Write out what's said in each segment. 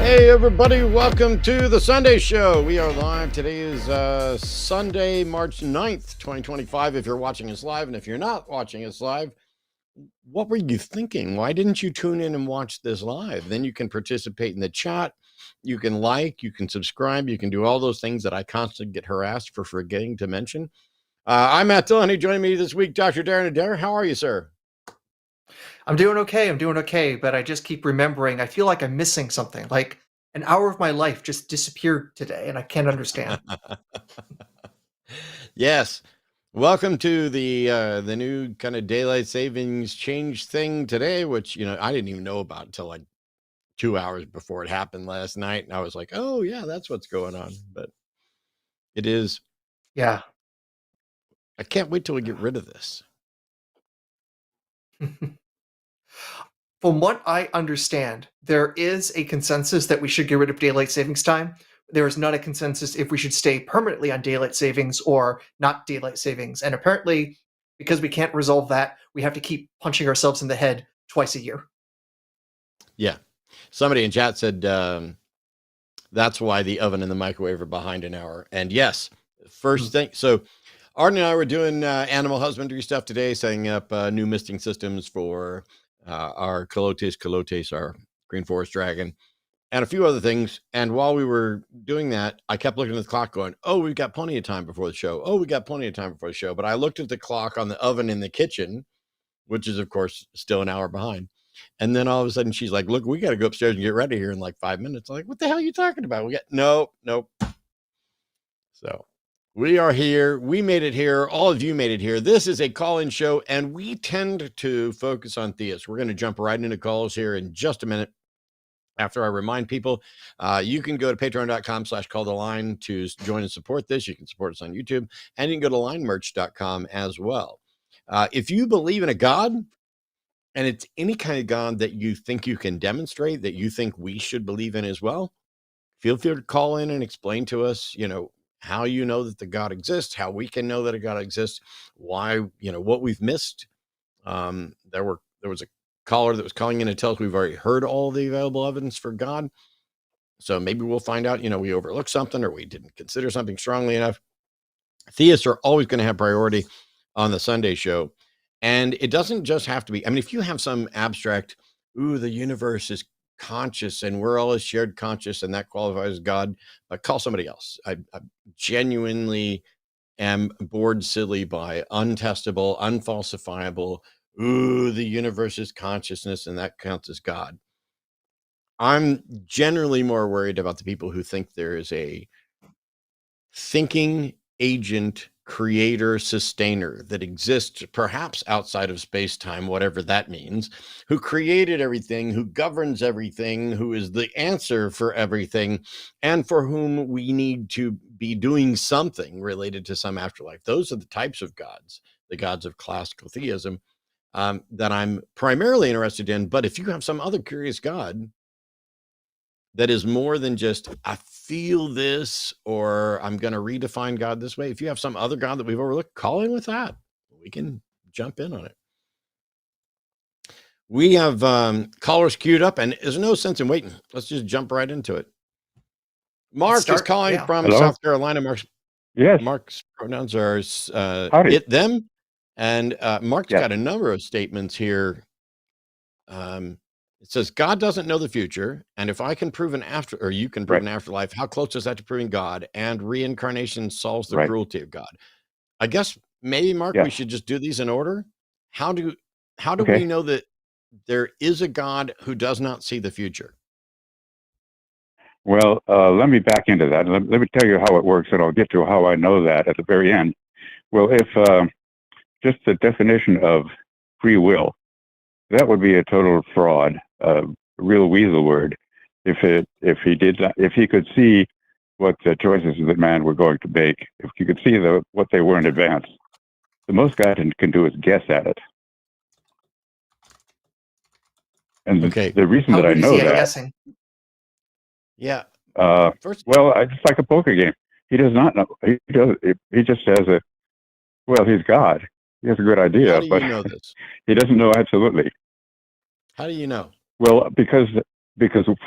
Hey everybody, welcome to the Sunday Show. We are live. Today is Sunday, March 9th, 2025. If you're watching us live, and if you're not watching us live, what were you thinking? Why didn't you tune in and watch this live? Then you can participate in the chat. You can like, you can subscribe, you can do all those things that I constantly get harassed for forgetting to mention. I'm Matt Dillahunty. Joining me this week, Dr. Adair. How are you, sir? I'm doing okay, but I just keep remembering, I feel like I'm missing something. Like an hour of my life just disappeared today, and I can't understand. Yes. Welcome to the new kind of daylight savings change thing today, which, I didn't even know about until like 2 hours before it happened last night. And I was like, oh yeah, that's what's going on. But it is. Yeah. I can't wait till we get rid of this. From what I understand, there is a consensus that we should get rid of daylight savings time. There is not a consensus if we should stay permanently on daylight savings or not daylight savings. And apparently, because we can't resolve that, we have to keep punching ourselves in the head twice a year. Yeah. Somebody in chat said that's why the oven and the microwave are behind an hour. And yes, first thing. So Arden and I were doing animal husbandry stuff today, setting up new misting systems for our calotes, our green forest dragon, and a few other things. And while we were doing that, I kept looking at the clock going, oh, we've got plenty of time before the show. Oh, we got plenty of time before the show. But I looked at the clock on the oven in the kitchen, which is, of course, still an hour behind. And then all of a sudden she's like, look, we got to go upstairs and get ready here in like 5 minutes. I'm like, what the hell are you talking about? We got nope. So we are here. We made it here. All of you made it here. This is a call-in show, and we tend to focus on theists. We're going to jump right into calls here in just a minute. After I remind people, you can go to patreon.com/calltheline to join and support this. You can support us on YouTube, and you can go to linemerch.com as well. If you believe in a God, and it's any kind of God that you think you can demonstrate, that you think we should believe in as well, feel free to call in and explain to us, how you know that the God exists, how we can know that a God exists, why, what we've missed. There was a caller that was calling in to tell us we've already heard all the available evidence for God. So maybe we'll find out, we overlooked something or we didn't consider something strongly enough. Theists are always going to have priority on the Sunday show. And it doesn't just have to be, if you have some abstract, the universe is conscious and we're all a shared conscious and that qualifies as God, call somebody else. I genuinely am bored silly by untestable, unfalsifiable, the universe is consciousness and that counts as God. I'm generally more worried about the people who think there is a thinking agent, creator, sustainer that exists perhaps outside of space-time, whatever that means, who created everything, who governs everything, who is the answer for everything, and for whom we need to be doing something related to some afterlife. Those are the types of gods, the gods of classical theism, that I'm primarily interested in. But if you have some other curious God that is more than just, I feel this, or I'm going to redefine God this way. If you have some other God that we've overlooked, call in with that. We can jump in on it. We have callers queued up, and there's no sense in waiting. Let's just jump right into it. Mark is calling from Hello? South Carolina. Yes. Mark's pronouns are it, them. And Mark's got a number of statements here. It says, God doesn't know the future. And if I can prove an you can prove an afterlife, how close is that to proving God? And reincarnation solves the cruelty of God. I guess maybe, Mark, we should just do these in order. How do we know that there is a God who does not see the future? Well, let me back into that. Let me tell you how it works, and I'll get to how I know that at the very end. Well, if just the definition of free will, that would be a total fraud, a real weasel word. If he could see what the choices that man were going to make, if he could see what they were in advance, the most guy can do is guess at it. And Okay. the reason How that I good is know he at that, guessing? Yeah. First, well, just like a poker game, he does not know. He just has he's God. He has a good idea, how do but you know this? he doesn't know absolutely. How do you know? Well, because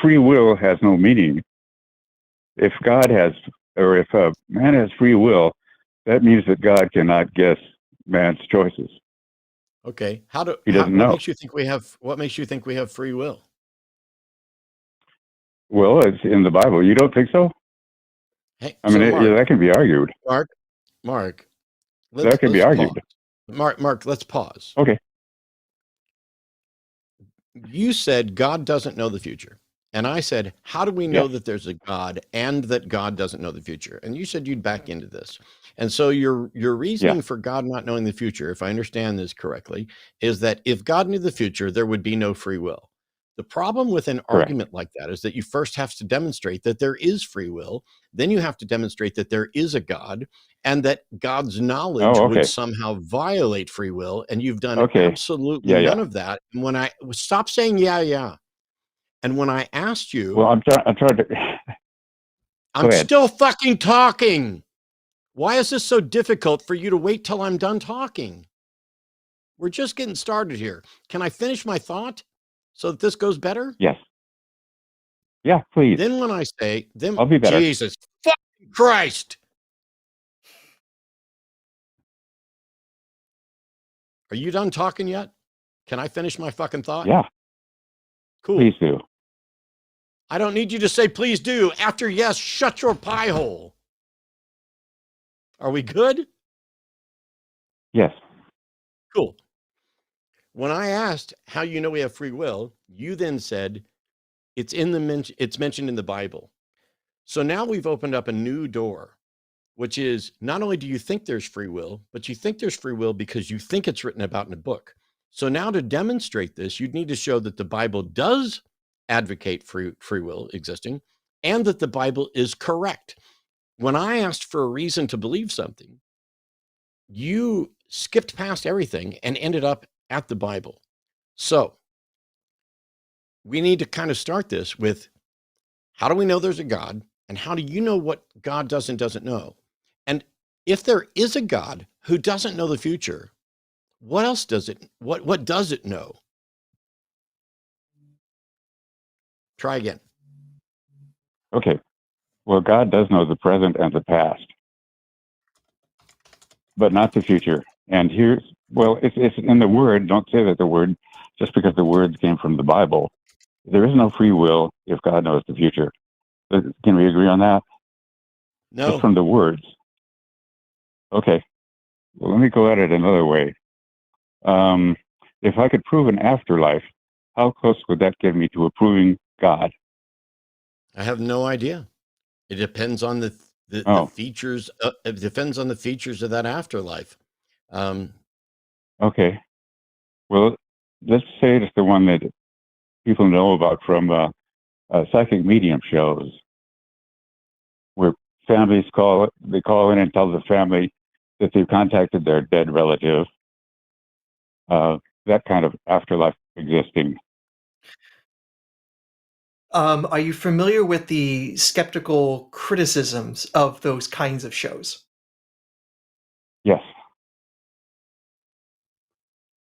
free will has no meaning. If God has, or if man has free will, that means that God cannot guess man's choices. Okay. He doesn't know. What makes you think we have free will? Well, it's in the Bible. You don't think so? Hey, I mean, that can be argued. Mark, That can be argued. Mark, let's pause. Okay. You said God doesn't know the future. And I said, how do we know that there's a God and that God doesn't know the future? And you said you'd back into this. And so your reasoning for God not knowing the future, if I understand this correctly, is that if God knew the future, there would be no free will. The problem with an argument like that is that you first have to demonstrate that there is free will. Then you have to demonstrate that there is a God and that God's knowledge would somehow violate free will. And you've done absolutely none of that. And when I stop saying, yeah. And when I asked you, well, I'm trying to. I'm still fucking talking. Why is this so difficult for you to wait till I'm done talking? We're just getting started here. Can I finish my thought so that this goes better? Yes. Yeah, please. Then when I say, I'll be better. Jesus fucking Christ. Are you done talking yet? Can I finish my fucking thought? Yeah. Cool. Please do. I don't need you to say please do. After yes, shut your pie hole. Are we good? Yes. Cool. When I asked how you know we have free will, you then said it's mentioned in the Bible. So now we've opened up a new door, which is not only do you think there's free will, but you think there's free will because you think it's written about in a book. So now to demonstrate this, you'd need to show that the Bible does advocate free will existing and that the Bible is correct. When I asked for a reason to believe something, you skipped past everything and ended up at the Bible. So we need to kind of start this with how do we know there's a God and how do you know what God does and doesn't know? And if there is a God who doesn't know the future, what else does it, what does it know? Try again. Okay. Well, God does know the present and the past, but not the future. And it's in the word. Don't say that the word, just because the words came from the Bible. There is no free will if God knows the future. Can we agree on that? No. Just from the words. Okay. Well, let me go at it another way. If I could prove an afterlife, how close would that get me to approving God? I have no idea. It depends on the features. It depends on the features of that afterlife. Okay. Well, let's say it's the one that people know about from psychic medium shows, where families call in and tell the family that they've contacted their dead relative. That kind of afterlife existing. Are you familiar with the skeptical criticisms of those kinds of shows? Yes.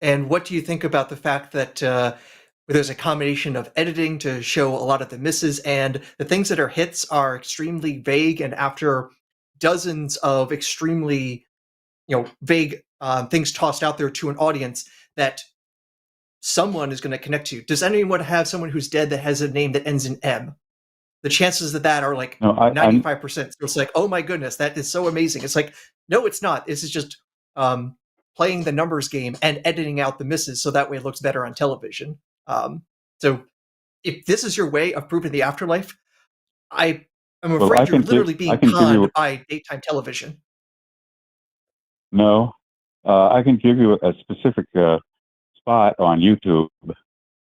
And what do you think about the fact that there's a combination of editing to show a lot of the misses, and the things that are hits are extremely vague, and after dozens of extremely vague things tossed out there to an audience that someone is going to connect to? Does anyone have someone who's dead that has a name that ends in M? The chances of that are like 95%. So it's like, oh my goodness, that is so amazing. It's like, no, it's not. This is just playing the numbers game and editing out the misses so that way it looks better on television. So if this is your way of proving the afterlife, I'm afraid you're literally being conned by daytime television. No, I can give you a specific spot on YouTube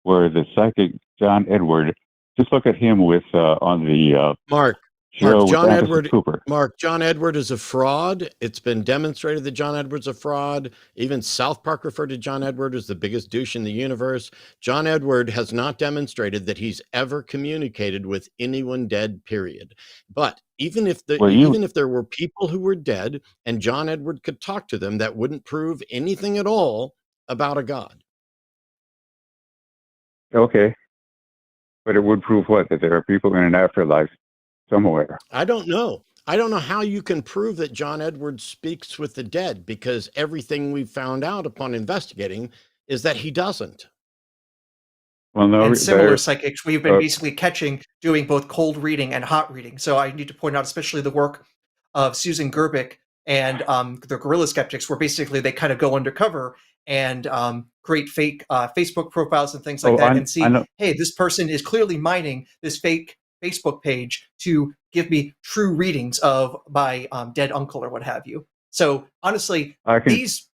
where the psychic John Edward, just look at him with on the Mark, show with John Anderson Edward, Cooper. Mark, John Edward is a fraud. It's been demonstrated that John Edward's a fraud. Even South Park referred to John Edward as the biggest douche in the universe. John Edward has not demonstrated that he's ever communicated with anyone dead, period. But even if there were people who were dead and John Edward could talk to them, that wouldn't prove anything at all about a god. Okay. But it would prove what? That there are people in an afterlife somewhere. I don't know. I don't know how you can prove that John Edwards speaks with the dead, because everything we've found out upon investigating is that he doesn't. Well, no, and similar psychics we've been basically catching doing both cold reading and hot reading. So I need to point out especially the work of Susan Gerbic and the Guerrilla Skeptics, where basically they kind of go undercover and create fake Facebook profiles and things like that, and see, hey, this person is clearly mining this fake Facebook page to give me true readings of my dead uncle or what have you. So honestly, these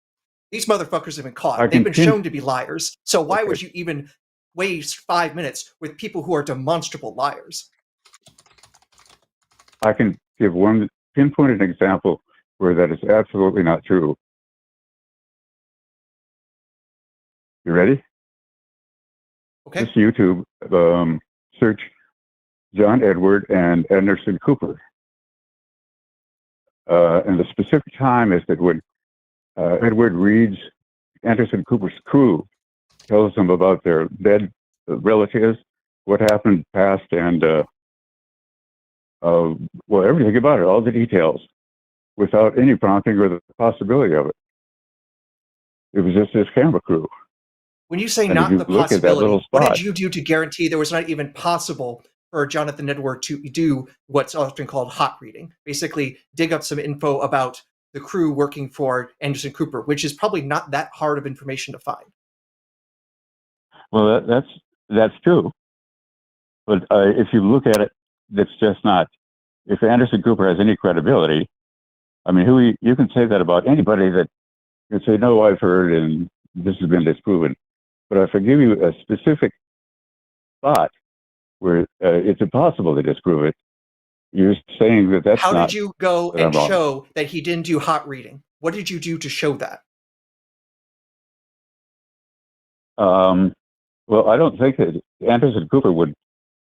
motherfuckers have been caught. They've been shown to be liars. So why would you even waste 5 minutes with people who are demonstrable liars? I can give one pinpointed example where that is absolutely not true. You ready? Okay. Just YouTube, search John Edward and Anderson Cooper. And the specific time is that when Edward reads Anderson Cooper's crew, tells them about their dead relatives, what happened past, and well, everything about it, all the details, without any prompting or the possibility of it. It was just his camera crew. When you say not the possibility, what did you do to guarantee there was not even possible for Jonathan Edward to do what's often called hot reading? Basically, dig up some info about the crew working for Anderson Cooper, which is probably not that hard of information to find. Well, that's true. But if you look at it, that's just not. If Anderson Cooper has any credibility, I mean, you can say that about anybody that can say, no, I've heard and this has been disproven. But if I give you a specific spot where it's impossible to disprove it, you're saying that that's not. How did you go and show that he didn't do hot reading? What did you do to show that? Well, I don't think that Anderson Cooper would.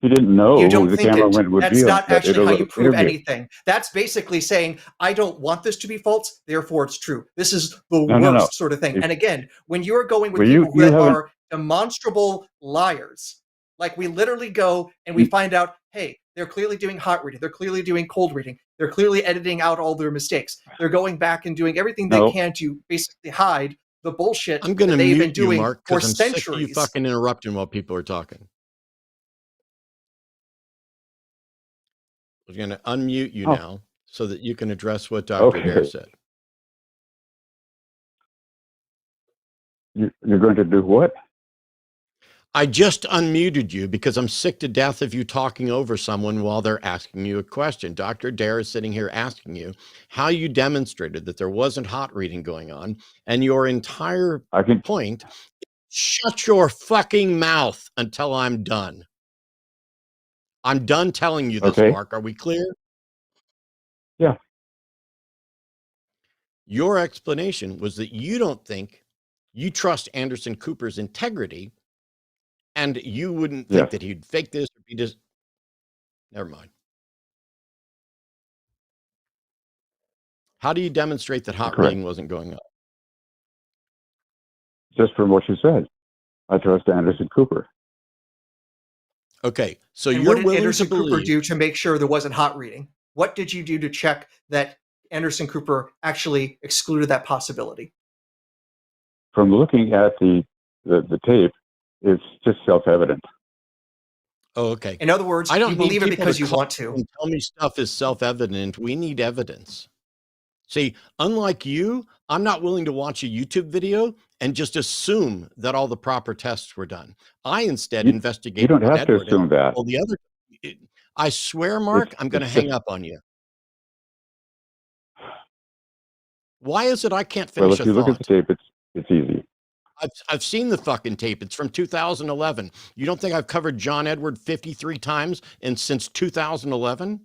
He didn't know who the cameraman would be. That's not actually how you prove anything. That's basically saying, I don't want this to be false, therefore it's true. This is the worst sort of thing. And again, when you're going with people that are demonstrable liars, like we literally go and we find out, hey, they're clearly doing hot reading, they're clearly doing cold reading, they're clearly editing out all their mistakes. They're going back and doing everything they can to basically hide the bullshit I'm gonna they've been mute doing you, Mark, for I'm centuries. Sick of you fucking interrupting while people are talking. I'm going to unmute you now so that you can address what Dr. Adair said. You're going to do what? I just unmuted you because I'm sick to death of you talking over someone while they're asking you a question. Dr. Adair is sitting here asking you how you demonstrated that there wasn't hot reading going on, and your entire point, shut your fucking mouth until I'm done. I'm done telling you this, Mark. Are we clear? Yeah. Your explanation was that you don't think you trust Anderson Cooper's integrity, and you wouldn't think that he'd fake this or be just. Never mind. How do you demonstrate that hot reading wasn't going on? Just from what you said. I trust Anderson Cooper. Okay, so and you're what did willing Anderson to believe Cooper do to make sure there wasn't hot reading? What did you do to check that Anderson Cooper actually excluded that possibility? From looking at the tape, it's just self-evident. Oh, okay. In other words, I don't you believe it because you call want to. And tell me stuff is self-evident. We need evidence. See, unlike you, I'm not willing to watch a YouTube video and just assume that all the proper tests were done. I instead investigate. You don't have to assume that. All the other. I swear, Mark, I'm going to hang up on you. Why is it I can't finish a thought? Well, if you look at the tape, it's easy. I've seen the fucking tape. It's from 2011. You don't think I've covered John Edward 53 times and since 2011?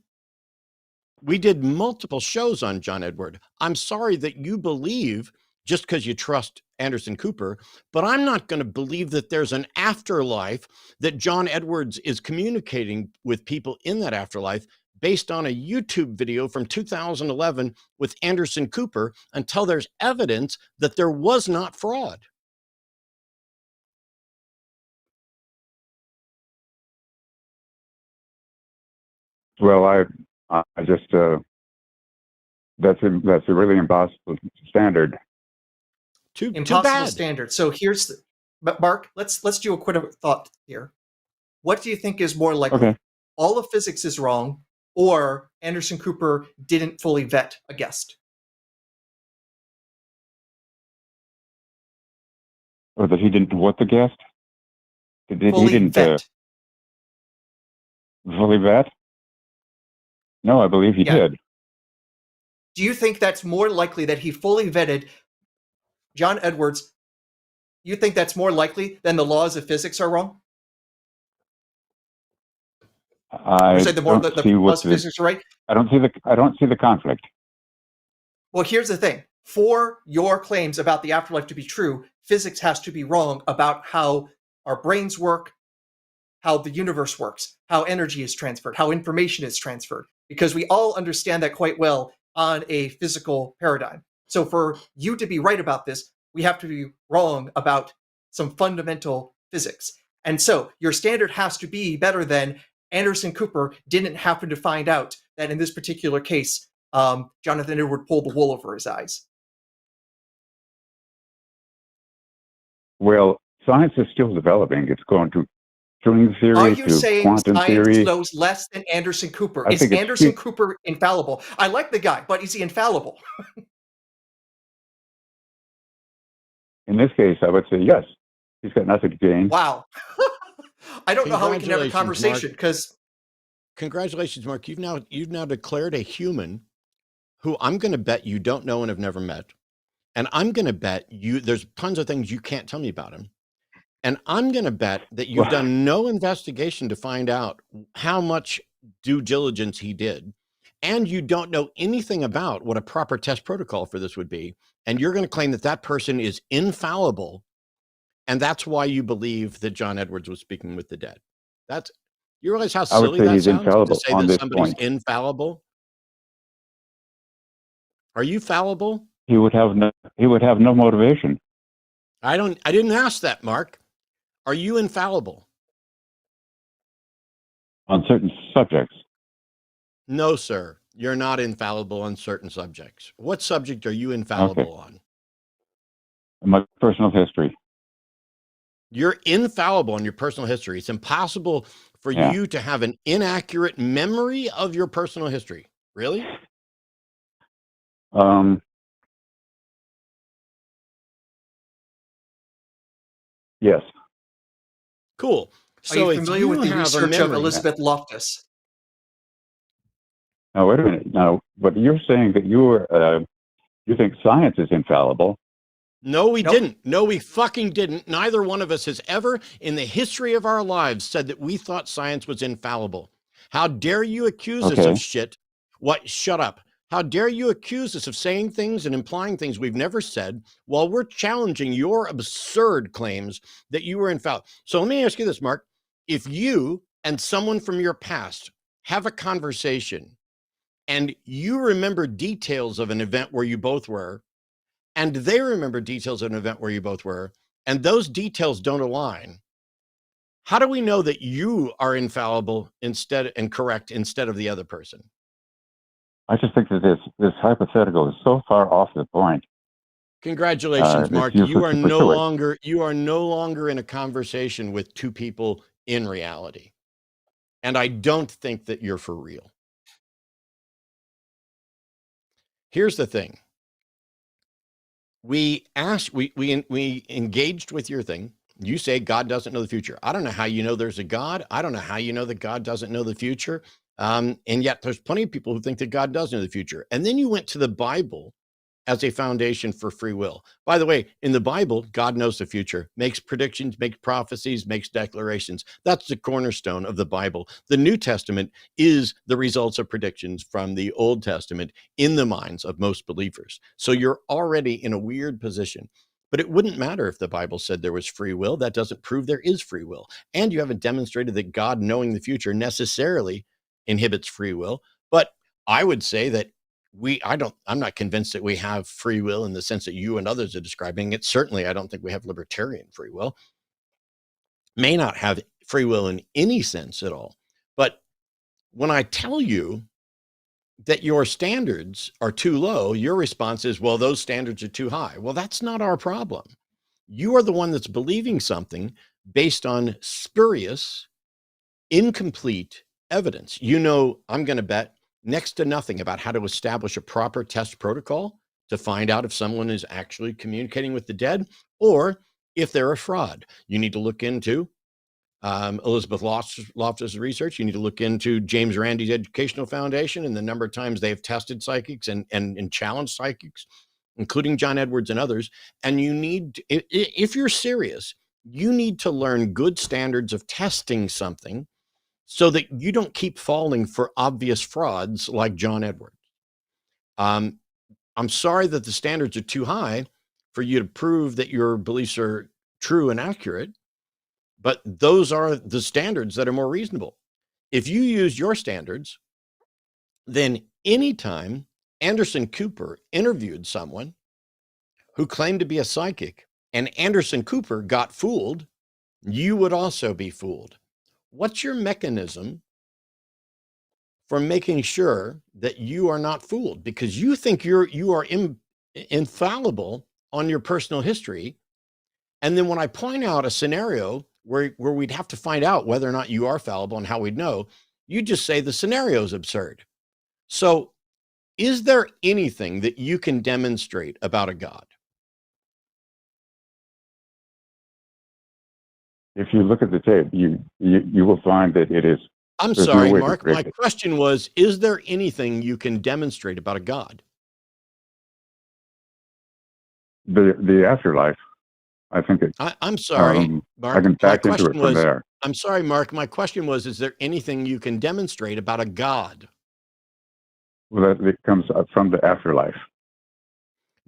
We did multiple shows on John Edward. I'm sorry that you believe just because you trust Anderson Cooper, but I'm not going to believe that there's an afterlife, that John Edwards is communicating with people in that afterlife based on a YouTube video from 2011 with Anderson Cooper until there's evidence that there was not fraud. Well, I just that's a really impossible standard. Too Impossible bad. standard. So here's, but Mark, let's do a quick thought here. What do you think is more likely? Okay. All of physics is wrong, or Anderson Cooper didn't fully vet a guest? Or that he didn't what the guest? He Fully didn't vet. fully vet? No, I believe he did. Do you think that's more likely that he fully vetted John Edwards? You think that's more likely than the laws of physics are wrong? I the laws of physics are right? I don't see the conflict. Well, here's the thing. For your claims about the afterlife to be true, physics has to be wrong about how our brains work, how the universe works, how energy is transferred, how information is transferred, because we all understand that quite well on a physical paradigm. So for you to be right about this, we have to be wrong about some fundamental physics. And so your standard has to be better than Anderson Cooper didn't happen to find out that in this particular case, Jonathan Edward pulled the wool over his eyes. Well, science is still developing. It's going to string theory Are you to saying quantum science theory. knows less than Anderson Cooper? I Is think it's Anderson Cooper infallible? I like the guy, but is he infallible? In this case, I would say yes. He's got nothing to gain. Wow. I don't know how we can have a conversation because. Congratulations, Mark. You've now declared a human who I'm going to bet you don't know and have never met. And I'm going to bet you there's tons of things you can't tell me about him. And I'm going to bet that you've done no investigation to find out how much due diligence he did. And you don't know anything about what a proper test protocol for this would be. And you're going to claim that that person is infallible. And that's why you believe that John Edwards was speaking with the dead. You realize how silly that sounds to say that somebody's infallible? Are you fallible? He would have no motivation. I didn't ask that, Mark. Are you infallible? On certain subjects. No, sir. You're not infallible on certain subjects. What subject are you infallible on? My personal history. You're infallible on your personal history. It's impossible for you to have an inaccurate memory of your personal history. Really? Yes. Cool. So are you familiar with the research of Elizabeth Loftus? Now, wait a minute. Now, but you're saying that you think science is infallible. No, we didn't. No, we fucking didn't. Neither one of us has ever in the history of our lives said that we thought science was infallible. How dare you accuse us of shit? What? Shut up. How dare you accuse us of saying things and implying things we've never said while we're challenging your absurd claims that you were infallible? So let me ask you this, Mark. If you and someone from your past have a conversation and you remember details of an event where you both were, and they remember details of an event where you both were, and those details don't align, how do we know that you are infallible and correct instead of the other person? I just think that this hypothetical is so far off the point. Congratulations, Mark. You are no longer in a conversation with two people in reality. And I don't think that you're for real. Here's the thing. We engaged with your thing. You say God doesn't know the future. I don't know how you know there's a God. I don't know how you know that God doesn't know the future. And yet there's plenty of people who think that God does know the future. And then you went to the Bible as a foundation for free will. By the way, in the Bible, God knows the future, makes predictions, makes prophecies, makes declarations. That's the cornerstone of the Bible. The New Testament is the results of predictions from the Old Testament in the minds of most believers. So you're already in a weird position. But it wouldn't matter if the Bible said there was free will. That doesn't prove there is free will. And you haven't demonstrated that God knowing the future necessarily inhibits free will. But I would say that I'm not convinced that we have free will in the sense that you and others are describing it. Certainly, I don't think we have libertarian free will. May not have free will in any sense at all. But when I tell you that your standards are too low, your response is, well, those standards are too high. Well, that's not our problem. You are the one that's believing something based on spurious, incomplete evidence. I'm going to bet next to nothing about how to establish a proper test protocol to find out if someone is actually communicating with the dead or if they're a fraud. You need to look into Elizabeth Loftus' research. You need to look into James Randi's Educational Foundation and the number of times they've tested psychics and challenged psychics, including John Edwards and others. And you need, if you're serious, you need to learn good standards of testing something so that you don't keep falling for obvious frauds like John Edwards. I'm sorry that the standards are too high for you to prove that your beliefs are true and accurate, but those are the standards that are more reasonable. If you use your standards, then anytime Anderson Cooper interviewed someone who claimed to be a psychic and Anderson Cooper got fooled, you would also be fooled. What's your mechanism for making sure that you are not fooled? Because you think you are infallible on your personal history. And then when I point out a scenario where we'd have to find out whether or not you are fallible and how we'd know, you just say the scenario is absurd. So is there anything that you can demonstrate about a God? If you look at the tape, you will find that it is. I'm there's sorry, no way to Mark. predict My it. question was, is there anything you can demonstrate about a God? The afterlife, I think it. I'm sorry, Mark. I can My back into it question from was, there. I'm sorry, Mark. My question was, is there anything you can demonstrate about a God? Well, it comes up from the afterlife.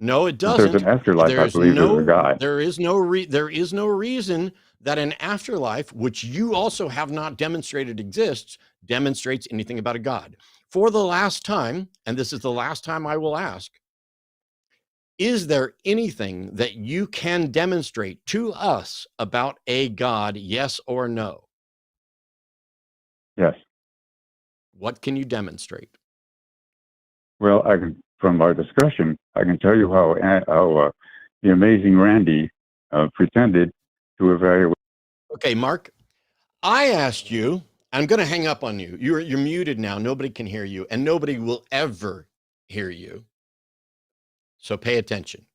No, it If there's doesn't. an afterlife, I believe there's a God. There is no reason that an afterlife, which you also have not demonstrated exists, demonstrates anything about a God. For the last time, and this is the last time I will ask, is there anything that you can demonstrate to us about a God, yes or no? Yes. What can you demonstrate? Well, I can, from our discussion, I can tell you how the amazing Randy pretended to evaluate. Okay, Mark, I asked you, I'm going to hang up on you. You're muted now. Nobody can hear you, and nobody will ever hear you. So pay attention.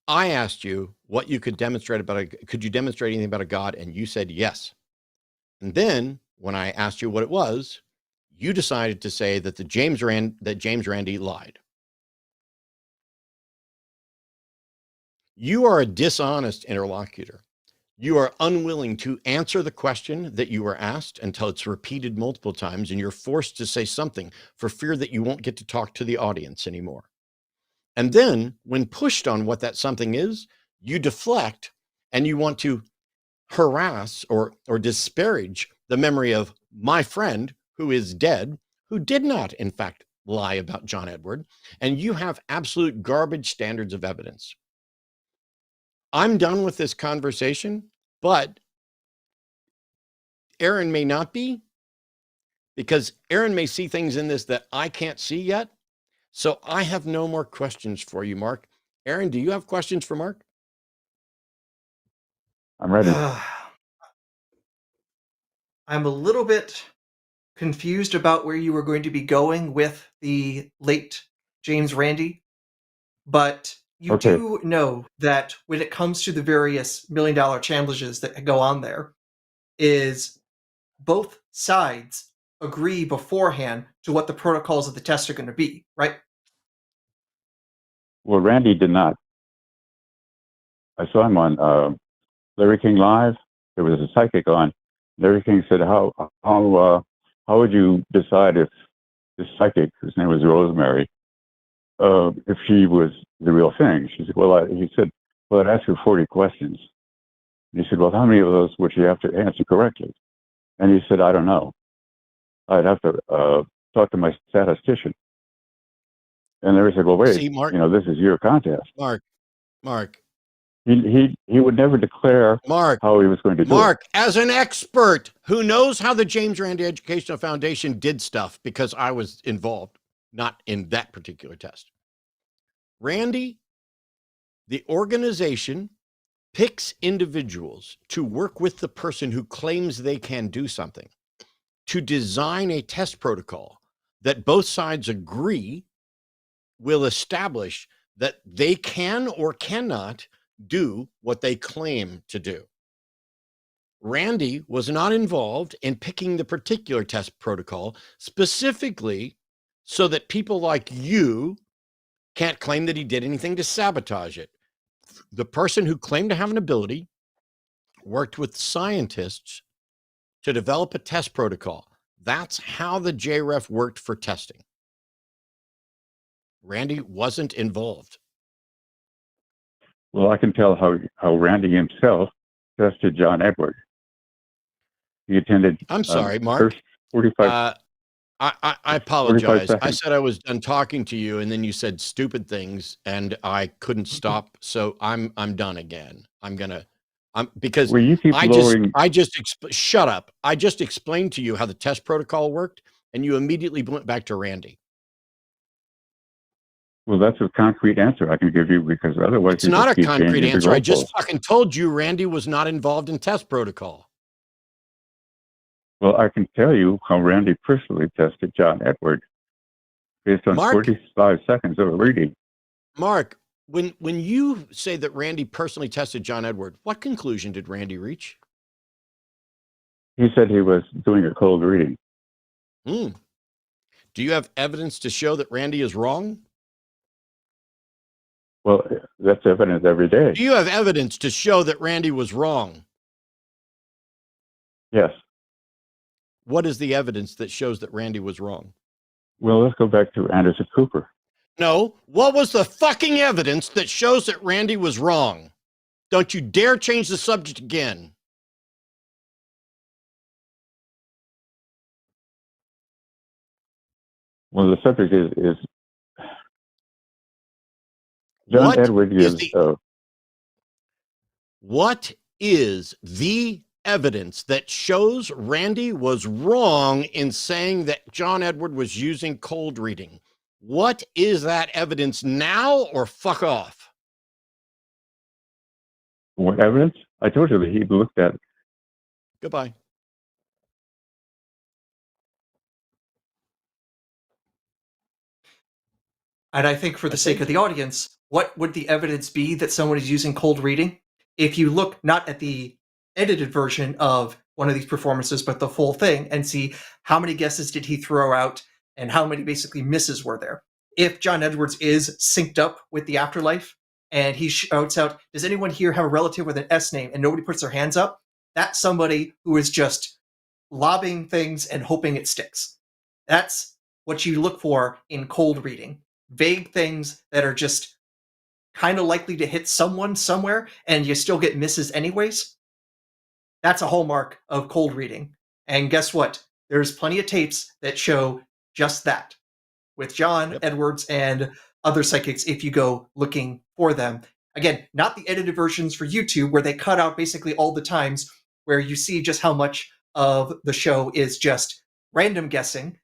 I asked you what you could demonstrate could you demonstrate anything about a God? And you said yes. And then when I asked you what it was, you decided to say that James Randi lied. You are a dishonest interlocutor. You are unwilling to answer the question that you were asked until it's repeated multiple times, and you're forced to say something for fear that you won't get to talk to the audience anymore. And then when pushed on what that something is, you deflect and you want to harass or disparage the memory of my friend who is dead, who did not, in fact, lie about John Edward. And you have absolute garbage standards of evidence. I'm done with this conversation, but Aaron may not be, because Aaron may see things in this that I can't see yet. So I have no more questions for you, Mark. Aaron, do you have questions for Mark? I'm ready. I'm a little bit confused about where you were going to be going with the late James Randi, but you Okay. do know that when it comes to the various $1 million challenges that go on there, is both sides agree beforehand to what the protocols of the test are going to be, right? Well, Randy did not. I saw him on Larry King Live. There was a psychic on. Larry King said, "How would you decide if this psychic, whose name was Rosemary, if she was the real thing?" She said, he said, "Well, I'd ask her 40 questions." And he said, "Well, how many of those would she have to answer correctly?" And he said, "I don't know. I'd have to talk to my statistician." And Larry said, "Well, wait, See, Mark, this is your contest." Mark, He would never declare how he was going to do it. Mark, as an expert who knows how the James Randi Educational Foundation did stuff, because I was involved, not in that particular test. Randy, the organization picks individuals to work with the person who claims they can do something, to design a test protocol that both sides agree will establish that they can or cannot do what they claim to do. Randy was not involved in picking the particular test protocol specifically so that people like you can't claim that he did anything to sabotage it. The person who claimed to have an ability worked with scientists to develop a test protocol. That's how the JREF worked for testing. Randy wasn't involved. Well, I can tell how Randy himself tested John Edward. He attended. I'm sorry, Mark. First 45. I apologize. I said I was done talking to you, and then you said stupid things, and I couldn't stop. So I'm done again. Because well, you keep lowering. Shut up. I just explained to you how the test protocol worked, and you immediately went back to Randy. Well, that's a concrete answer I can give you, because otherwise it's not a concrete answer. I just fucking told you Randy was not involved in test protocol. Well, I can tell you how Randy personally tested John Edward based on 45 seconds of reading. Mark, when you say that Randy personally tested John Edward, what conclusion did Randy reach? He said he was doing a cold reading. Do you have evidence to show that Randy is wrong? Well, that's evidence every day. Do you have evidence to show that Randy was wrong? Yes. What is the evidence that shows that Randy was wrong? Well, let's go back to Anderson Cooper. No. What was the fucking evidence that shows that Randy was wrong? Don't you dare change the subject again. Well, the subject is John Edward gives. What is the evidence that shows Randy was wrong in saying that John Edward was using cold reading? What is that evidence now, or fuck off? What evidence? I told you that he looked at it. Goodbye. And I think for the sake of the audience, what would the evidence be that someone is using cold reading? If you look not at the edited version of one of these performances, but the full thing, and see how many guesses did he throw out and how many basically misses were there. If John Edwards is synced up with the afterlife and he shouts out, "Does anyone here have a relative with an S name?" and nobody puts their hands up, that's somebody who is just lobbing things and hoping it sticks. That's what you look for in cold reading. Vague things that are just kind of likely to hit someone somewhere and you still get misses anyways. That's a hallmark of cold reading. And guess what? There's plenty of tapes that show just that with John Edwards and other psychics if you go looking for them. Again, not the edited versions for YouTube where they cut out basically all the times where you see just how much of the show is just random guessing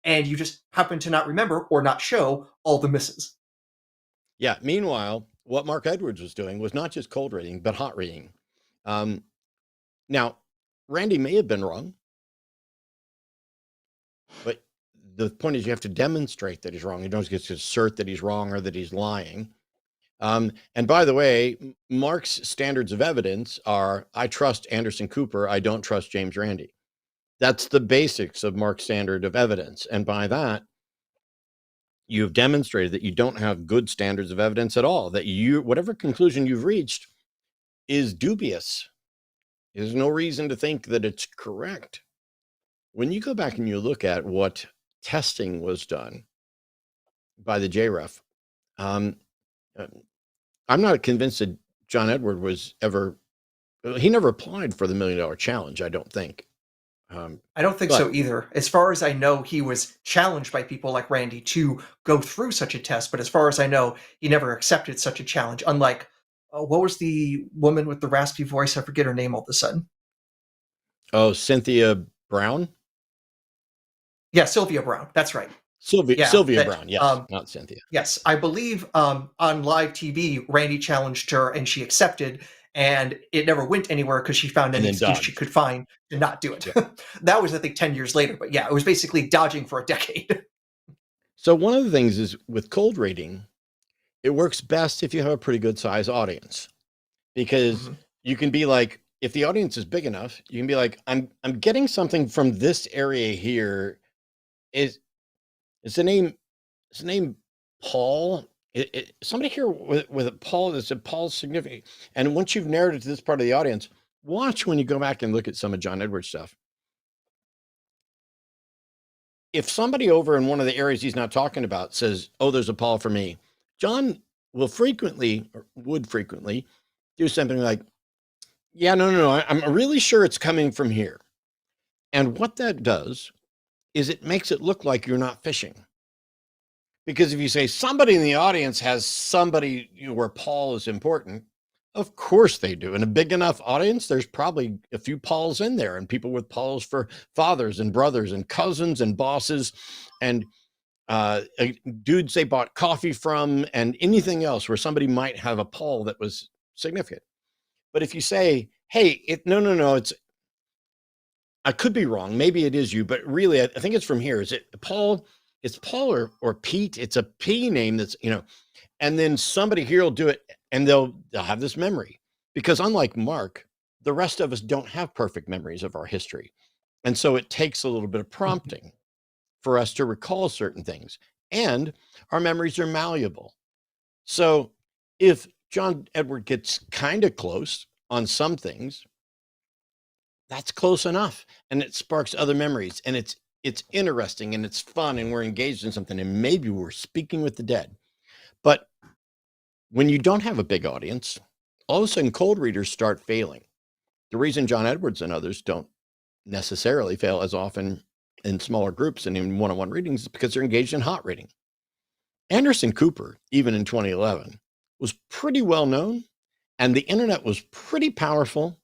and you just happen to not remember or not show all the misses. Yeah. Meanwhile, what Mark Edwards was doing was not just cold reading, but hot reading. Now, Randy may have been wrong, but the point is you have to demonstrate that he's wrong. You don't get to assert that he's wrong or that he's lying. And by the way, Mark's standards of evidence are, I trust Anderson Cooper. I don't trust James Randi. That's the basics of Mark's standard of evidence. And by that, you've demonstrated that you don't have good standards of evidence at all, that whatever conclusion you've reached is dubious. There's no reason to think that it's correct. When you go back and you look at what testing was done by the JREF, um, I'm not convinced that John Edward was ever, he never applied for the $1 million challenge, I don't think. I don't think so either. As far as I know, he was challenged by people like Randy to go through such a test, but as far as I know, he never accepted such a challenge. Unlike, what was the woman with the raspy voice? I forget her name all of a sudden. Oh, Cynthia Brown? Yeah, Sylvia Brown. That's right. Sylvia Brown, yes, not Cynthia. Yes, I believe on live TV, Randy challenged her and she accepted, and it never went anywhere because she found any excuse she could find to not do it. Yeah. That was, I think, 10 years later. But yeah, it was basically dodging for a decade. So one of the things is with cold reading, it works best if you have a pretty good size audience, because you can be like, if the audience is big enough, you can be like, I'm getting something from this area here. Is the name Paul? Somebody here with a Paul, that said Paul's significant. And once you've narrowed it to this part of the audience, watch when you go back and look at some of John Edwards' stuff. If somebody over in one of the areas he's not talking about says, oh, there's a Paul for me, John would frequently do something like, yeah, no, I'm really sure it's coming from here. And what that does is it makes it look like you're not fishing. Because if you say somebody in the audience has somebody where Paul is important, of course they do. In a big enough audience, there's probably a few Pauls in there, and people with Pauls for fathers and brothers and cousins and bosses and dudes they bought coffee from and anything else where somebody might have a Paul that was significant. But if you say, hey, no, it's, I could be wrong. Maybe it is you, but really, I think it's from here. Is it Paul? It's Paul or Pete. It's a P name that's, and then somebody here will do it and they'll have this memory, because unlike Mark, the rest of us don't have perfect memories of our history. And so it takes a little bit of prompting for us to recall certain things, and our memories are malleable. So if John Edward gets kind of close on some things, that's close enough, and it sparks other memories, and it's interesting and it's fun, and we're engaged in something, and maybe we're speaking with the dead. But when you don't have a big audience, all of a sudden cold readers start failing. The reason John Edwards and others don't necessarily fail as often in smaller groups and in one-on-one readings is because they're engaged in hot reading. Anderson Cooper, even in 2011, was pretty well known, and the internet was pretty powerful,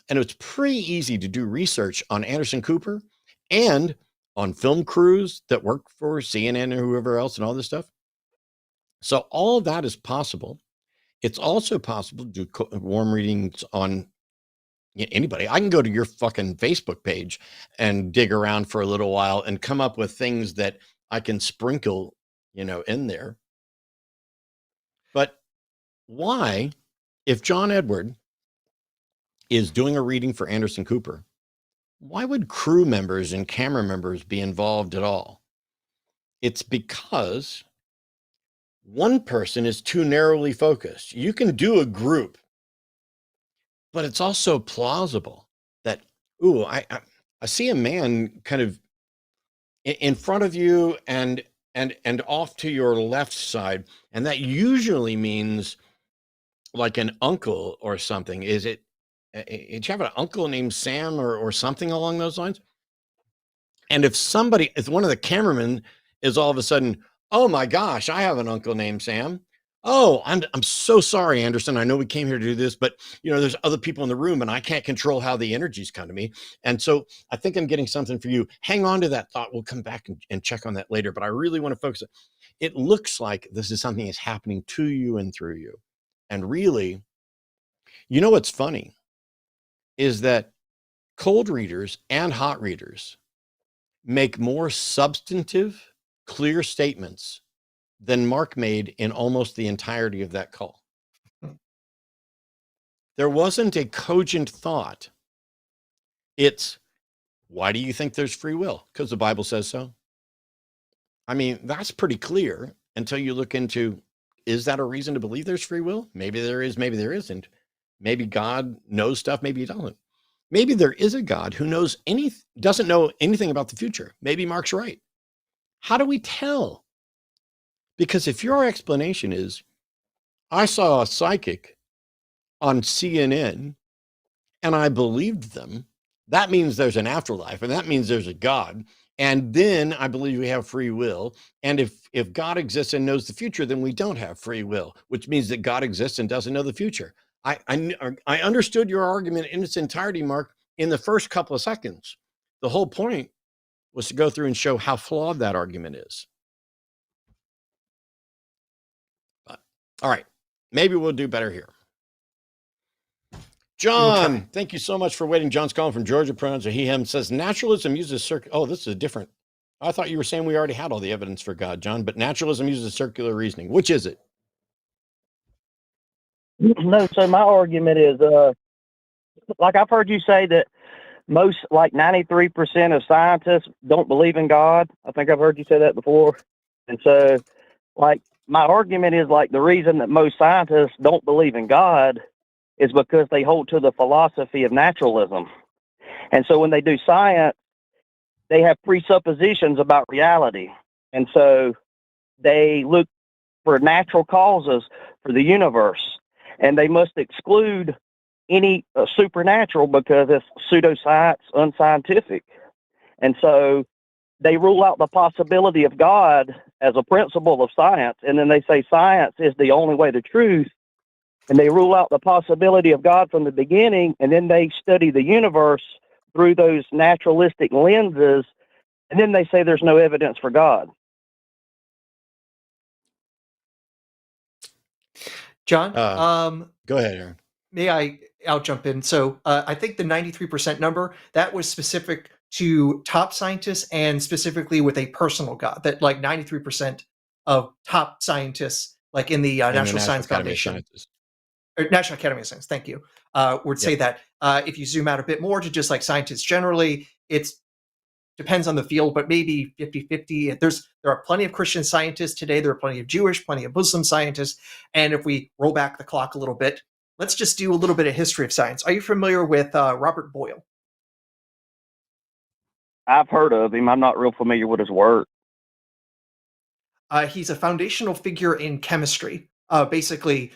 and it was pretty easy to do research on Anderson Cooper and on film crews that work for CNN or whoever else and all this stuff. So all of that is possible. It's also possible to do warm readings on anybody. I can go to your fucking Facebook page and dig around for a little while and come up with things that I can sprinkle, in there. But why, if John Edward is doing a reading for Anderson Cooper, why would crew members and camera members be involved at all? It's because one person is too narrowly focused. You can do a group, but it's also plausible that, I see a man kind of in front of you and off to your left side, and that usually means like an uncle or something. Is it? Did you have an uncle named Sam or something along those lines? And if one of the cameramen is all of a sudden, oh my gosh, I have an uncle named Sam. Oh, I'm so sorry, Anderson. I know we came here to do this, but there's other people in the room and I can't control how the energies come to me. And so I think I'm getting something for you. Hang on to that thought. We'll come back and check on that later. But I really want to focus. It looks like this is something that's happening to you and through you. And really, what's funny is that cold readers and hot readers make more substantive, clear statements than Mark made in almost the entirety of that call. There wasn't a cogent thought. It's Why do you think there's free will? Because the Bible says so. I mean, that's pretty clear until you look into, is that a reason to believe there's free will? Maybe there is, maybe there isn't. Maybe God knows stuff, maybe he doesn't. Maybe there is a God who doesn't know anything about the future. Maybe Mark's right. How do we tell? Because if your explanation is, I saw a psychic on CNN and I believed them, that means there's an afterlife, and that means there's a God. And then I believe we have free will. And if God exists and knows the future, then we don't have free will, which means that God exists and doesn't know the future. I understood your argument in its entirety, Mark, in the first couple of seconds. The whole point was to go through and show how flawed that argument is. But, all right, maybe we'll do better here. John, thank you so much for waiting. John's calling from Georgia. Pronouns are he, him. Says naturalism uses circular. Oh, this is different. I thought you were saying we already had all the evidence for God, John, but naturalism uses circular reasoning. Which is it? No, so my argument is, like I've heard you say that most, like 93% of scientists don't believe in God. I think I've heard you say that before. And so, like, my argument is, like, the reason that most scientists don't believe in God is because they hold to the philosophy of naturalism. And so when they do science, they have presuppositions about reality. And so they look for natural causes for the universe. And they must exclude any supernatural because it's pseudoscience, unscientific. And so they rule out the possibility of God as a principle of science. And then they say science is the only way to truth. And they rule out the possibility of God from the beginning, and then they study the universe through those naturalistic lenses, and then they say there's no evidence for God. John, go ahead, Aaron. I'll jump in. So I think the 93% number, that was specific to top scientists and specifically with a personal God, that like 93% of top scientists, like in the National Science Foundation. National Academy of Science, thank you, would say that if you zoom out a bit more to just like scientists generally, it depends on the field, but maybe 50-50. There are plenty of Christian scientists today. There are plenty of Jewish, plenty of Muslim scientists. And if we roll back the clock a little bit, let's just do a little bit of history of science. Are you familiar with Robert Boyle? I've heard of him. I'm not real familiar with his work. He's a foundational figure in chemistry. Basically,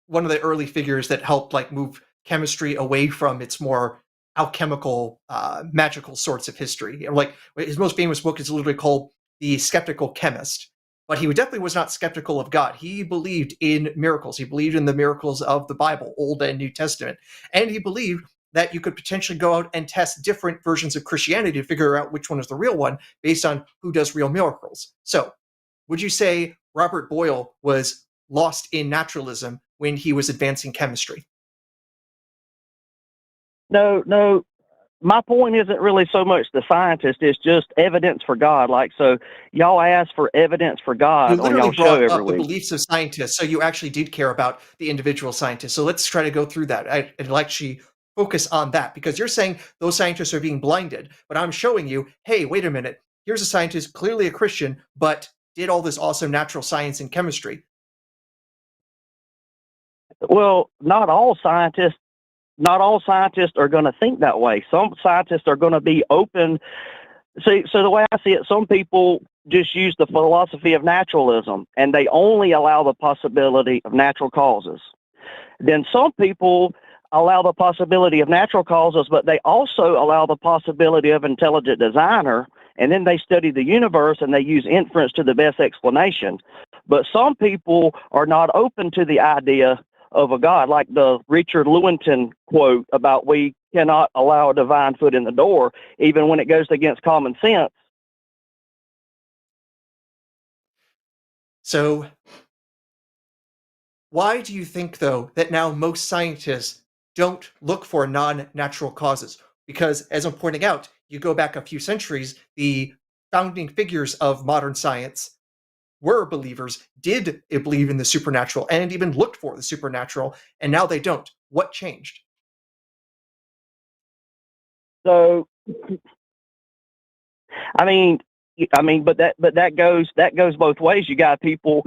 one of the early figures that helped like move chemistry away from its more alchemical, magical sorts of history. Like his most famous book is literally called The Skeptical Chemist. But he definitely was not skeptical of God. He believed in miracles. He believed in the miracles of the Bible, Old and New Testament. And he believed that you could potentially go out and test different versions of Christianity to figure out which one is the real one based on who does real miracles. So, would you say Robert Boyle was lost in naturalism when he was advancing chemistry? No. My point isn't really so much the scientist, it's just evidence for God. Like, so y'all ask for evidence for God on y'all show every week. The beliefs of scientists, so you actually did care about the individual scientists. So let's try to go through that. I'd like to focus on that because you're saying those scientists are being blinded, but I'm showing you, hey, wait a minute. Here's a scientist, clearly a Christian, but did all this awesome natural science and chemistry. Well, not all scientists are going to think that way. Some scientists are going to be open. So the way I see it, some people just use the philosophy of naturalism and they only allow the possibility of natural causes. Then some people allow the possibility of natural causes, but they also allow the possibility of intelligent designer. And then they study the universe and they use inference to the best explanation. But some people are not open to the idea of a God, like the Richard Lewontin quote about we cannot allow a divine foot in the door, even when it goes against common sense. So why do you think, though, that now most scientists don't look for non-natural causes? Because, as I'm pointing out, you go back a few centuries, the founding figures of modern science were believers, did believe in the supernatural, and even looked for the supernatural, and now they don't. What changed? So I mean, but that goes both ways. You got people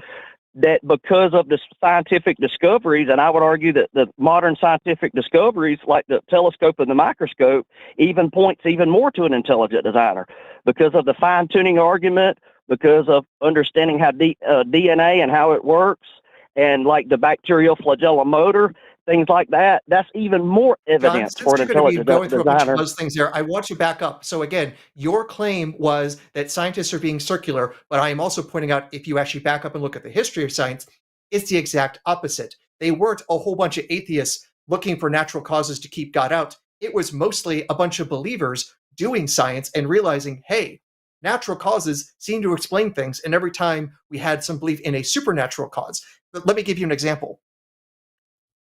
that, because of the scientific discoveries, and I would argue that the modern scientific discoveries, like the telescope and the microscope, even points even more to an intelligent designer, because of the fine-tuning argument, because of understanding how DNA and how it works, and like the bacterial flagellum motor, things like that. That's even more John, evidence since for an you're going to be intelligent going through a bunch of designer. those things there, I want you back up. So again, your claim was that scientists are being circular, but I am also pointing out, if you actually back up and look at the history of science, it's the exact opposite. They weren't a whole bunch of atheists looking for natural causes to keep God out. It was mostly a bunch of believers doing science and realizing, hey, natural causes seem to explain things. And every time we had some belief in a supernatural cause. But let me give you an example.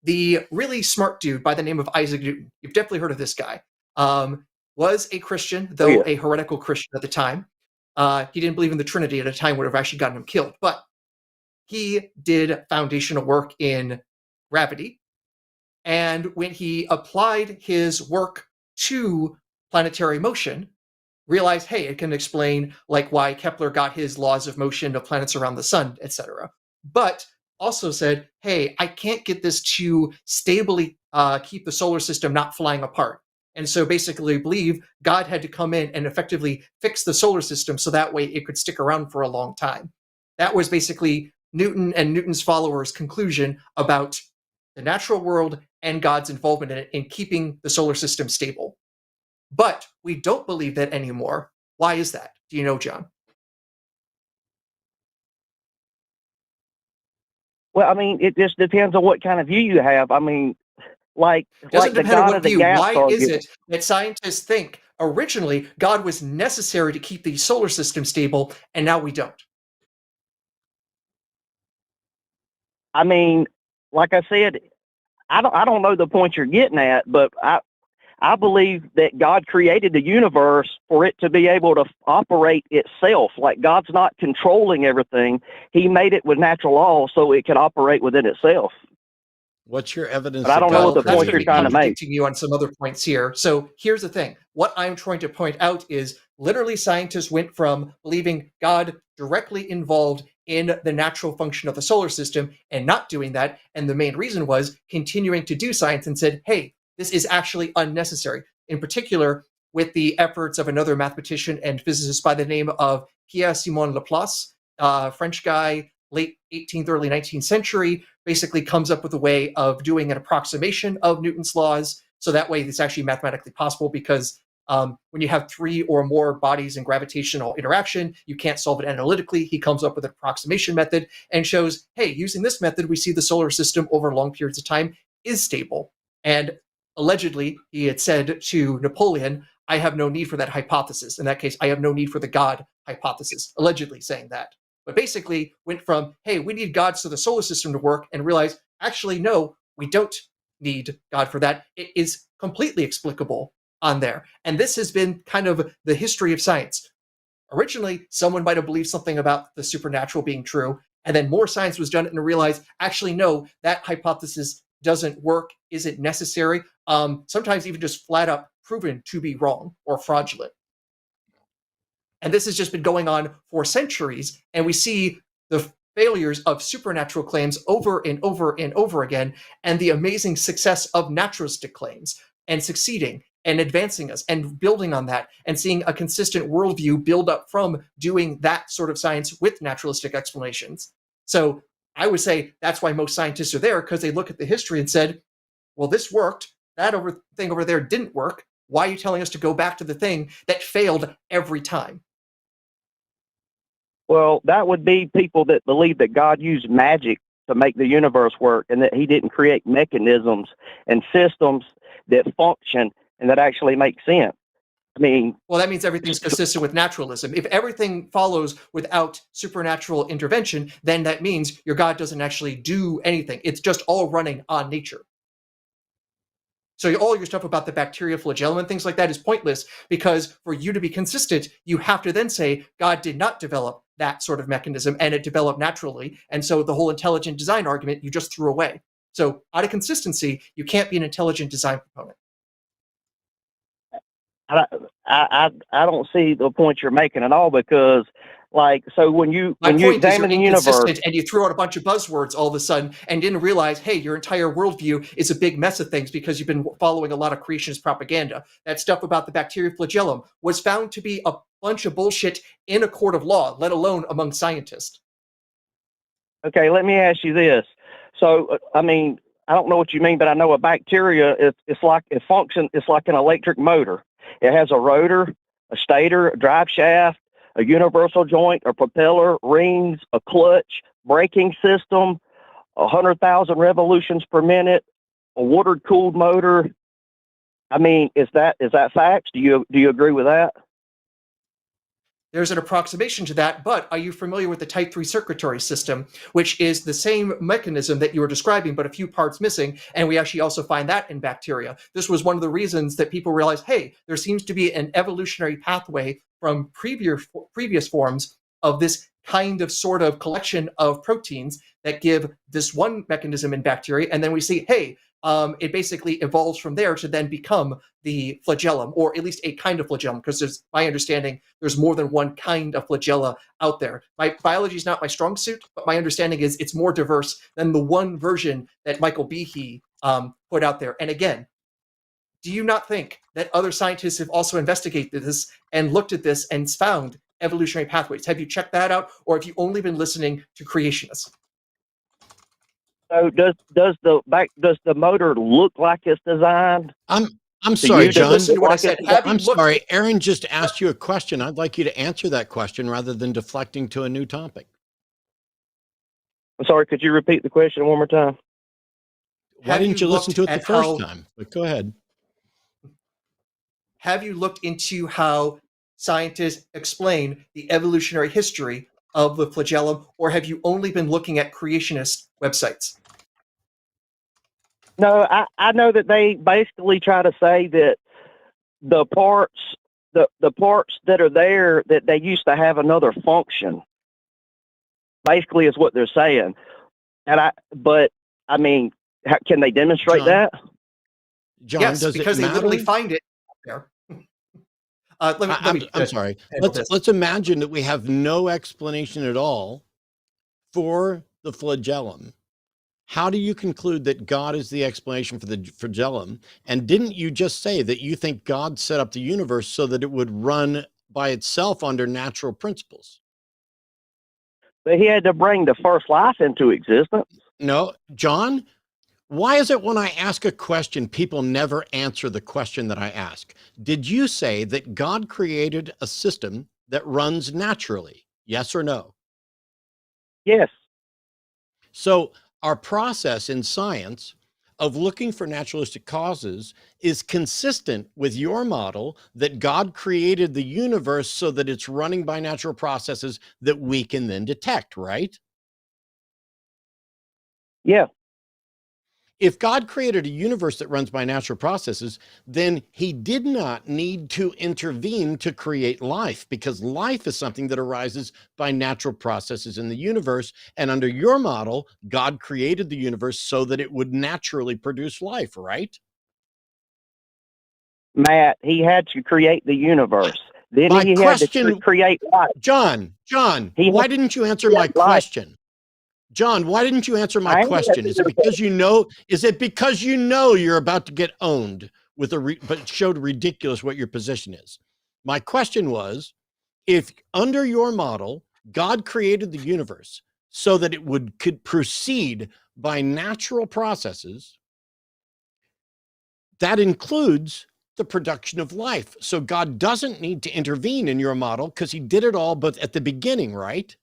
The really smart dude by the name of Isaac Newton, you've definitely heard of this guy, was a Christian, though a heretical Christian at the time. He didn't believe in the Trinity at a time would have actually gotten him killed, but he did foundational work in gravity. And when he applied his work to planetary motion, realized, hey, it can explain like why Kepler got his laws of motion of planets around the sun, etc. But also said, hey, I can't get this to stably keep the solar system not flying apart. And so basically believe God had to come in and effectively fix the solar system so that way it could stick around for a long time. That was basically Newton and Newton's followers' conclusion about the natural world and God's involvement in it in keeping the solar system stable. But we don't believe that anymore. Why is that? Do you know, John? Well, I mean, it just depends on what kind of view you have. I mean, like Doesn't the depend on God what of the view. gas Why is argument. it that scientists think originally God was necessary to keep the solar system stable, and now we don't? I mean, like I said, I don't know the point you're getting at, but I believe that God created the universe for it to be able to operate itself. Like, God's not controlling everything. He made it with natural law so it can operate within itself. What's your evidence? But I don't know what the That's point going to you're be trying to make. contradicting you on some other points here. So here's the thing. What I'm trying to point out is literally scientists went from believing God directly involved in the natural function of the solar system and not doing that. And the main reason was continuing to do science and said, hey, this is actually unnecessary. In particular, with the efforts of another mathematician and physicist by the name of Pierre-Simon Laplace, French guy, late 18th, early 19th century, basically comes up with a way of doing an approximation of Newton's laws. So that way it's actually mathematically possible because when you have three or more bodies in gravitational interaction, you can't solve it analytically. He comes up with an approximation method and shows, hey, using this method, we see the solar system over long periods of time is stable. And allegedly, he had said to Napoleon, I have no need for that hypothesis. In that case, I have no need for the God hypothesis, allegedly saying that. But basically went from, hey, we need God so the solar system to work, and realized, actually, no, we don't need God for that. It is completely explicable on there. And this has been kind of the history of science. Originally, someone might have believed something about the supernatural being true, and then more science was done and realized, actually, no, that hypothesis doesn't work, isn't necessary, sometimes even just flat up proven to be wrong or fraudulent. And this has just been going on for centuries, and we see the failures of supernatural claims over and over and over again, and the amazing success of naturalistic claims, and succeeding and advancing us and building on that and seeing a consistent worldview build up from doing that sort of science with naturalistic explanations. So I would say that's why most scientists are there, because they look at the history and said, well, this worked, that thing over there didn't work. Why are you telling us to go back to the thing that failed every time? Well, that would be people that believe that God used magic to make the universe work and that he didn't create mechanisms and systems that function and that actually make sense. I mean, well, that means everything's consistent with naturalism. If everything follows without supernatural intervention, then that means your God doesn't actually do anything. It's just all running on nature. So all your stuff about the bacteria flagellum and things like that is pointless, because for you to be consistent, you have to then say God did not develop that sort of mechanism and it developed naturally. And so the whole intelligent design argument you just threw away. So out of consistency, you can't be an intelligent design proponent. I don't see the point you're making at all, because like, so when you My point is examine you're the universe, inconsistent and you threw out a bunch of buzzwords all of a sudden and didn't realize, hey, your entire worldview is a big mess of things because you've been following a lot of creationist propaganda. That stuff about the bacteria flagellum was found to be a bunch of bullshit in a court of law, let alone among scientists. okay, let me ask you this. So, I mean, I don't know what you mean, but I know a bacteria, it's like an electric motor. It has a rotor, a stator, a drive shaft, a universal joint, a propeller, rings, a clutch, braking system, 100,000 revolutions per minute, a water-cooled motor. I mean, is that facts? Do you agree with that? There's an approximation to that, but are you familiar with the type 3 circulatory system, which is the same mechanism that you were describing, but a few parts missing, and we actually also find that in bacteria. This was one of the reasons that people realized, hey, there seems to be an evolutionary pathway from previous forms of this kind of sort of collection of proteins that give this one mechanism in bacteria, and then we see, hey, it basically evolves from there to then become the flagellum, or at least a kind of flagellum, because there's, my understanding, there's more than one kind of flagella out there. My biology is not my strong suit, but my understanding is it's more diverse than the one version that Michael Behe put out there. And again, do you not think that other scientists have also investigated this and looked at this and found evolutionary pathways? Have you checked that out, or have you only been listening to creationists? So does the motor look like it's designed? I'm sorry, you, John. Listen to what I said. Have you I'm looked- sorry. Aaron just asked you a question. I'd like you to answer that question rather than deflecting to a new topic. I'm sorry, could you repeat the question one more time? Why Have didn't you listen looked to it the at first how- time? But go ahead. Have you looked into how scientists explain the evolutionary history of the flagellum, or have you only been looking at creationist websites? No, I know that they basically try to say that the parts that are there, that they used to have another function. Basically, is what they're saying. But I mean, can they demonstrate John, that? John, Yes, does because it they matter? literally find it there. I'm sorry. handle this. Let's imagine that we have no explanation at all for the flagellum. How do you conclude that God is the explanation for the flagellum? And didn't you just say that you think God set up the universe so that it would run by itself under natural principles? But he had to bring the first life into existence. No, John, why is it when I ask a question, people never answer the question that I ask? Did you say that God created a system that runs naturally? Yes or no? Yes. So our process in science of looking for naturalistic causes is consistent with your model that God created the universe so that it's running by natural processes that we can then detect, right? Yeah. If God created a universe that runs by natural processes, then he did not need to intervene to create life, because life is something that arises by natural processes in the universe. And under your model, God created the universe so that it would naturally produce life, right? Matt, he had to create the universe. Then My he had to question, create life. John, why didn't you answer my question? John, why didn't you answer my question? Is it because you know you're about to get owned with but it showed ridiculous what your position is? My question was, if under your model, God created the universe so that it could proceed by natural processes, that includes the production of life. So God doesn't need to intervene in your model because he did it all, but at the beginning, right?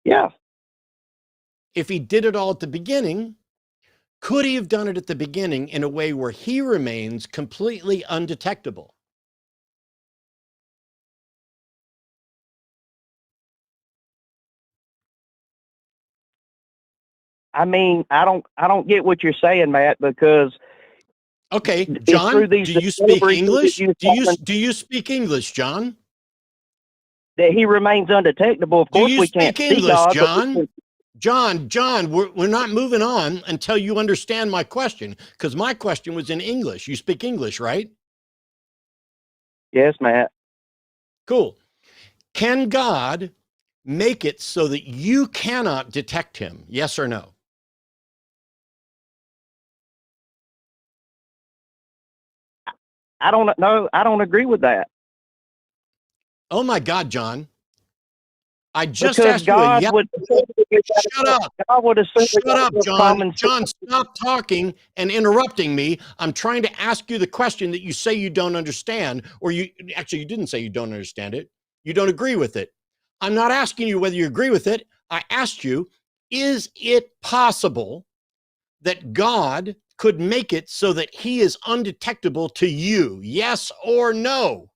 Yeah. If he did it all at the beginning, could he have done it at the beginning in a way where he remains completely undetectable? I mean, I don't get what you're saying, Matt, because Okay, it's John, through these do you speak discoveries that English? you Do you speak English, John? that he remains undetectable. Of Do course, you we can't speak see English, God. John, we're not moving on until you understand my question, because my question was in English. You speak English, right? Yes, Matt. Cool. Can God make it so that you cannot detect him? Yes or no? I don't know. I don't agree with that. Oh my God, John. I just Because asked you a yes. Shut up. God would assume Shut up, John. common John, stop talking and interrupting me. I'm trying to ask you the question that you say you don't understand, or you didn't say you don't understand it. You don't agree with it. I'm not asking you whether you agree with it. I asked you, is it possible that God could make it so that he is undetectable to you? Yes or no?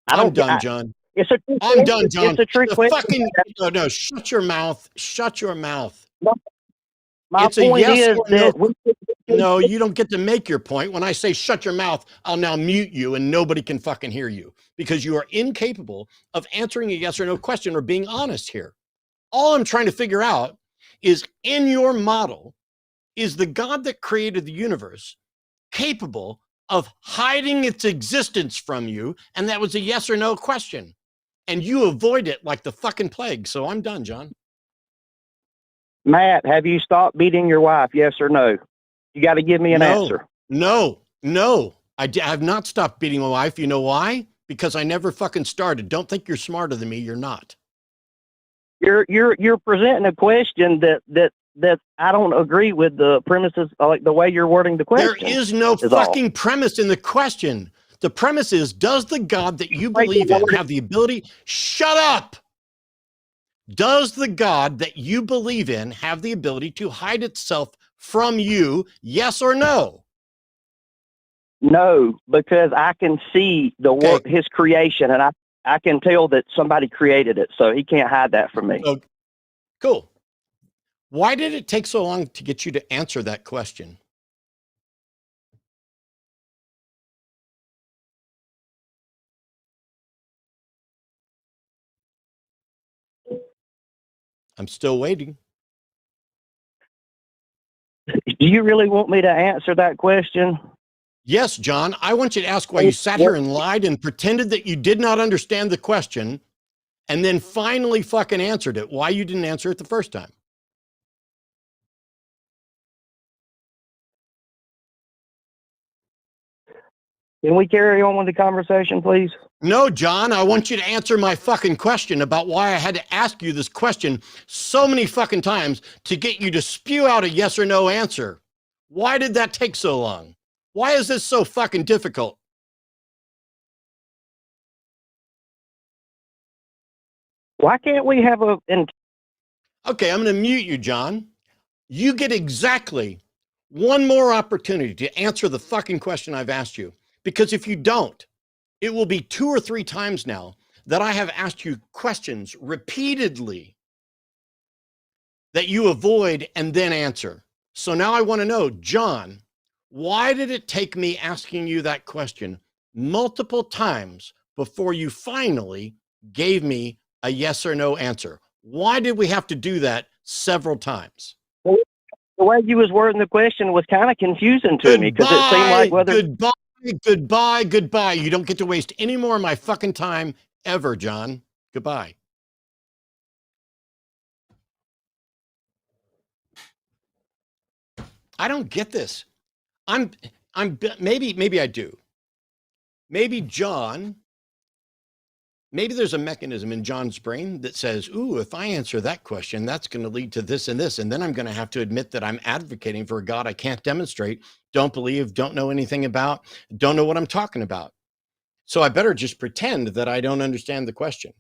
I'm done, John. It's a trick I'm done, question. John. It's a trick The question. fucking no, shut your mouth. Shut your mouth. My It's a point yes is or no. that No, you don't get to make your point. When I say shut your mouth, I'll now mute you and nobody can fucking hear you because you are incapable of answering a yes or no question or being honest here. All I'm trying to figure out is, in your model, is the God that created the universe capable of hiding its existence from you? And that was a yes or no question. And you avoid it like the fucking plague. So I'm done, John. Matt, have you stopped beating your wife? Yes or no? You got to give me an answer. No. I have not stopped beating my wife. You know why? Because I never fucking started. Don't think you're smarter than me. You're not. You're presenting a question that I don't agree with the premises, like the way you're wording the question. There is no fucking premise in the question. The premise is, does the God that you believe in have the ability? Shut up. Does the God that you believe in have the ability to hide itself from you? Yes or no? No, because I can see the work, his creation, and I can tell that somebody created it, so he can't hide that from me. Oh, cool. Why did it take so long to get you to answer that question? I'm still waiting. Do you really want me to answer that question? Yes, John. I want you to ask why you sat here and lied and pretended that you did not understand the question and then finally fucking answered it. Why you didn't answer it the first time? Can we carry on with the conversation, please? No, John, I want you to answer my fucking question about why I had to ask you this question so many fucking times to get you to spew out a yes or no answer. Why did that take so long? Why is this so fucking difficult? Why can't we have a... Okay, I'm going to mute you, John. You get exactly one more opportunity to answer the fucking question I've asked you. Because if you don't, it will be 2 or 3 times now that I have asked you questions repeatedly that you avoid and then answer. So now I want to know, John, why did it take me asking you that question multiple times before you finally gave me a yes or no answer? Why did we have to do that several times? The way you was wording the question was kind of confusing to me because it seemed like whether... Goodbye. You don't get to waste any more of my fucking time ever, John. Goodbye. I don't get this. Maybe I do. Maybe there's a mechanism in John's brain that says, ooh, if I answer that question, that's going to lead to this and this. And then I'm going to have to admit that I'm advocating for a God I can't demonstrate, don't believe, don't know anything about, don't know what I'm talking about. So I better just pretend that I don't understand the question.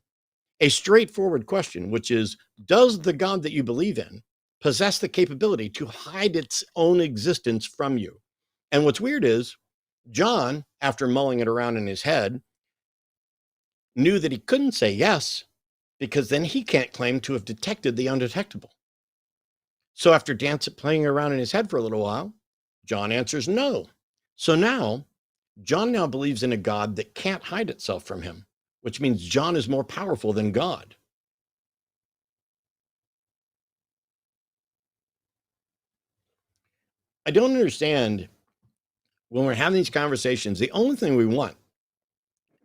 A straightforward question, which is, does the God that you believe in possess the capability to hide its own existence from you? And what's weird is John, after mulling it around in his head, knew that he couldn't say yes, because then he can't claim to have detected the undetectable. So after playing around in his head for a little while, John answers no. So now, John now believes in a God that can't hide itself from him, which means John is more powerful than God. I don't understand when we're having these conversations, the only thing we want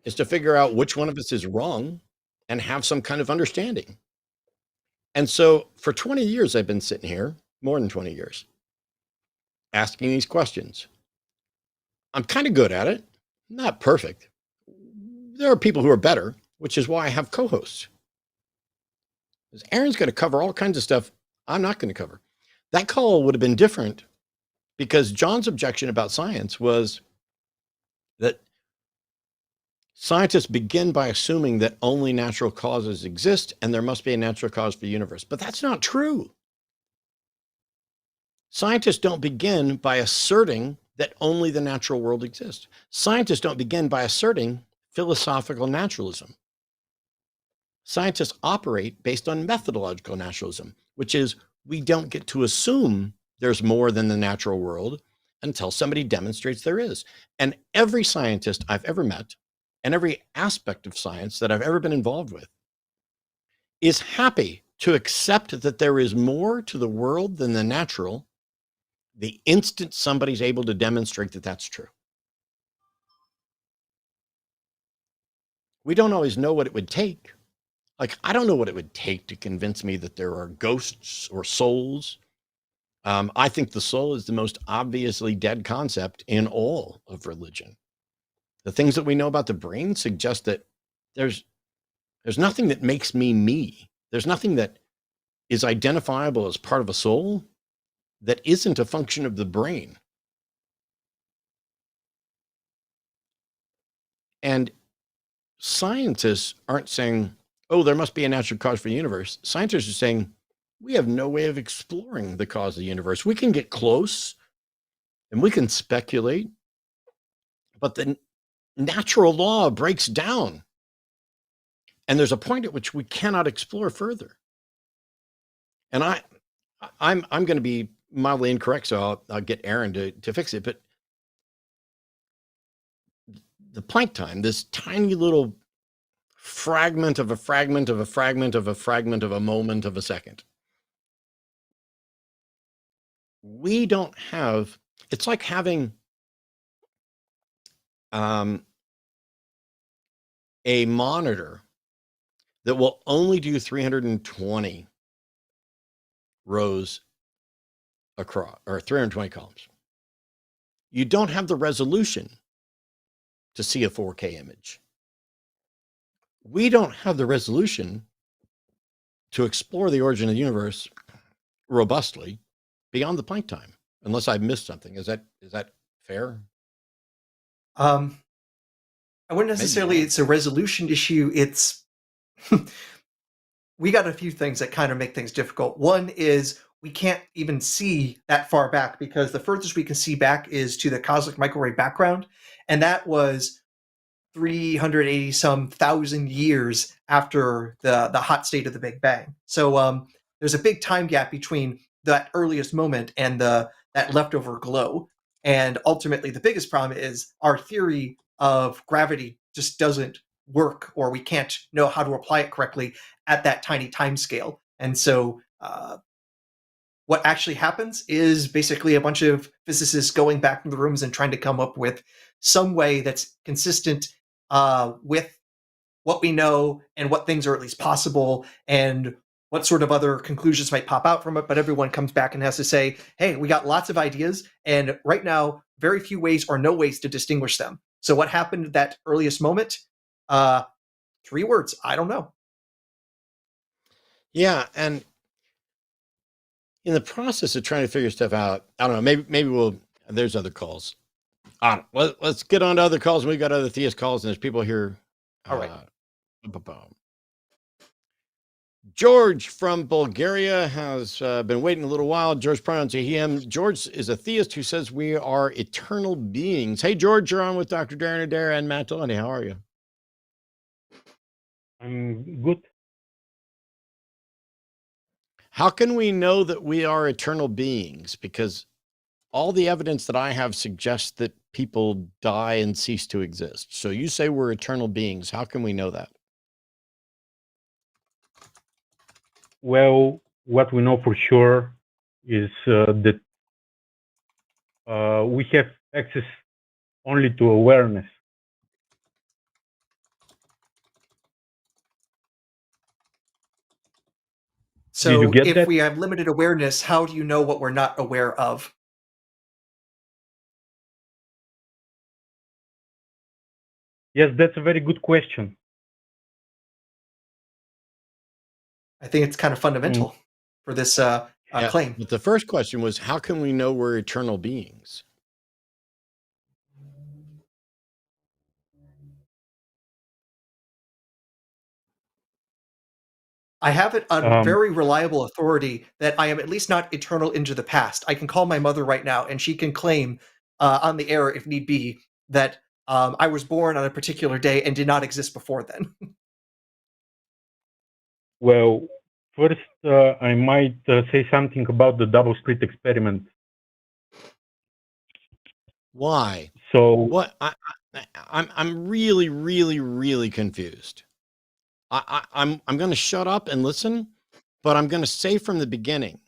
is to figure out which one of us is wrong and have some kind of understanding. And so for 20 years, I've been sitting here, more than 20 years, asking these questions. I'm kind of good at it, not perfect. There are people who are better, which is why I have co-hosts. Aaron's going to cover all kinds of stuff I'm not going to cover. That call would have been different because John's objection about science was that scientists begin by assuming that only natural causes exist and there must be a natural cause for the universe. But that's not true. Scientists don't begin by asserting that only the natural world exists. Scientists don't begin by asserting philosophical naturalism. Scientists operate based on methodological naturalism, which is we don't get to assume there's more than the natural world until somebody demonstrates there is. And every scientist I've ever met and every aspect of science that I've ever been involved with is happy to accept that there is more to the world than the natural the instant somebody's able to demonstrate that that's true. We don't always know what it would take. Like, I don't know what it would take to convince me that there are ghosts or souls. I think the soul is the most obviously dead concept in all of religion. The things that we know about the brain suggest that there's nothing that makes me me. There's nothing that is identifiable as part of a soul that isn't a function of the brain. And scientists aren't saying, oh, there must be a natural cause for the universe. Scientists are saying, we have no way of exploring the cause of the universe. We can get close and we can speculate, but the natural law breaks down. And there's a point at which we cannot explore further. And I'm going to be mildly incorrect, so I'll get Aaron to fix it. But the Planck time, this tiny little fragment of a fragment of a fragment of a fragment of a moment of a second. We don't have, it's like having a monitor that will only do 320 rows across, or 320 columns. You don't have the resolution to see a 4K image. We don't have the resolution to explore the origin of the universe robustly beyond the Planck time, unless I've missed something. Is that fair? I wouldn't necessarily, it's a resolution issue. It's, we got a few things that kind of make things difficult. One is we can't even see that far back because the furthest we can see back is to the cosmic microwave background. And that was 380 some thousand years after the hot state of the Big Bang. So there's a big time gap between that earliest moment and that leftover glow. And ultimately, the biggest problem is our theory of gravity just doesn't work, or we can't know how to apply it correctly at that tiny time scale. And so what actually happens is basically a bunch of physicists going back in the rooms and trying to come up with some way that's consistent with what we know and what things are at least possible and what sort of other conclusions might pop out from it. But everyone comes back and has to say, hey, we got lots of ideas, and right now, very few ways or no ways to distinguish them. So what happened at that earliest moment? 3 words, I don't know. Yeah, and in the process of trying to figure stuff out, I don't know, maybe we'll, there's other calls. Let's get on to other calls. We've got other theist calls, and there's people here. All right. George from Bulgaria has been waiting a little while. George, pronouns he, him. George is a theist who says we are eternal beings. Hey, George, you're on with Dr. Darren Adair and Matt Dillahunty. How are you? I'm good. How can we know that we are eternal beings? Because all the evidence that I have suggests that people die and cease to exist. So you say we're eternal beings. How can we know that? Well, what we know for sure is that we have access only to awareness. So Did you get if that? we have limited awareness, how do you know what we're not aware of? Yes, that's a very good question. I think it's kind of fundamental for this claim. But the first question was, how can we know we're eternal beings? I have it on very reliable authority that I am at least not eternal into the past. I can call my mother right now, and she can claim on the air, if need be, that I was born on a particular day and did not exist before then. Well, first, I might say something about the double slit experiment. Why? So, What? I'm really, really, really confused. I'm going to shut up and listen, but I'm going to say from the beginning,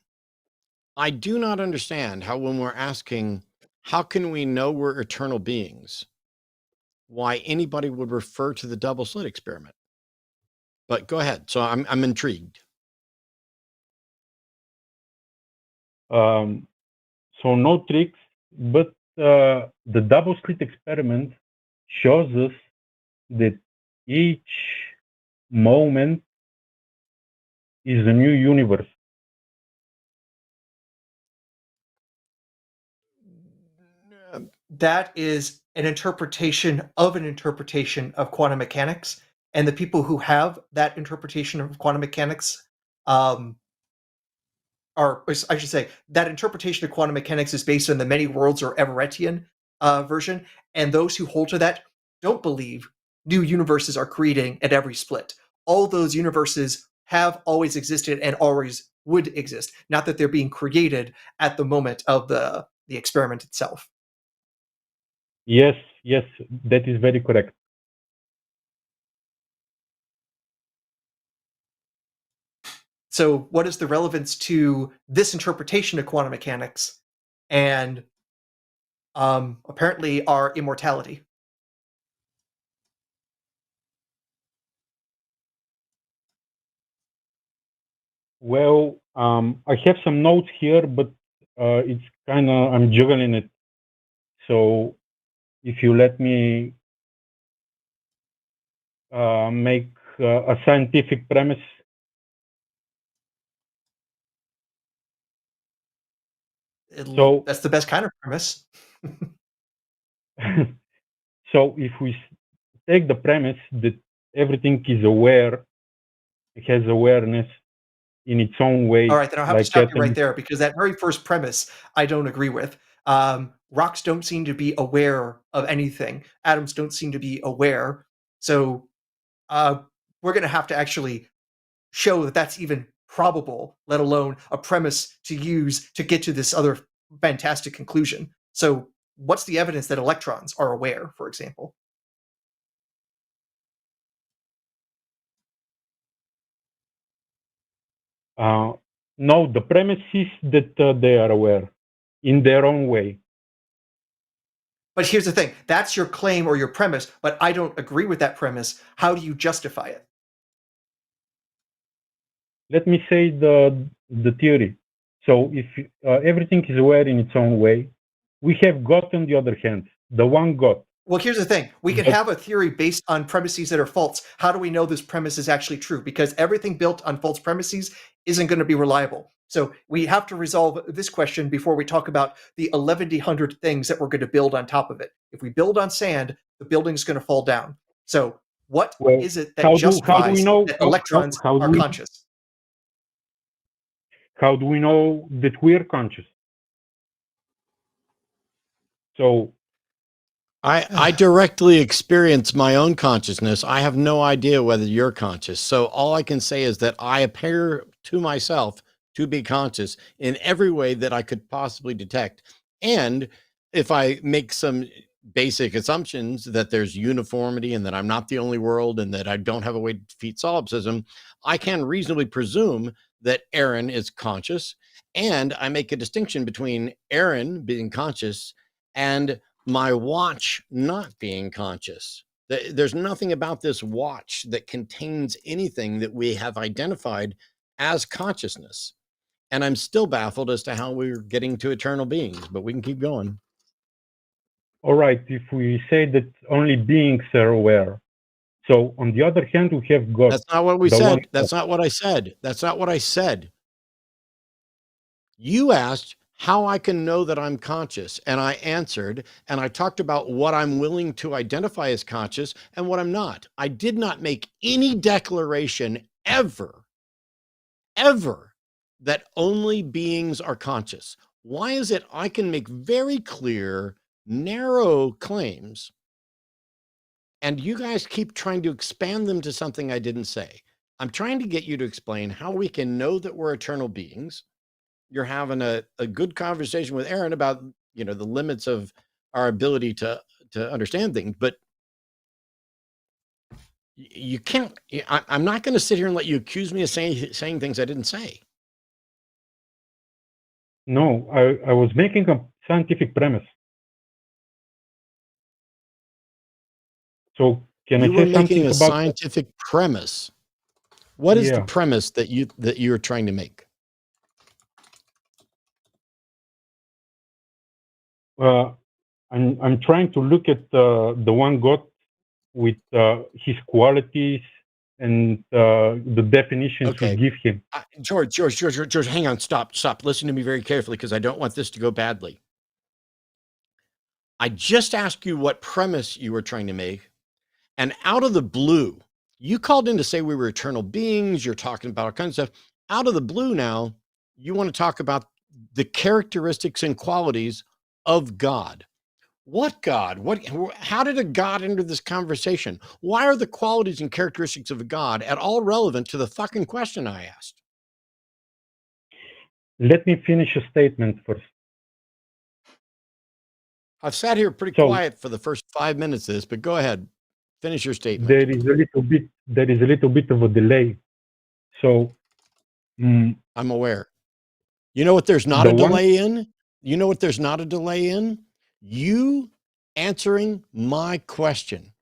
I do not understand how, when we're asking, how can we know we're eternal beings, why anybody would refer to the double slit experiment. But go ahead. So I'm intrigued. so no tricks, but the double slit experiment shows us that each moment is a new universe. That is an interpretation of quantum mechanics, and the people who have that interpretation of quantum mechanics are, I should say, that interpretation of quantum mechanics is based on the many worlds or Everettian version, and those who hold to that don't believe new universes are creating at every split. All those universes have always existed and always would exist, not that they're being created at the moment of the experiment itself. Yes, that is very correct. So what is the relevance to this interpretation of quantum mechanics and apparently our immortality? Well, I have some notes here, but it's kind of, I'm juggling it. So if you let me make a scientific premise. So that's the best kind of premise. So if we take the premise that everything is aware, it has awareness in its own way. All right, then I'll have to stop you right there, because that very first premise I don't agree with. Rocks don't seem to be aware of anything. Atoms don't seem to be aware. So we're going to have to actually show that that's even probable, let alone a premise to use to get to this other fantastic conclusion. So what's the evidence that electrons are aware, for example? No, the premise is that they are aware in their own way. But here's the thing. That's your claim or your premise, but I don't agree with that premise. How do you justify it? Let me say the theory. So if everything is aware in its own way, we have God on the other hand, the one God. Well, here's the thing. We can have a theory based on premises that are false. How do we know this premise is actually true? Because everything built on false premises isn't going to be reliable. So we have to resolve this question before we talk about the 1,100 things that we're going to build on top of it. If we build on sand, the building's going to fall down. So what is it that justifies that electrons are conscious? How do we know that we're conscious? So I directly experience my own consciousness. I have no idea whether you're conscious. So all I can say is that I appear to myself to be conscious in every way that I could possibly detect. And if I make some basic assumptions that there's uniformity and that I'm not the only world and that I don't have a way to defeat solipsism, I can reasonably presume that Aaron is conscious And I make a distinction between Aaron being conscious and my watch not being conscious. There's nothing about this watch that contains anything that we have identified as consciousness. And I'm still baffled as to how we're getting to eternal beings, but we can keep going. All right, if we say that only beings are aware, so on the other hand, we have God. That's not what we the said. one- That's not what I said. That's not what I said. You asked how I can know that I'm conscious, and I answered, and I talked about what I'm willing to identify as conscious and what I'm not. I did not make any declaration ever that only beings are conscious. Why is it I can make very clear, narrow claims, and you guys keep trying to expand them to something I didn't say? I'm trying to get you to explain how we can know that we're eternal beings. You're having a good conversation with Aaron about, the limits of our ability to understand things, but you can't. I'm not going to sit here and let you accuse me of saying things I didn't say. No, I was making a scientific premise. So can You I were say making something a about? scientific premise. What is the Yeah. premise that you're trying to make? I'm trying to look at the one God with his qualities and the definitions we Okay. give him. George, hang on, stop. Listen to me very carefully because I don't want this to go badly. I just asked you what premise you were trying to make, and out of the blue, you called in to say we were eternal beings. You're talking about all kinds of stuff. Out of the blue now, you want to talk about the characteristics and qualities of God. What God? How did a God enter this conversation? Why are the qualities and characteristics of a God at all relevant to the fucking question I asked? Let me finish a statement first. I've sat here pretty So quiet for the first 5 minutes of this, but go ahead. Finish your statement. there is a little bit of a delay. So I'm aware. You know what there's not The a one- delay in? You know what there's not a delay in? You answering my question.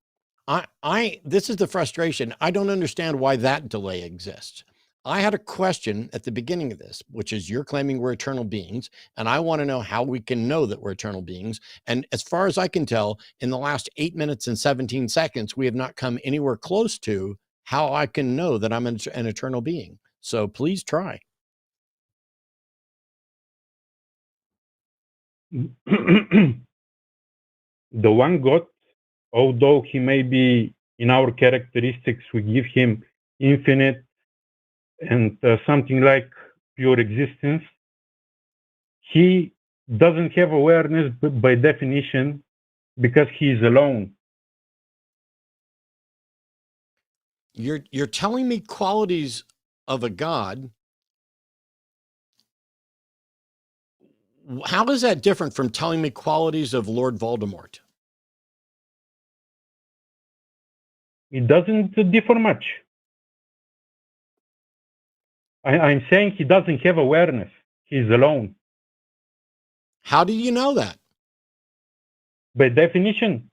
This is the frustration. I don't understand why that delay exists. I had a question at the beginning of this, which is you're claiming we're eternal beings, and I want to know how we can know that we're eternal beings. And as far as I can tell, in the last 8 minutes and 17 seconds, we have not come anywhere close to how I can know that I'm an eternal being. So please try. the one God, although he may be in our characteristics, we give him infinite and something like pure existence. He doesn't have awareness by definition because he is alone. You're telling me qualities of a God. How is that different from telling me qualities of Lord Voldemort? It doesn't differ much. I'm saying he doesn't have awareness. He's alone. How do you know that? By definition,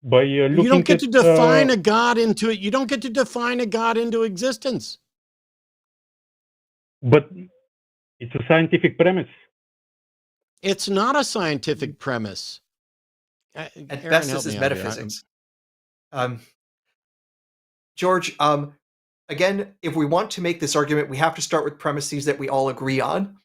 by looking You don't get to define at, a God into it. You don't get to define a God into existence. but it's a scientific premise. It's not a scientific premise. At Aaron, best, help this is me out here. metaphysics. George, again, if we want to make this argument, we have to start with premises that we all agree on.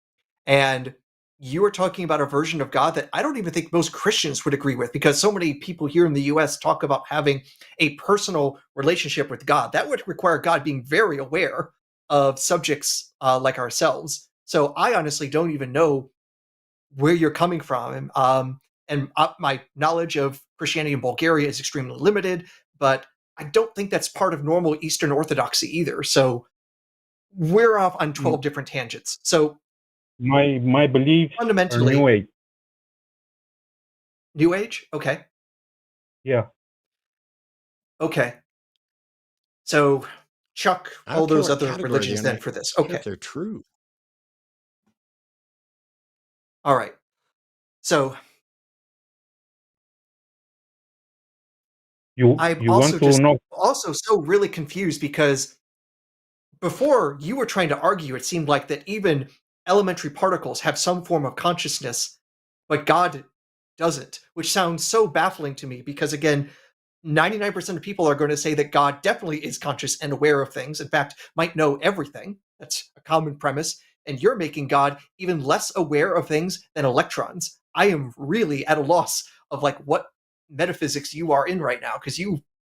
And you are talking about a version of God that I don't even think most Christians would agree with, because so many people here in the US talk about having a personal relationship with God. That would require God being very aware of subjects like ourselves. So I honestly don't even know where you're coming from. And my knowledge of Christianity in Bulgaria is extremely limited, but I don't think that's part of normal Eastern Orthodoxy either. So we're off on 12 different tangents. So my beliefs are fundamentally, New Age. New Age? Okay. Yeah. Okay. So chuck I don't all care those what other category religions they're in. then for this. I don't care Okay. if they're true. All right. So I'm You also want to know? also so really confused because before you were trying to argue, it seemed like that even elementary particles have some form of consciousness, but God doesn't, which sounds so baffling to me because, again, 99% of people are going to say that God definitely is conscious and aware of things. In fact, might know everything. That's a common premise. And you're making God even less aware of things than electrons. I am really at a loss of like what metaphysics you are in right now because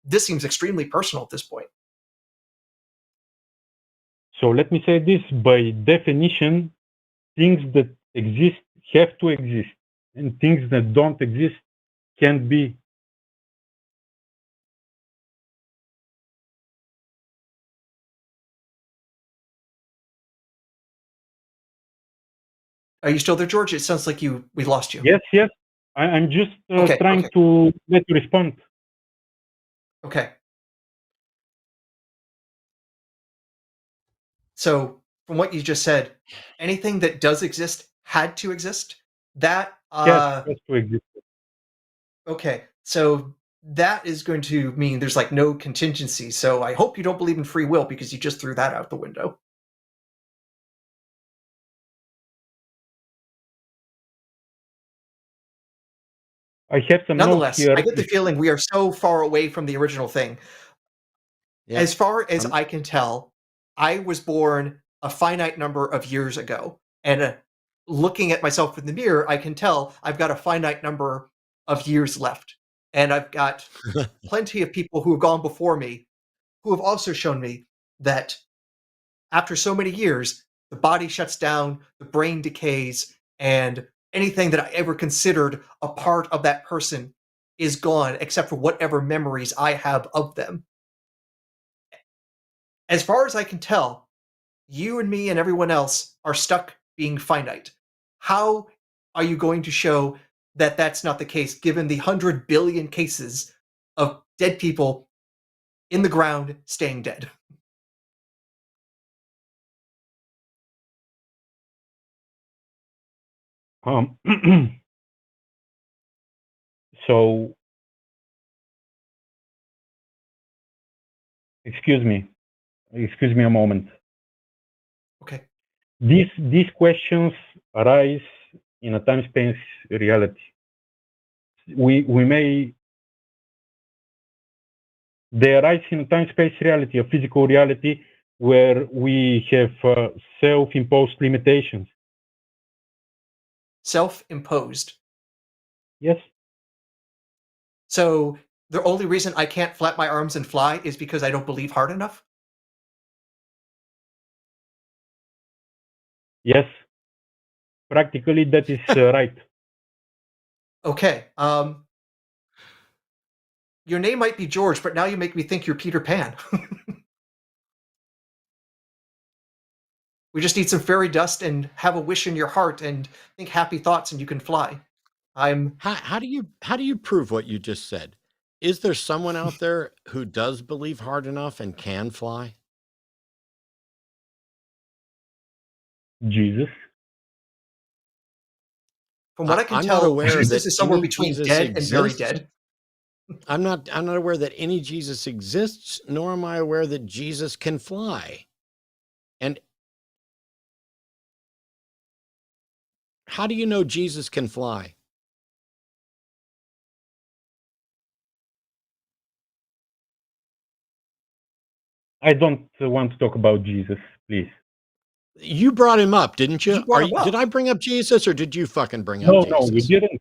this seems extremely personal at this point. So let me say this: by definition, things that exist have to exist, and things that don't exist can't be. Are you still there, George? It sounds like we lost you. Yes, yes. I'm just Okay, trying okay. to let you respond. Okay. So, from what you just said, anything that does exist had to exist. That Has to exist. okay. So that is going to mean there's like no contingency. So I hope you don't believe in free will because you just threw that out the window. I have some notes Nonetheless, here. I get the feeling we are so far away from the original thing. Yeah. As far as I can tell, I was born a finite number of years ago. And looking at myself in the mirror, I can tell I've got a finite number of years left. And I've got plenty of people who have gone before me who have also shown me that after so many years, the body shuts down, the brain decays, and anything that I ever considered a part of that person is gone except for whatever memories I have of them. As far as I can tell, you and me and everyone else are stuck being finite. How are you going to show that that's not the case given the 100 billion cases of dead people in the ground staying dead? So, excuse me a moment. Okay. These questions arise in a time-space reality. They arise in a time-space reality, a physical reality where we have self-imposed limitations. Self-imposed. Yes. So the only reason I can't flap my arms and fly is because I don't believe hard enough? Yes. Practically, that is right. Okay. Your name might be George, but now you make me think you're Peter Pan. We just need some fairy dust and have a wish in your heart and think happy thoughts and you can fly. How do you prove what you just said? Is there someone out there who does believe hard enough and can fly? Jesus. From what I can I'm not tell, aware Jesus that is somewhere any between Jesus dead and very exists. dead. I'm not aware that any Jesus exists, nor am I aware that Jesus can fly. And how do you know Jesus can fly? I don't want to talk about Jesus, please. You brought him up, didn't you? You brought him Did up. I bring up Jesus or did you fucking bring up No, Jesus? you didn't.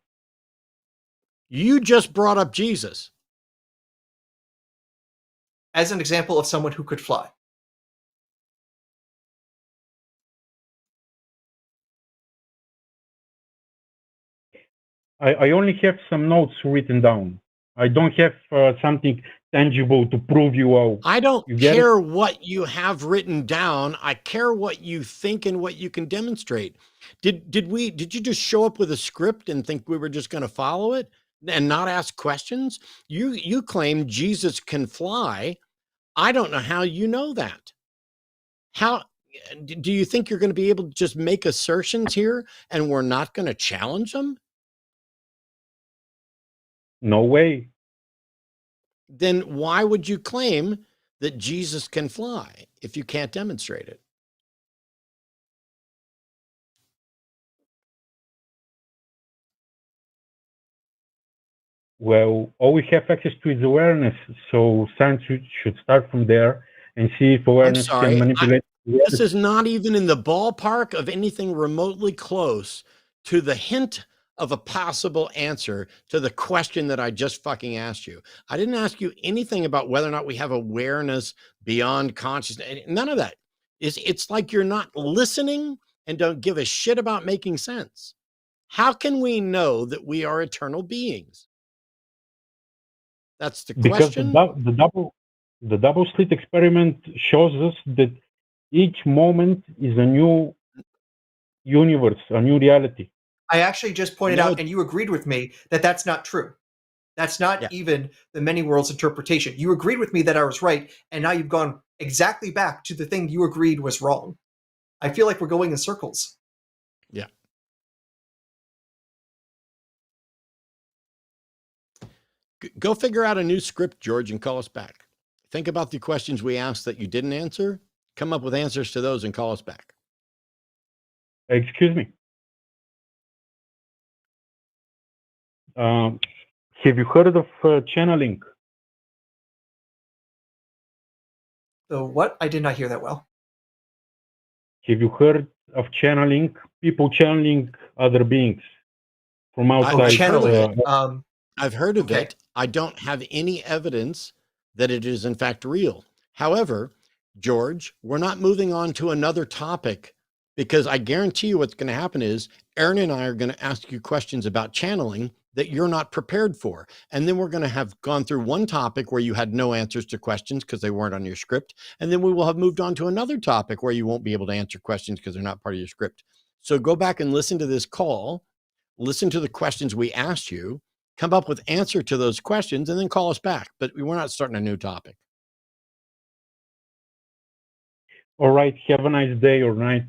You just brought up Jesus. As an example of someone who could fly. I only have some notes written down. I don't have something tangible to prove you all. I don't You get it? care what you have written down. I care what you think and what you can demonstrate. Did you just show up with a script and think we were just going to follow it and not ask questions? You claim Jesus can fly. I don't know how you know that. How Do you think you're going to be able to just make assertions here and we're not going to challenge them? No way. Then why would you claim that Jesus can fly if you can't demonstrate it? Well, all we have access to is awareness. So science should start from there and see if awareness can manipulate. This is not even in the ballpark of anything remotely close to the hint of a possible answer to the question that I just fucking asked you. I didn't ask you anything about whether or not we have awareness beyond consciousness. None of that. It's like you're not listening and don't give a shit about making sense. How can we know that we are eternal beings? That's the question. Because the double slit experiment shows us that each moment is a new universe, a new reality. I actually just pointed out, and you agreed with me, that that's not true. That's not even the many worlds interpretation. You agreed with me that I was right, and now you've gone exactly back to the thing you agreed was wrong. I feel like we're going in circles. Yeah. Go figure out a new script, George, and call us back. Think about the questions we asked that you didn't answer. Come up with answers to those and call us back. Excuse me. Have you heard of channeling? The what? I did not hear that well. Have you heard of channeling? People channeling other beings from outside. I've heard of it. I don't have any evidence that it is in fact real. However, George, we're not moving on to another topic because I guarantee you what's going to happen is Aaron and I are going to ask you questions about channeling that you're not prepared for. And then we're going to have gone through one topic where you had no answers to questions because they weren't on your script. And then we will have moved on to another topic where you won't be able to answer questions because they're not part of your script. So go back and listen to this call, listen to the questions we asked you, come up with answer to those questions, and then call us back. But we're not starting a new topic. All right. Have a nice day or night.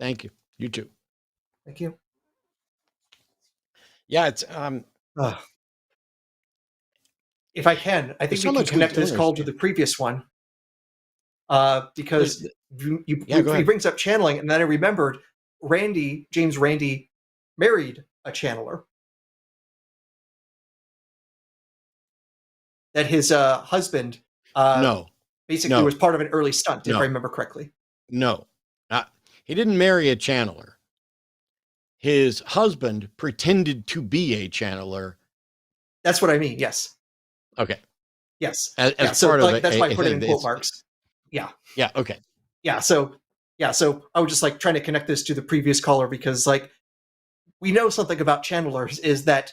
Thank you. You too. Thank you. Yeah, it's if I can, I think we can connect this call to the previous one. Because he brings up channeling, and then I remembered James Randi married a channeler. That his husband basically was part of an early stunt, if I remember correctly. No, he didn't marry a channeler. His husband pretended to be a channeler. That's what I mean. Yes. Okay. Yes. As part of that's why I put it in quote marks. Yeah. Yeah. Okay. Yeah. So I was just like trying to connect this to the previous caller because like we know something about channelers is that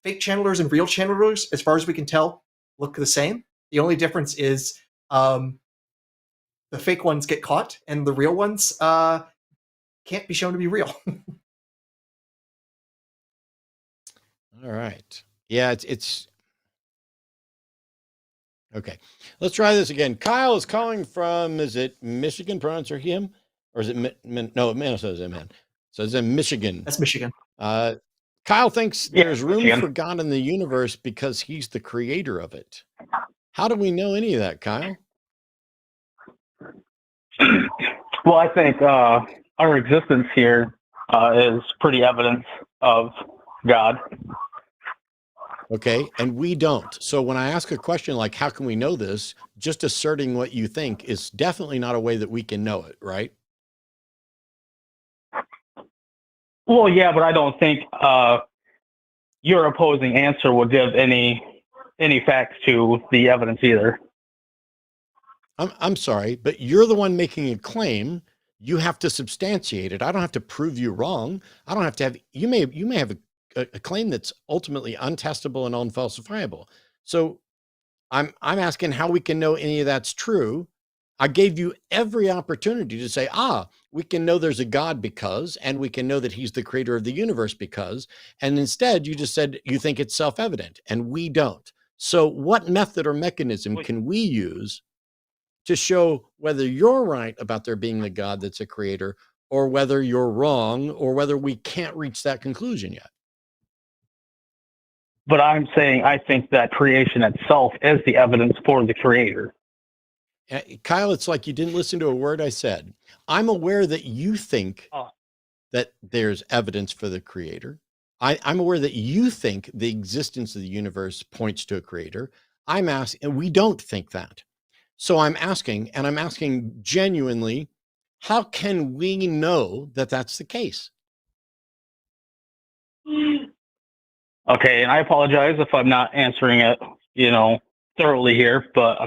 fake channelers and real channelers, as far as we can tell, look the same. The only difference is the fake ones get caught and the real ones can't be shown to be real. All right. Yeah, it's okay. Let's try this again. Kyle is calling from, is it Michigan, pronounce or him? Or is it, no, Minnesota's in, man. So it's in Michigan. That's Michigan. Kyle thinks there's room for God in the universe because he's the creator of it. How do we know any of that, Kyle? Well, I think our existence here is pretty evidence of God. Okay, and we don't. So when I ask a question like, how can we know this? Just asserting what you think is definitely not a way that we can know it, right? Well, yeah, but I don't think your opposing answer will give any facts to the evidence either. I'm sorry, but you're the one making a claim. You have to substantiate it. I don't have to prove you wrong. I don't have to have, you may have a claim that's ultimately untestable and unfalsifiable. So I'm asking how we can know any of that's true. I gave you every opportunity to say, we can know there's a God because, and we can know that he's the creator of the universe because, and instead you just said you think it's self-evident and we don't. So what method or mechanism can we use to show whether you're right about there being a God that's a creator, or whether you're wrong, or whether we can't reach that conclusion yet. But I'm saying I think that creation itself is the evidence for the creator. Kyle, it's like you didn't listen to a word I said. I'm aware that you think that there's evidence for the creator. I'm aware that you think the existence of the universe points to a creator. I'm asking, and we don't think that. So I'm asking, and I'm asking genuinely, how can we know that that's the case? Okay, and I apologize if I'm not answering it, thoroughly here, but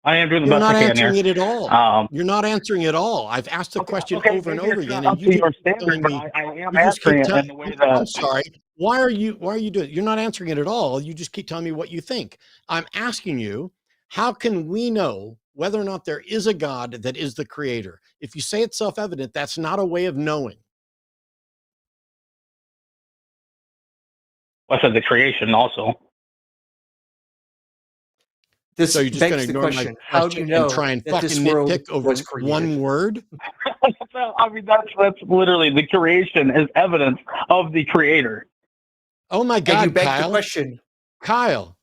I am doing the You're best not I can here. answering it at all. You're not answering at all. I've asked the question over and maybe over it's again, not and up you to your keep standard, telling but me. I am You just keep answering it telling. in the way I'm that. sorry. Why are you doing it? You're not answering it at all. You just keep telling me what you think. I'm asking you, how can we know whether or not there is a God that is the creator? If you say it's self-evident, that's not a way of knowing. I said the creation also. This So you're just going begs to the ignore my question: how do you question and know try and that this fucking world nitpick over was created? one word? I mean, that's literally the creation is evidence of the creator. Oh my And you God, beg the Kyle. question. Kyle,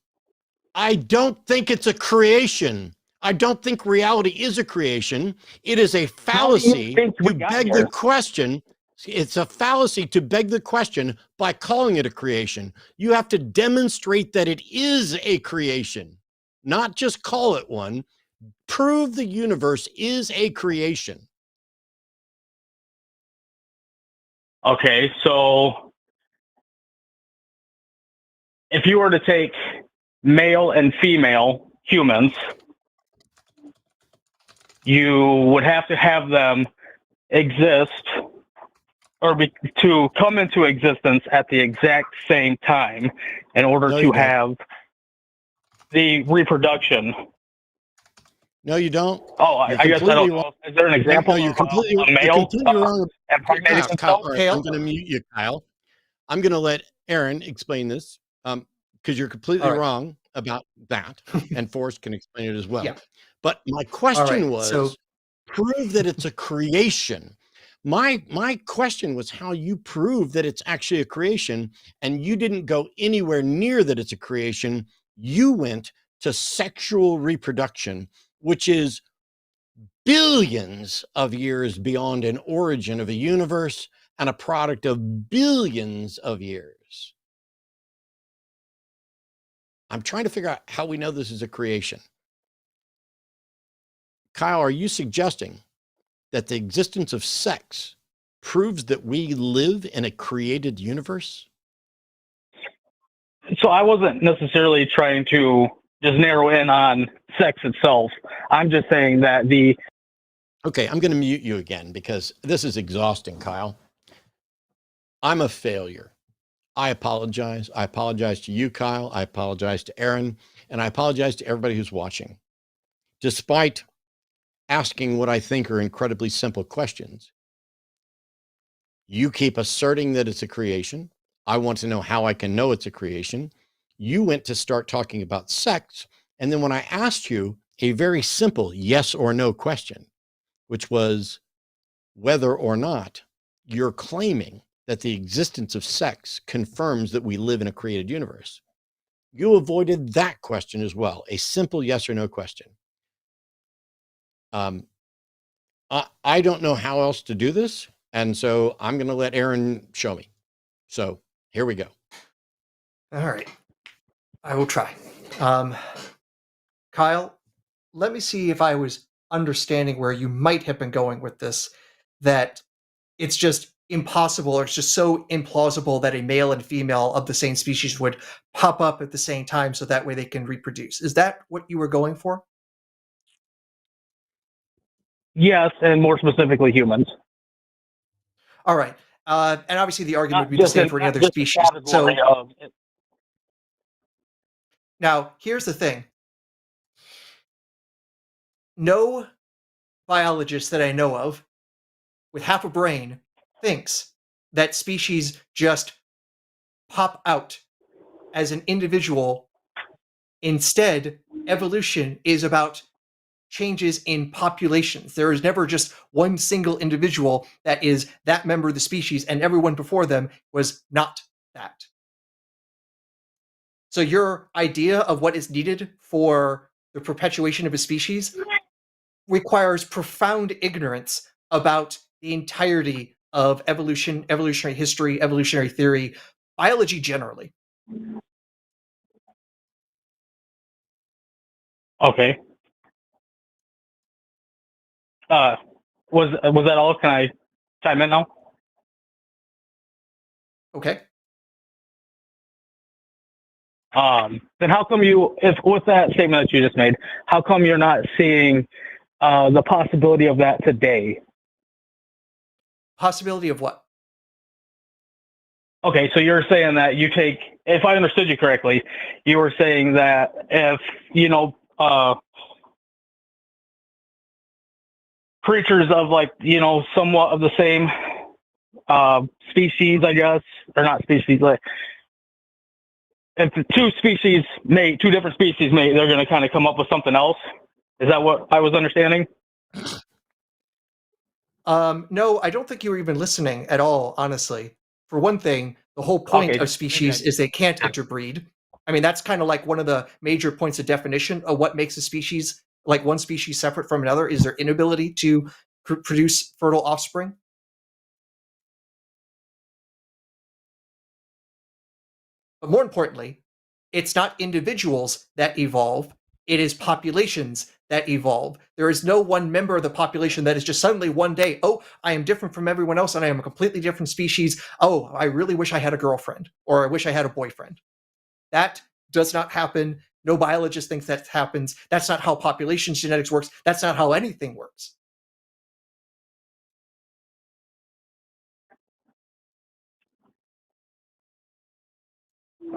I don't think it's a creation. I don't think reality is a creation. It is a fallacy think we to got beg here? the question. It's a fallacy to beg the question by calling it a creation. You have to demonstrate that it is a creation, not just call it one. Prove the universe is a creation. Okay, so if you were to take male and female humans, you would have to have them exist to come into existence at the exact same time in order No, to you don't. have the reproduction. No, you don't. Oh, I guess I don't know. Is there an example No, you're of completely, a you're male completely wrong. impregnating Kyle, himself? all right, I'm going to mute you, Kyle. I'm going to let Aaron explain this because you're completely wrong about that, and Forrest can explain it as well. Yeah. But my question was, so prove that it's a creation. My question was how you prove that it's actually a creation, and you didn't go anywhere near that it's a creation. You went to sexual reproduction, which is billions of years beyond an origin of a universe and a product of billions of years. I'm trying to figure out how we know this is a creation. Kyle, are you suggesting that the existence of sex proves that we live in a created universe? So I wasn't necessarily trying to just narrow in on sex itself. I'm just saying that Okay, I'm going to mute you again because this is exhausting, Kyle. I'm a failure. I apologize. I apologize to you, Kyle. I apologize to Aaron. And I apologize to everybody who's watching. Despite asking what I think are incredibly simple questions, you keep asserting that it's a creation. I want to know how I can know it's a creation. You went to start talking about sex. And then when I asked you a very simple yes or no question, which was whether or not you're claiming that the existence of sex confirms that we live in a created universe, you avoided that question as well, a simple yes or no question. I don't know how else to do this, and so I'm going to let Aaron show me. So here we go. All right. I will try. Kyle, let me see if I was understanding where you might have been going with this, that it's just impossible, or it's just so implausible that a male and female of the same species would pop up at the same time so that way they can reproduce. Is that what you were going for? yes, and more specifically humans. All right. And obviously the argument would be the same for any other species. So now here's the thing. No biologist that I know of with half a brain thinks that species just pop out as an individual. Instead, evolution is about changes in populations. There is never just one single individual that is that member of the species, and everyone before them was not that. So your idea of what is needed for the perpetuation of a species requires profound ignorance about the entirety of evolution, evolutionary history, evolutionary theory, biology generally. Okay. Was that all? Can I chime in now? Okay. Then how come if with that statement that you just made, how come you're not seeing the possibility of that today? Possibility of what? Okay, so you're saying that if I understood you correctly, you were saying that if, creatures of somewhat of the same species, I guess, or not species, like if the two different species mate, they're going to kind of come up with something else. Is that what I was understanding? No, I don't think you were even listening at all, honestly. For one thing, the whole point of species is they can't interbreed. I mean, that's kind of like one of the major points of definition of what makes a species, like one species separate from another, is their inability to produce fertile offspring. But more importantly, it's not individuals that evolve, it is populations that evolve. There is no one member of the population that is just suddenly one day, oh, I am different from everyone else and I am a completely different species. Oh, I really wish I had a girlfriend, or I wish I had a boyfriend. That does not happen. No biologist thinks that happens. That's not how population genetics works. That's not how anything works.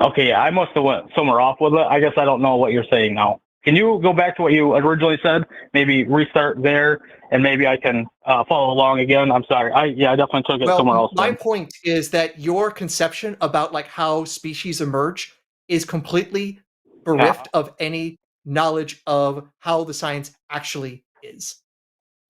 Okay, I must have went somewhere off with it. I guess I don't know what you're saying now. Can you go back to what you originally said? Maybe restart there, and maybe I can follow along again. I'm sorry. I definitely took it somewhere else. My point is that your conception about like how species emerge is completely bereft of any knowledge of how the science actually is.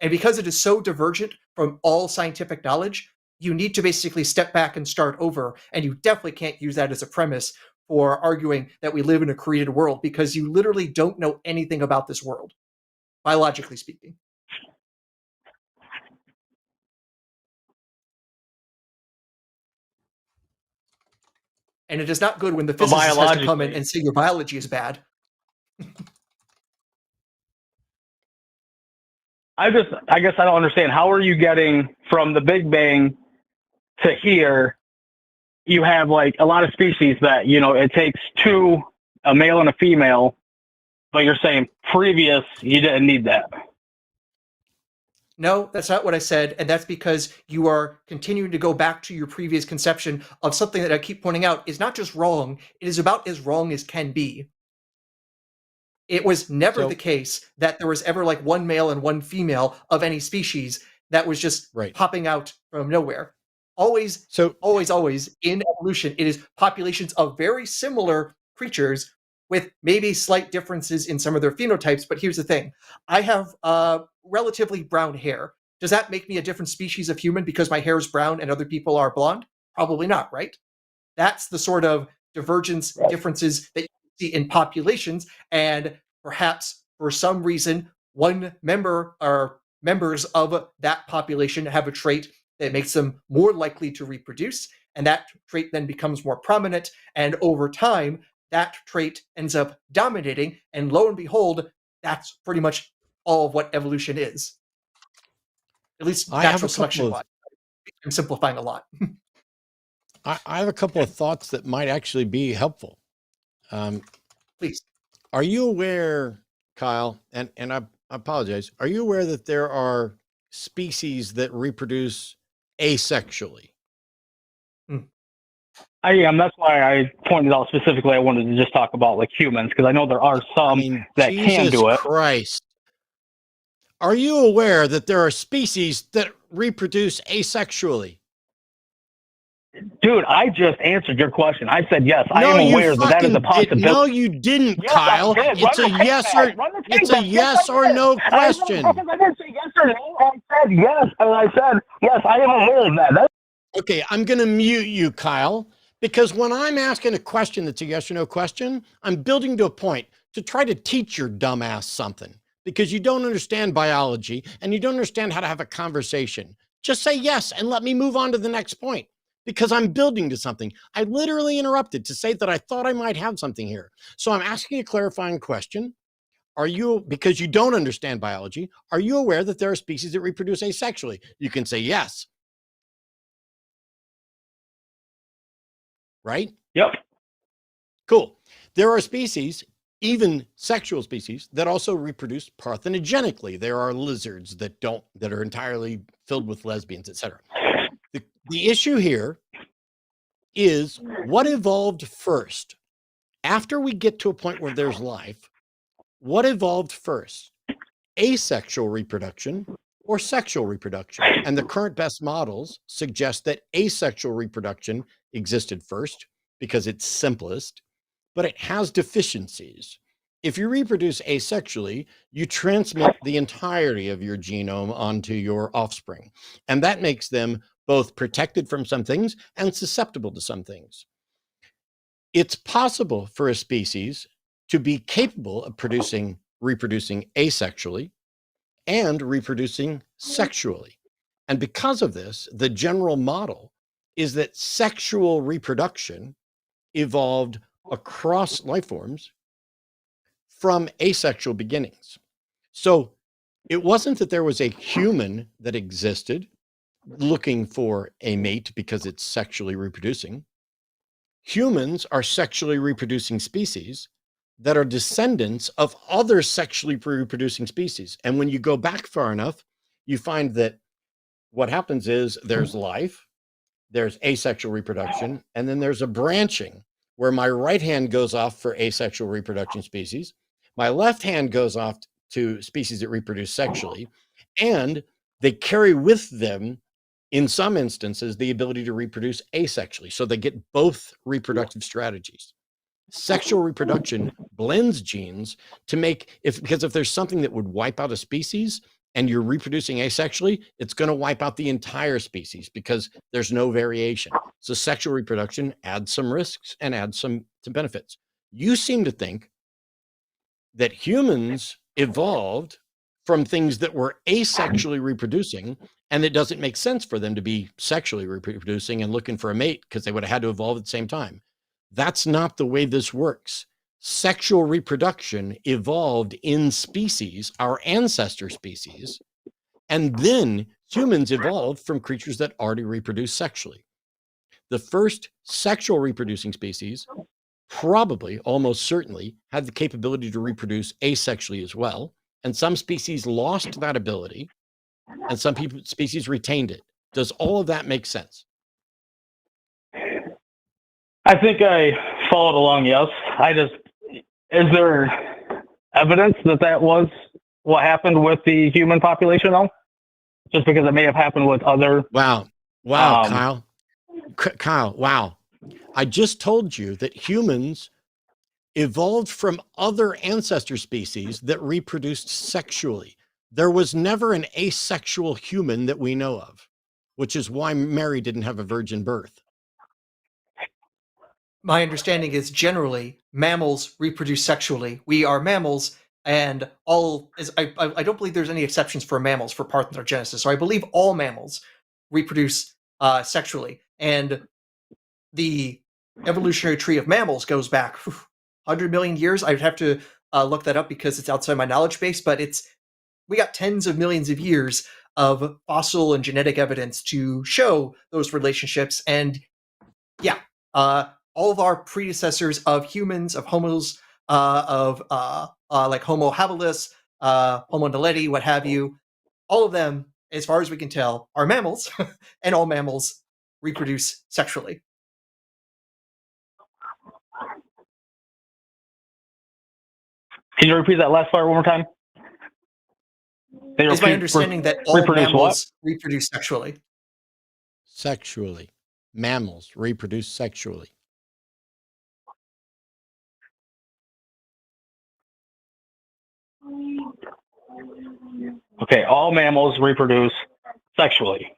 And because it is so divergent from all scientific knowledge, you need to basically step back and start over. And you definitely can't use that as a premise for arguing that we live in a created world, because you literally don't know anything about this world, biologically speaking. And it is not good when the physicist has to come in and say your biology is bad. I guess I don't understand. How are you getting from the Big Bang to here? You have like a lot of species that, it takes two, a male and a female, but you're saying previous, you didn't need that. No, that's not what I said. And that's because you are continuing to go back to your previous conception of something that I keep pointing out is not just wrong, it is about as wrong as can be. It was never the case that there was ever like one male and one female of any species that was just popping out from nowhere. Always in evolution, it is populations of very similar creatures with maybe slight differences in some of their phenotypes. But here's the thing. I have relatively brown hair. Does that make me a different species of human because my hair is brown and other people are blonde? Probably not, right? That's the sort of divergence differences that you see in populations, and perhaps for some reason one member or members of that population have a trait that makes them more likely to reproduce, and that trait then becomes more prominent, and over time that trait ends up dominating, and lo and behold, that's pretty much all of what evolution is, at least natural selection wise. I'm simplifying a lot. I have a couple of thoughts that might actually be helpful. Please. Are you aware, Kyle, and I apologize, are you aware that there are species that reproduce asexually? I am. That's why I pointed out specifically I wanted to just talk about like humans, because I know there are some that can do it. Christ. Are you aware that there are species that reproduce asexually? Dude, I just answered your question. I said yes. I No, am you aware that that is a fucking possibility. no, you didn't, Yes, Kyle. I did. It's a Run the tape yes back. or Run the tape it's a back. yes or no question. I didn't say yes or no. I said yes, and I said yes. I am aware of that. Okay, I'm going to mute you, Kyle, because when I'm asking a question that's a yes or no question, I'm building to a point to try to teach your dumbass something because you don't understand biology and you don't understand how to have a conversation. Just say yes and let me move on to the next point because I'm building to something. I literally interrupted to say that I thought I might have something here. So I'm asking a clarifying question. Are you, because you don't understand biology, are you aware that there are species that reproduce asexually? You can say yes. Right? Yep. Cool. There are species, even sexual species, that also reproduce parthenogenically. There are lizards that are entirely filled with lesbians, etc. The issue here is what evolved first. After we get to a point where there's life, what evolved first? Asexual reproduction or sexual reproduction? And the current best models suggest that asexual reproduction existed first because it's simplest, but it has deficiencies. If you reproduce asexually, you transmit the entirety of your genome onto your offspring, and that makes them both protected from some things and susceptible to some things. It's possible for a species to be capable of reproducing asexually and reproducing sexually. And because of this, the general model is that sexual reproduction evolved across life forms from asexual beginnings. So it wasn't that there was a human that existed looking for a mate because it's sexually reproducing. Humans are sexually reproducing species that are descendants of other sexually reproducing species. And when you go back far enough, you find that what happens is there's life, there's asexual reproduction, and then there's a branching where my right hand goes off for asexual reproduction species, my left hand goes off to species that reproduce sexually, and they carry with them, in some instances, the ability to reproduce asexually. So they get both reproductive strategies. Sexual reproduction blends genes to make, because if there's something that would wipe out a species and you're reproducing asexually, it's going to wipe out the entire species because there's no variation. So sexual reproduction adds some risks and adds some benefits. You seem to think that humans evolved from things that were asexually reproducing, and it doesn't make sense for them to be sexually reproducing and looking for a mate because they would have had to evolve at the same time. That's not the way this works. Sexual reproduction evolved in species, our ancestor species, and then humans evolved from creatures that already reproduce sexually. The first sexual reproducing species probably, almost certainly, had the capability to reproduce asexually as well, and some species lost that ability, and some species retained it. Does all of that make sense? I think I followed along. Yes. Is there evidence that was what happened with the human population, though? Just because it may have happened with other. Wow, Kyle, wow. I just told you that humans evolved from other ancestor species that reproduced sexually. There was never an asexual human that we know of, which is why Mary didn't have a virgin birth. My understanding is generally mammals reproduce sexually. We are mammals, and I don't believe there's any exceptions for mammals for parthenogenesis. So I believe all mammals reproduce sexually, and the evolutionary tree of mammals goes back 100 million years. I'd have to look that up because it's outside my knowledge base, but we got tens of millions of years of fossil and genetic evidence to show those relationships. And yeah, all of our predecessors of humans, of homos, like Homo habilis, Homo naledi, what have you, all of them, as far as we can tell, are mammals, and all mammals reproduce sexually. Can you repeat that last part one more time? It's my understanding that all mammals reproduce sexually. Sexually. mammals reproduce sexually? Okay, all mammals reproduce sexually,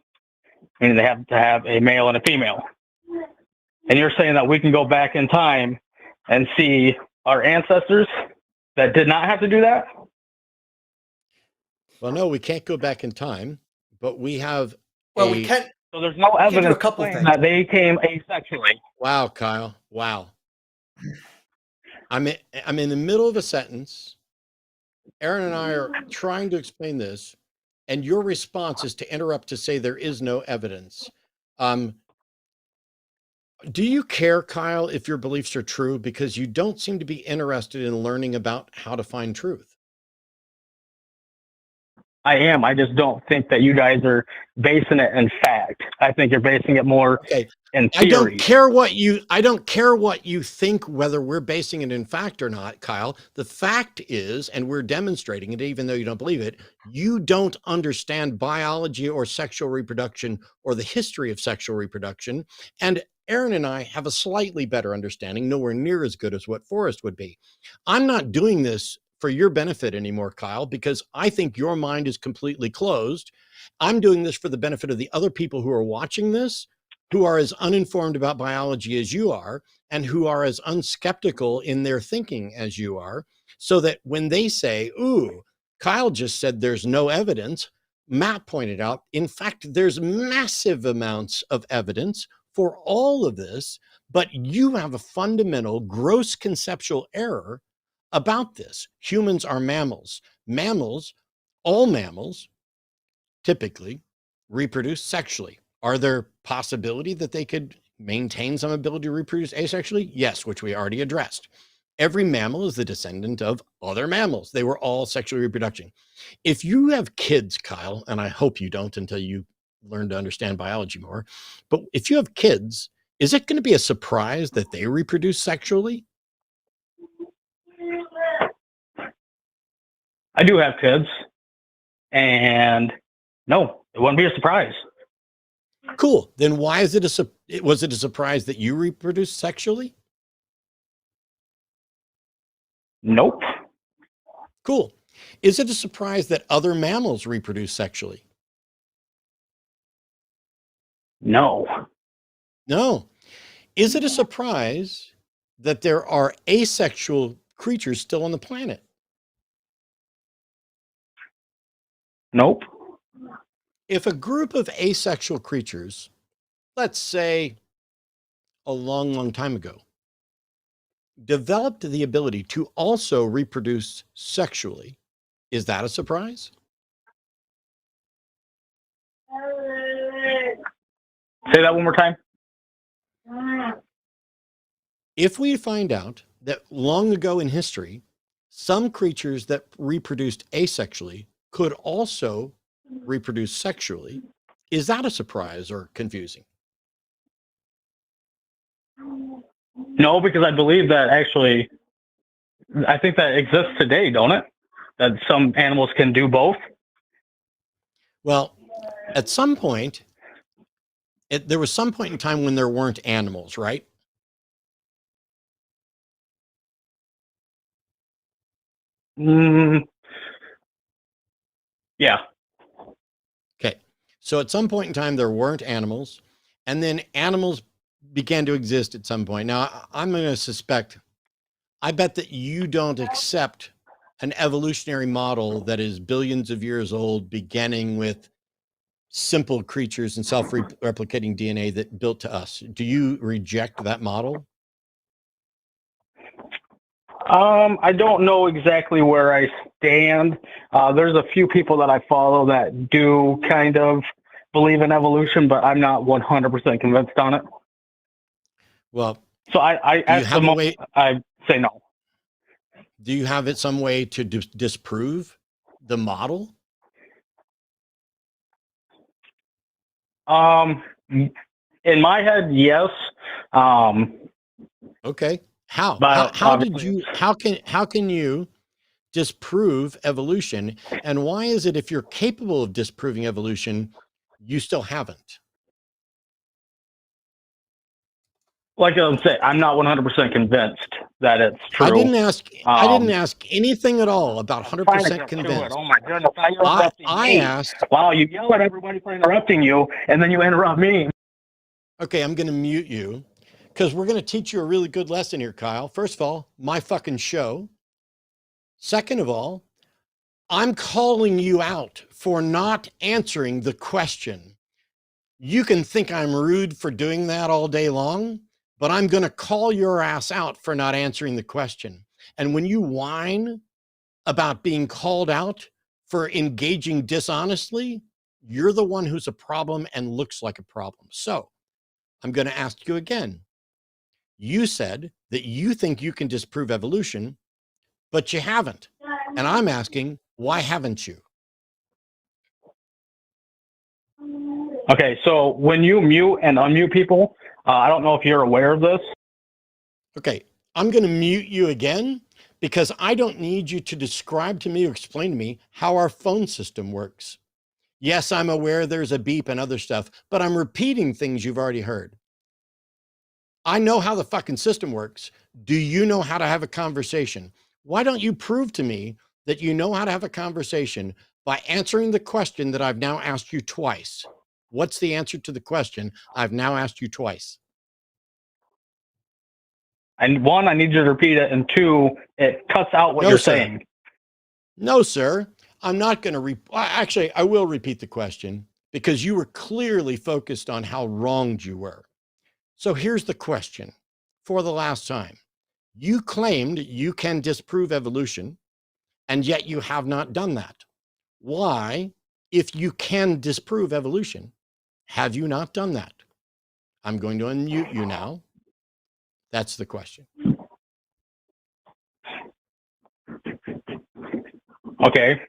meaning they have to have a male and a female. And you're saying that we can go back in time and see our ancestors that did not have to do that? Well, no, we can't go back in time, but we have Well, we can't. So there's no do a evidence couple things. that they came asexually. Wow, Kyle. Wow. I'm in the middle of a sentence. Aaron and I are trying to explain this, and your response is to interrupt to say there is no evidence. Do you care, Kyle, if your beliefs are true? Because you don't seem to be interested in learning about how to find truth. I am. I just don't think that you guys are basing it in fact. I think you're basing it more in theory. I don't care what you think, whether we're basing it in fact or not, Kyle. The fact is, and we're demonstrating it, even though you don't believe it, you don't understand biology or sexual reproduction or the history of sexual reproduction. And Aaron and I have a slightly better understanding, nowhere near as good as what Forrest would be. I'm not doing this for your benefit anymore, Kyle, because I think your mind is completely closed. I'm doing this for the benefit of the other people who are watching this, who are as uninformed about biology as you are, and who are as unskeptical in their thinking as you are, so that when they say, ooh, Kyle just said there's no evidence, Matt pointed out, in fact, there's massive amounts of evidence for all of this, but you have a fundamental, gross conceptual error about this. Humans are mammals. All mammals typically reproduce sexually. Are there possibility that they could maintain some ability to reproduce asexually? Yes, which we already addressed. Every mammal is the descendant of other mammals. They were all sexually reproducing. If you have kids, Kyle, and I hope you don't until you learn to understand biology more, but if you have kids, is it going to be a surprise that they reproduce sexually? I do have kids, and no, it wouldn't be a surprise. Cool. Then why is it was it a surprise that you reproduce sexually? Nope. Cool. Is it a surprise that other mammals reproduce sexually? No. No. Is it a surprise that there are asexual creatures still on the planet? Nope. If a group of asexual creatures, let's say a long, long time ago, developed the ability to also reproduce sexually, is that a surprise? Say that one more time. If we find out that long ago in history, some creatures that reproduced asexually could also reproduce sexually, is that a surprise or confusing? No, because I believe that actually, I think that exists today, don't it? That some animals can do both. Well, at some point, there was some point in time when there weren't animals, right? Yeah. Okay. So at some point in time, there weren't animals, and then animals began to exist at some point. Now, I'm going to suspect, I bet that you don't accept an evolutionary model that is billions of years old, beginning with simple creatures and self-replicating DNA that built to us. Do you reject that model? I don't know exactly where I stand. There's a few people that I follow that do kind of believe in evolution, but I'm not 100% convinced on it. Well, so I say no. Do you have some way to disprove the model? In my head, yes. Okay. How? But how can you disprove evolution? And why is it, if you're capable of disproving evolution, you still haven't? like I'm saying, I'm not 100% convinced that it's true. I didn't ask anything at all about 100% convinced. Oh my goodness! I asked. Wow, you yell at everybody for interrupting you, and then you interrupt me. Okay, I'm going to mute you because we're going to teach you a really good lesson here, Kyle. First of all, my fucking show. Second of all, I'm calling you out for not answering the question. You can think I'm rude for doing that all day long, but I'm going to call your ass out for not answering the question. And when you whine about being called out for engaging dishonestly, you're the one who's a problem and looks like a problem. So I'm going to ask you again. You said that you think you can disprove evolution, but you haven't. And I'm asking, why haven't you? Okay, so when you mute and unmute people, I don't know if you're aware of this. Okay, I'm going to mute you again because I don't need you to describe to me or explain to me how our phone system works. Yes, I'm aware there's a beep and other stuff, but I'm repeating things you've already heard. I know how the fucking system works. Do you know how to have a conversation? Why don't you prove to me that you know how to have a conversation by answering the question that I've now asked you twice? What's the answer to the question I've now asked you twice? And one, I need you to repeat it, and two, it cuts out what you're saying. No, sir. I'm not going to actually, I will repeat the question because you were clearly focused on how wronged you were. So here's the question for the last time. You claimed you can disprove evolution, and yet you have not done that. Why, if you can disprove evolution, have you not done that? I'm going to unmute you now. That's the question. Okay.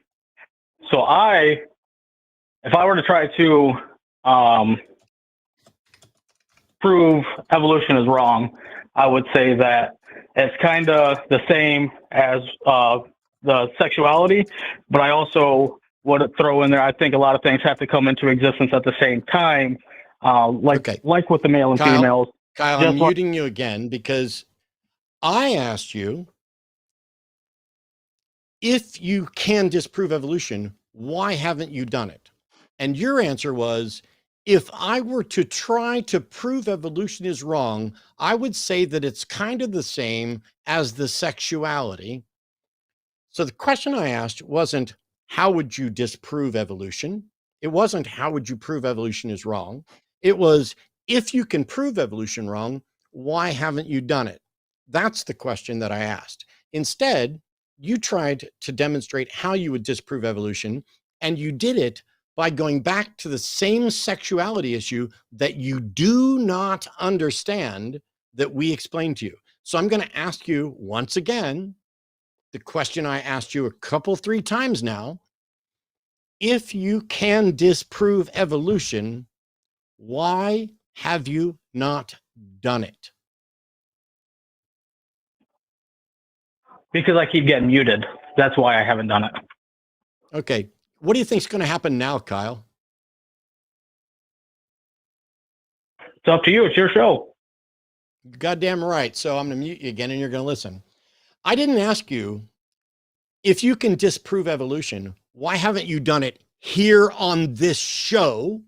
So if I were to try to prove evolution is wrong, I would say that it's kind of the same as the sexuality, but I also would throw in there, I think a lot of things have to come into existence at the same time, like with the male and females. Kyle, I'm muting you again because I asked you, if you can disprove evolution, why haven't you done it? And your answer was, if I were to try to prove evolution is wrong, I would say that it's kind of the same as the sexuality. So the question I asked wasn't, how would you disprove evolution? It wasn't, how would you prove evolution is wrong? It was, if you can prove evolution wrong, why haven't you done it? That's the question that I asked. Instead, you tried to demonstrate how you would disprove evolution, and you did it by going back to the same sexuality issue that you do not understand that we explained to you. So I'm going to ask you once again, the question I asked you three times now. If you can disprove evolution, why have you not done it? Because I keep getting muted. That's why I haven't done it. Okay. What do you think is going to happen now, Kyle? It's up to you. It's your show. Goddamn right. So I'm going to mute you again and you're going to listen. I didn't ask you, if you can disprove evolution, why haven't you done it here on this show?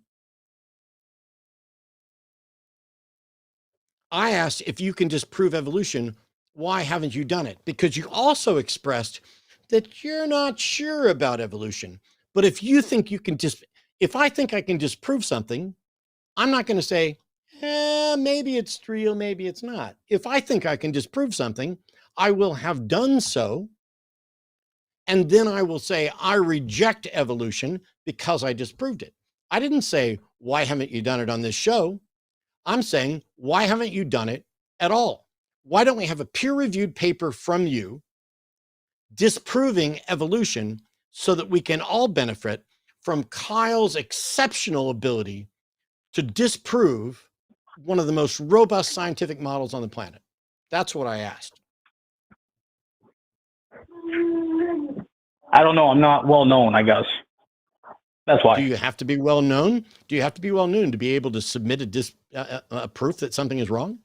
I asked, if you can disprove evolution, why haven't you done it? Because you also expressed that you're not sure about evolution. But if you think you can if I think I can disprove something, I'm not going to say, maybe it's real, maybe it's not. If I think I can disprove something, I will have done so. And then I will say, I reject evolution because I disproved it. I didn't say, why haven't you done it on this show? I'm saying, why haven't you done it at all? Why don't we have a peer-reviewed paper from you disproving evolution so that we can all benefit from Kyle's exceptional ability to disprove one of the most robust scientific models on the planet? That's what I asked. I don't know. I'm not well known, I guess. That's why. Do you have to be well known? Do you have to be well known to be able to submit a proof that something is wrong?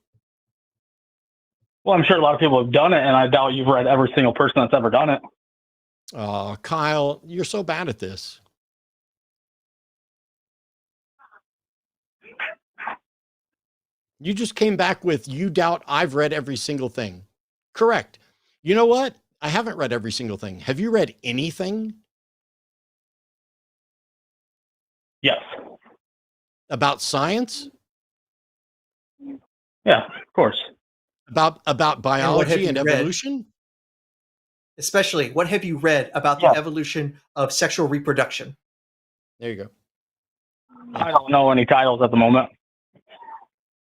Well, I'm sure a lot of people have done it, and I doubt you've read every single person that's ever done it. Kyle, you're so bad at this. You just came back with, you doubt I've read every single thing. Correct. You know what? I haven't read every single thing. Have you read anything? Yes. About science? Yeah, of course. About biology and read? evolution? Especially, what have you read about the evolution of sexual reproduction? There you go. I don't know any titles at the moment.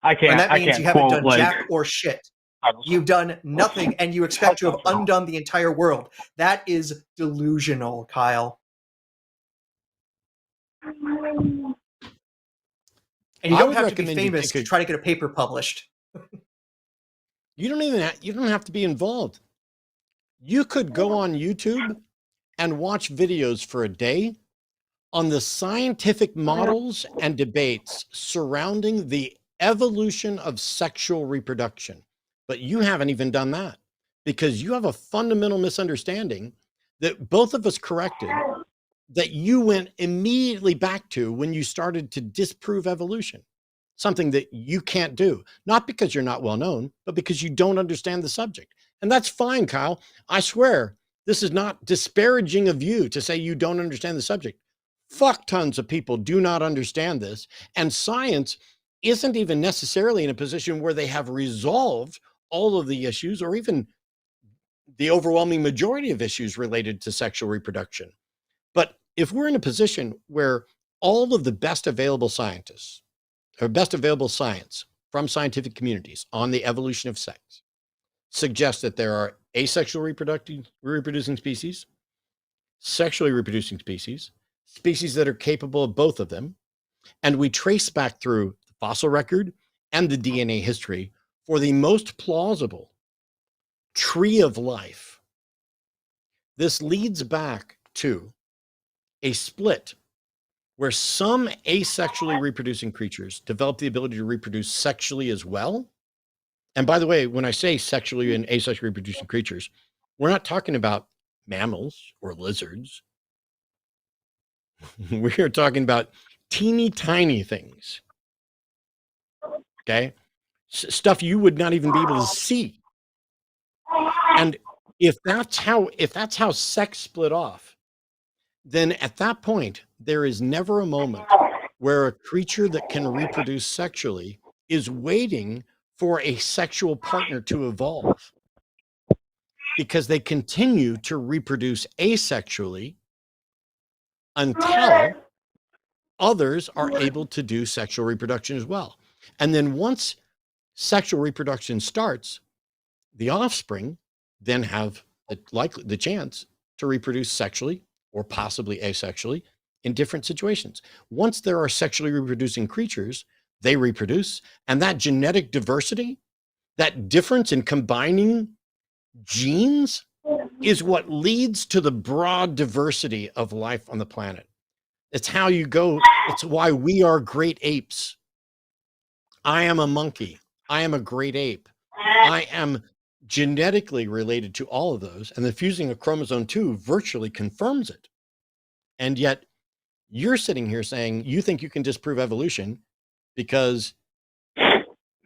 I can't. And that means you haven't done like, jack or shit. You've done nothing, and you expect to have undone the entire world. That is delusional, Kyle. And you don't have to be famous to try to get a paper published. You don't have to be involved. You could go on YouTube and watch videos for a day on the scientific models and debates surrounding the evolution of sexual reproduction. But you haven't even done that because you have a fundamental misunderstanding that both of us corrected that you went immediately back to when you started to disprove evolution, something that you can't do, not because you're not well known, but because you don't understand the subject. And that's fine, Kyle. I swear, this is not disparaging of you to say you don't understand the subject. Fuck tons of people do not understand this. And science isn't even necessarily in a position where they have resolved all of the issues or even the overwhelming majority of issues related to sexual reproduction. But if we're in a position where all of the best available scientists or best available science from scientific communities on the evolution of sex suggest that there are asexual reproducing species, sexually reproducing species, species that are capable of both of them, and we trace back through the fossil record and the DNA history for the most plausible tree of life, this leads back to a split where some asexually reproducing creatures develop the ability to reproduce sexually as well. And by the way, when I say sexually and asexually reproducing creatures, we're not talking about mammals or lizards. We're talking about teeny tiny things. Okay? Stuff you would not even be able to see. And if that's how sex split off, then at that point, there is never a moment where a creature that can reproduce sexually is waiting for a sexual partner to evolve, because they continue to reproduce asexually until others are able to do sexual reproduction as well. And then once sexual reproduction starts, the offspring then have the chance to reproduce sexually or possibly asexually in different situations. Once there are sexually reproducing creatures, they reproduce, and that genetic diversity, that difference in combining genes, is what leads to the broad diversity of life on the planet. It's how you go. It's why we are great apes. I am a monkey. I am a great ape. I am genetically related to all of those, and the fusing of chromosome 2 virtually confirms it. And yet you're sitting here saying you think you can disprove evolution because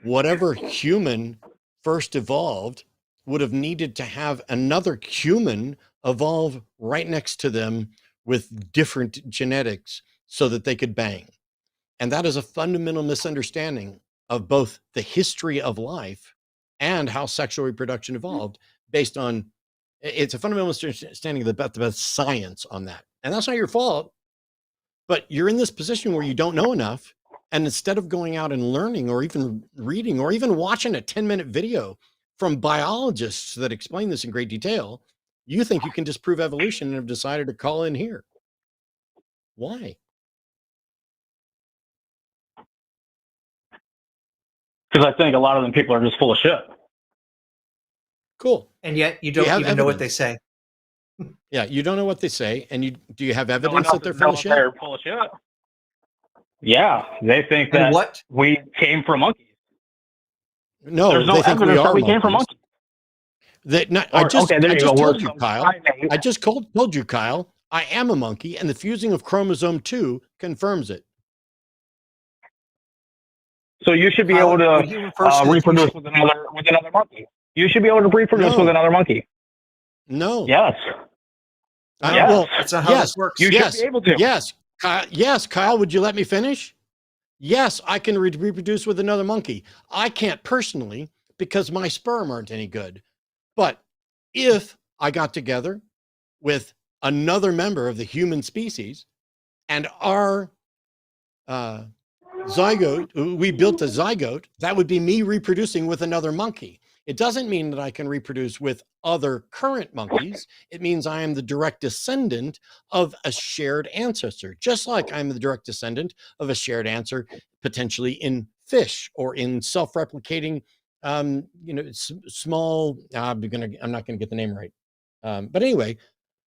whatever human first evolved would have needed to have another human evolve right next to them with different genetics so that they could bang. And that is a fundamental misunderstanding of both the history of life and how sexual reproduction evolved, based on, it's a fundamental misunderstanding of the best science on that. And that's not your fault, but you're in this position where you don't know enough. And instead of going out and learning or even reading or even watching a 10-minute video from biologists that explain this in great detail, you think you can disprove evolution and have decided to call in here. Why? Because I think a lot of them people are just full of shit. Cool. And yet you don't even know what they say. Yeah, you don't know what they say, and do you have evidence that they're full of shit? They're full of shit. Yeah, they think that we came from monkeys. No, there's no they think evidence that we came from monkeys. monkeys. I just okay, there you go. told Where you, some Kyle. primate- I just told you, Kyle. I am a monkey, and the fusing of chromosome 2 confirms it. So you should be Kyle, able to when he refers to the reproduce fusion- with another monkey. You should be able to reproduce No. with another monkey. No. Yes. Yes. Well, That's not how yes, this works. You yes, should be able to. yes, Kyle, yes, Kyle, would you let me finish? Yes, I can reproduce with another monkey. I can't personally because my sperm aren't any good. But if I got together with another member of the human species and our zygote, we built a zygote, that would be me reproducing with another monkey. It doesn't mean that I can reproduce with other current monkeys. It means I am the direct descendant of a shared ancestor, just like I'm the direct descendant of a shared ancestor, potentially in fish or in self-replicating, small. I'm not going to get the name right, but anyway,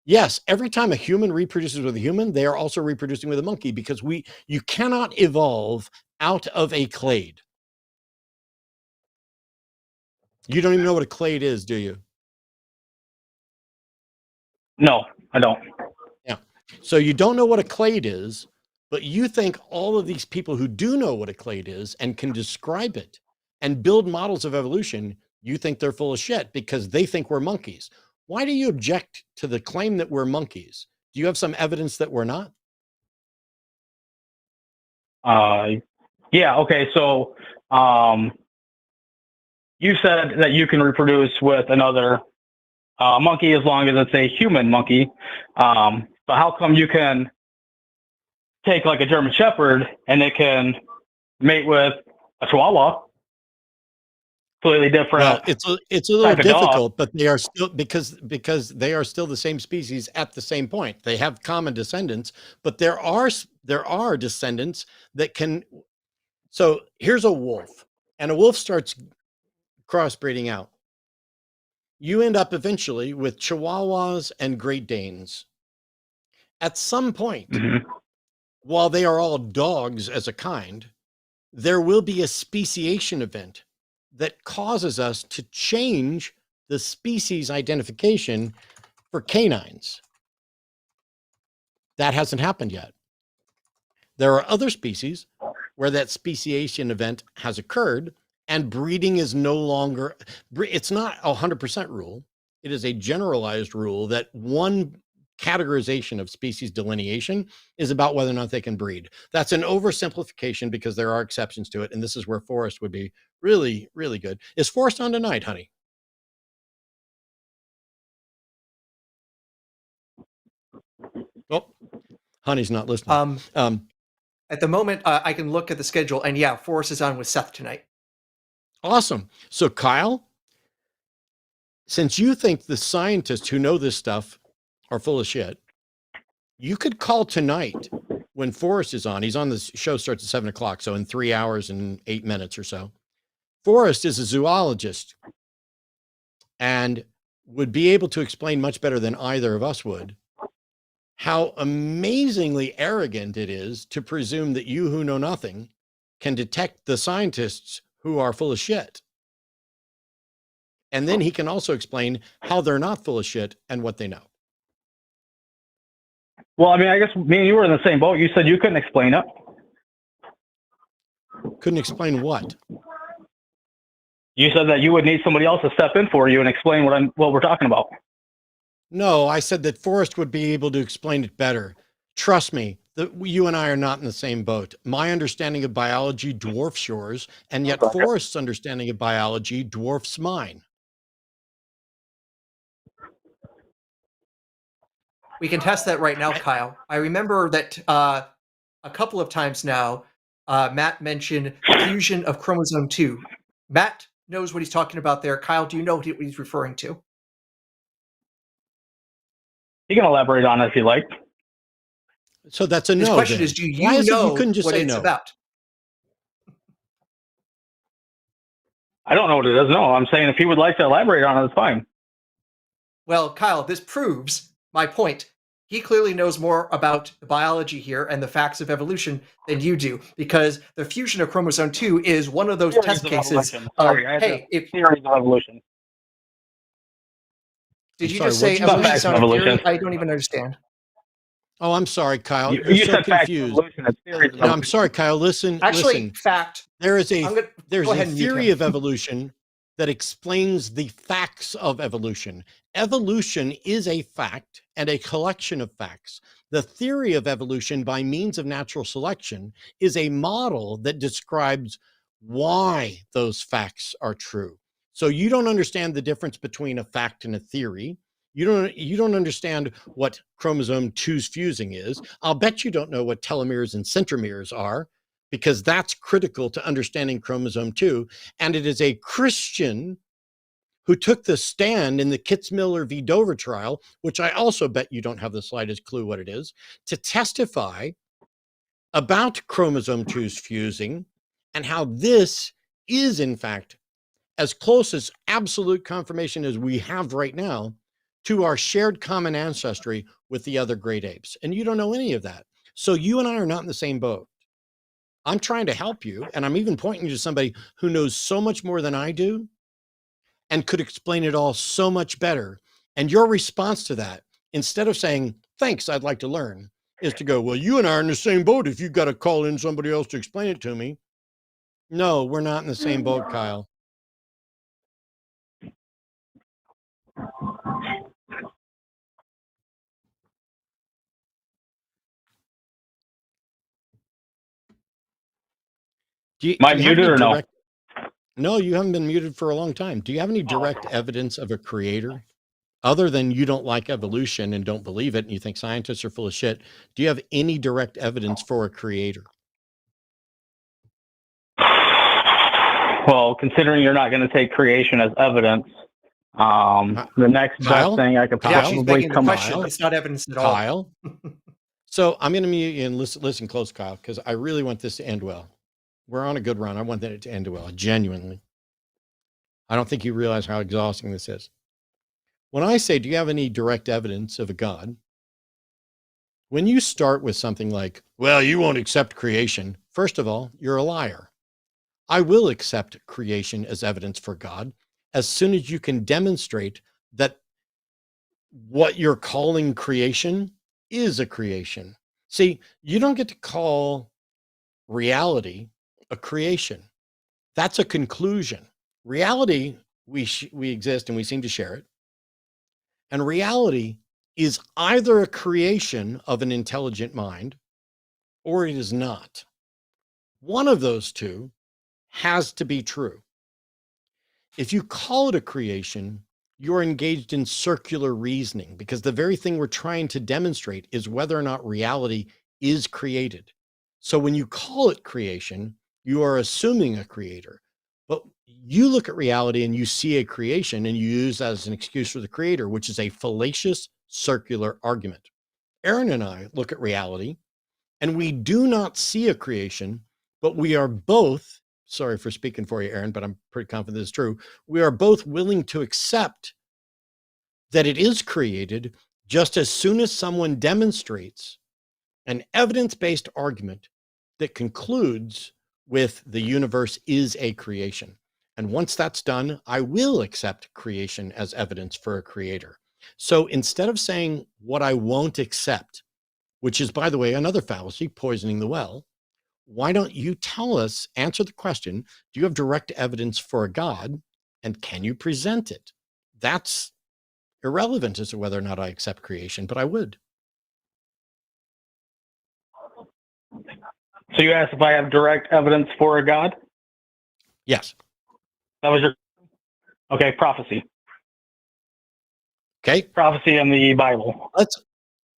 yes. Every time a human reproduces with a human, they are also reproducing with a monkey because you cannot evolve out of a clade. You don't even know what a clade is, do you? No, I don't. Yeah. So you don't know what a clade is, but you think all of these people who do know what a clade is and can describe it and build models of evolution, you think they're full of shit because they think we're monkeys. Why do you object to the claim that we're monkeys? Do you have some evidence that we're not? Yeah. Okay. So, you said that you can reproduce with another monkey as long as it's a human monkey. But how come you can take like a German Shepherd and it can mate with a Chihuahua? Completely different. Well, it's a little type of dog. difficult, but they are still because they are still the same species at the same point. They have common descendants, but there are descendants that can. So here's a wolf, and a wolf starts crossbreeding out. You end up eventually with Chihuahuas and Great Danes. At some point, Mhm. while they are all dogs as a kind, there will be a speciation event that causes us to change the species identification for canines. That hasn't happened yet. There are other species where that speciation event has occurred and breeding is no longer, it's not a 100% rule. It is a generalized rule that one categorization of species delineation is about whether or not they can breed. That's an oversimplification because there are exceptions to it. And this is where Forrest would be really, really good. Is Forrest on tonight, honey? Oh, honey's not listening. At the moment, I can look at the schedule, and yeah, Forrest is on with Seth tonight. Awesome. So, Kyle, since you think the scientists who know this stuff are full of shit, you could call tonight when Forrest is on. He's on, the show starts at 7 o'clock, so in 3 hours and 8 minutes or so. Forrest is a zoologist and would be able to explain much better than either of us would how amazingly arrogant it is to presume that you who know nothing can detect the scientists who are full of shit. And then he can also explain how they're not full of shit and what they know. Well, I mean, I guess me and you were in the same boat. You said you couldn't explain it. Couldn't explain what? You said that you would need somebody else to step in for you and explain what we're talking about. No, I said that Forrest would be able to explain it better. Trust me, you and I are not in the same boat. My understanding of biology dwarfs yours, and yet Forrest's understanding of biology dwarfs mine. We can test that right now, Kyle. I remember that a couple of times now, Matt mentioned fusion of chromosome 2. Matt knows what he's talking about there. Kyle, do you know what he's referring to? You can elaborate on it if you like. So that's a no. His question then. is, do Why you is it know you couldn't just what say it's no? about? I don't know what it is. No, I'm saying if he would like to elaborate on it, it's fine. Well, Kyle, this proves my point. He clearly knows more about the biology here and the facts of evolution than you do, because the fusion of chromosome 2 is one of those test cases of, hey, if theories of evolution. Did you sorry, just say what'd you say? evolution is not a Evolution. theory? I don't even understand. Oh, I'm sorry, Kyle. You You're so said facts of confused. evolution. It's theories of No, I'm evolution. sorry, Kyle. Listen. Actually, fact. There's I'm gonna a go ahead and mute theory him. of evolution that explains the facts of evolution. Evolution is a fact and a collection of facts. The theory of evolution by means of natural selection is a model that describes why those facts are true. So you don't understand the difference between a fact and a theory. You don't understand what chromosome 2's fusing is. I'll bet you don't know what telomeres and centromeres are, because that's critical to understanding chromosome 2. And it is a Christian who took the stand in the Kitzmiller v. Dover trial, which I also bet you don't have the slightest clue what it is, to testify about chromosome 2's fusing and how this is, in fact, as close as absolute confirmation as we have right now to our shared common ancestry with the other great apes. And you don't know any of that. So you and I are not in the same boat. I'm trying to help you, and I'm even pointing you to somebody who knows so much more than I do and could explain it all so much better. And your response to that, instead of saying, thanks, I'd like to learn, is to go, well, you and I are in the same boat if you've got to call in somebody else to explain it to me. No, we're not in the same boat, Kyle. Am I muted or no? No, you haven't been muted for a long time. Do you have any direct evidence of a creator? Other than you don't like evolution and don't believe it and you think scientists are full of shit, do you have any direct evidence for a creator? Well, considering you're not going to take creation as evidence, the next Kyle? best thing I could Kyle? She's possibly begging the come up question. Kyle? It's not evidence at all. Kyle? So I'm going to mute you and listen close, Kyle, because I really want this to end well. We're on a good run. I want it to end well, genuinely. I don't think you realize how exhausting this is. When I say, do you have any direct evidence of a God? When you start with something like, well, you won't accept creation, first of all, you're a liar. I will accept creation as evidence for God as soon as you can demonstrate that what you're calling creation is a creation. See, you don't get to call reality a creation. That's a conclusion. Reality, we exist and we seem to share it. And reality is either a creation of an intelligent mind or it is not. One of those two has to be true. If you call it a creation, you're engaged in circular reasoning, because the very thing we're trying to demonstrate is whether or not reality is created. So when you call it creation, you are assuming a creator. But you look at reality and you see a creation and you use that as an excuse for the creator, which is a fallacious circular argument. Aaron and I look at reality and we do not see a creation, but we are both, sorry for speaking for you, Aaron, but I'm pretty confident this is true. We are both willing to accept that it is created just as soon as someone demonstrates an evidence-based argument that concludes with the universe is a creation. And once that's done, I will accept creation as evidence for a creator. So instead of saying what I won't accept, which is, by the way, another fallacy, poisoning the well, why don't you tell us, answer the question, do you have direct evidence for a God, and can you present it? That's irrelevant as to whether or not I accept creation, but I would. So you asked if I have direct evidence for a God? Yes. That was your... Okay, prophecy. Okay. Prophecy in the Bible.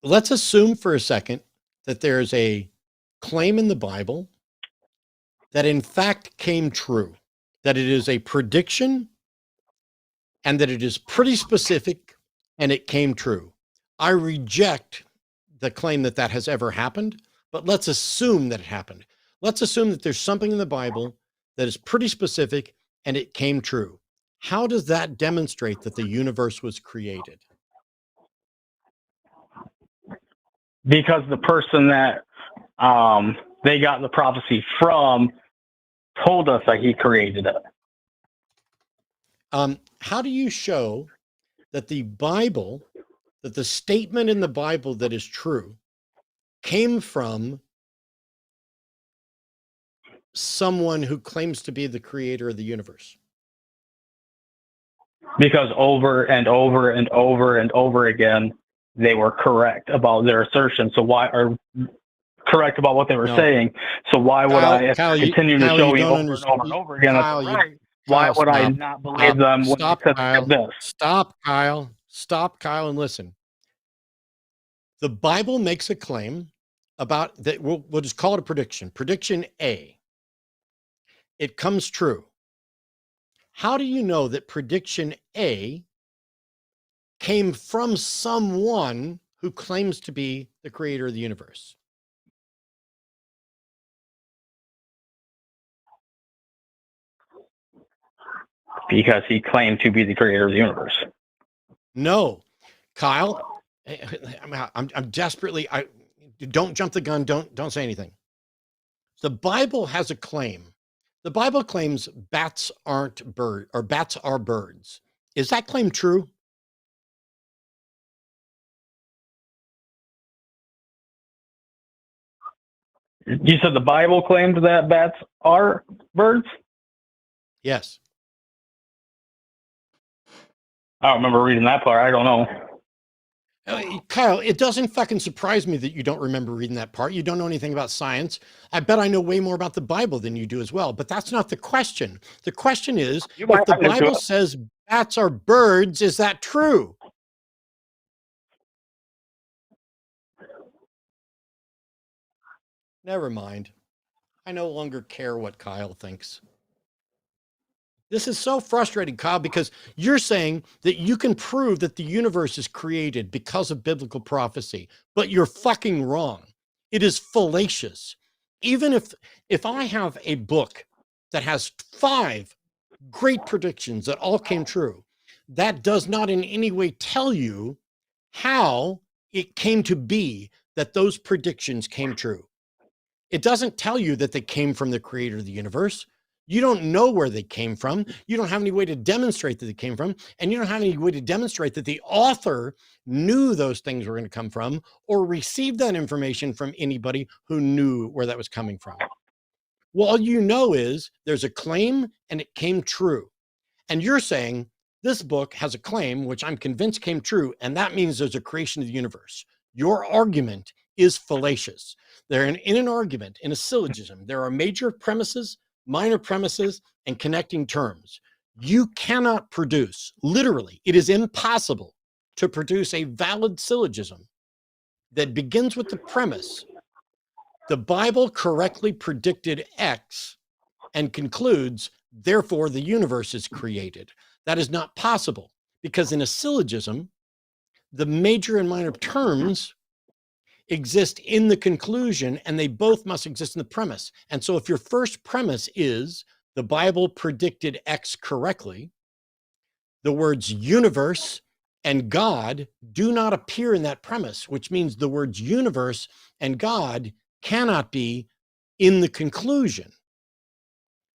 Let's assume for a second that there's a claim in the Bible that in fact came true, that it is a prediction and that it is pretty specific and it came true. I reject the claim that that has ever happened, but let's assume that it happened. Let's assume that there's something in the Bible that is pretty specific and it came true. How does that demonstrate that the universe was created? Because the person that they got the prophecy from told us that he created it. How do you show that the Bible, that the statement in the Bible that is true came from someone who claims to be the creator of the universe? Because over and over and over and over again, they were correct about their assertion. So why are correct about what they were saying? So why would I, if they're continuing to show you over and over and over again that they're right, why would I not believe them when they said they have this? Stop, Kyle. Stop, Kyle, and listen. The Bible makes a claim about that. We'll just call it a prediction. Prediction A. It comes true. How do you know that prediction A came from someone who claims to be the creator of the universe? Because he claimed to be the creator of the universe. No, Kyle, I'm desperately, don't jump the gun. Don't say anything. The Bible has a claim. The Bible claims bats aren't birds, or bats are birds. Is that claim true? You said the Bible claimed that bats are birds? Yes. I don't remember reading that part. I don't know. Kyle, it doesn't fucking surprise me that you don't remember reading that part. You don't know anything about science. I bet I know way more about the Bible than you do as well, but that's not the question. The question is, if the Bible says bats are birds, is that true? Never mind. I no longer care what Kyle thinks. This is so frustrating, Kyle, because you're saying that you can prove that the universe is created because of biblical prophecy, but you're fucking wrong. It is fallacious. Even if I have a book that has 5 great predictions that all came true, that does not in any way tell you how it came to be that those predictions came true. It doesn't tell you that they came from the creator of the universe. You don't know where they came from. You don't have any way to demonstrate that they came from. And you don't have any way to demonstrate that the author knew those things were going to come from or received that information from anybody who knew where that was coming from. Well, all you know is there's a claim and it came true. And you're saying this book has a claim, which I'm convinced came true. And that means there's a creation of the universe. Your argument is fallacious. In an argument, in a syllogism, there are major premises, minor premises, and connecting terms. You cannot produce, literally, it is impossible to produce a valid syllogism that begins with the premise, the Bible correctly predicted X, and concludes, therefore the universe is created. That is not possible, because in a syllogism, the major and minor terms exist in the conclusion, and they both must exist in the premise. And so if your first premise is the Bible predicted X correctly, the words universe and God do not appear in that premise, which means the words universe and God cannot be in the conclusion.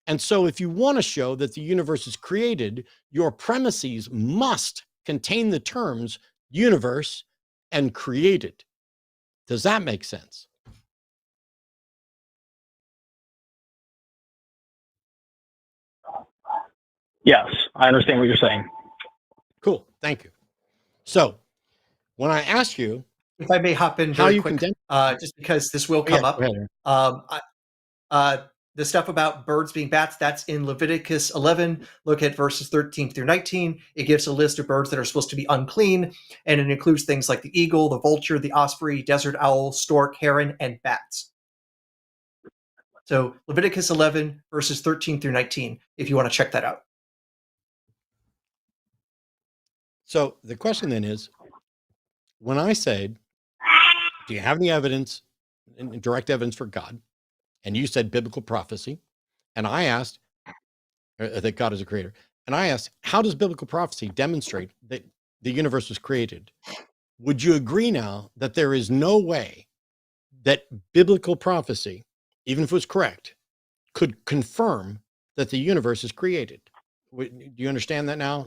And so if you want to show that the universe is created, your premises must contain the terms universe and created. Does that make sense? Yes, I understand what you're saying. Cool. Thank you. So when I ask you, if I may hop in how very you quick, condemn, just because this will come up. The stuff about birds being bats, that's in Leviticus 11. Look at verses 13 through 19. It gives a list of birds that are supposed to be unclean, and it includes things like the eagle, the vulture, the osprey, desert owl, stork, heron, and bats. So Leviticus 11, verses 13 through 19, if you want to check that out. So the question then is, when I said, do you have any evidence, direct evidence for God? And you said biblical prophecy. And I asked that God is a creator. And I asked, how does biblical prophecy demonstrate that the universe was created? Would you agree now that there is no way that biblical prophecy, even if it was correct, could confirm that the universe is created? Do you understand that now?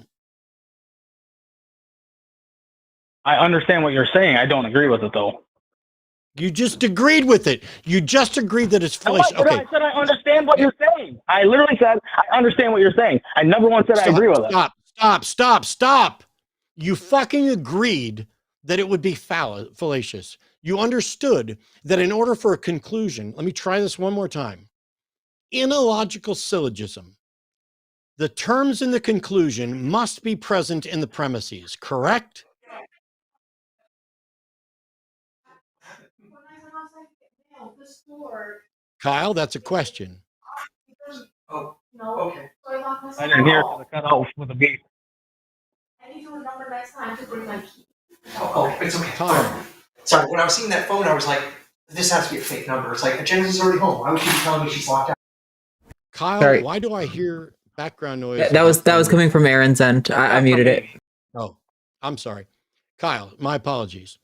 I understand what you're saying. I don't agree with it, though. You just agreed with it. You just agreed that it's No, fallacious. Okay. I said I understand what you're saying. I literally said I understand what you're saying. I never once said I agree with it. Stop. You fucking agreed that it would be fallacious. You understood that in order for a conclusion, let me try this one more time. In a logical syllogism, the terms in the conclusion must be present in the premises, correct? Kyle, that's a question. Oh, okay. I didn't hear it because I cut out with a beat. Oh, it's okay. Kyle. Sorry, when I was seeing that phone, I was like, this has to be a fake number. It's like, Genesis is already home. Why would she be telling me she's locked out? Kyle, Sorry. why do I hear background noise? That was coming from Aaron's end. I muted it. Oh, I'm sorry. Kyle, my apologies.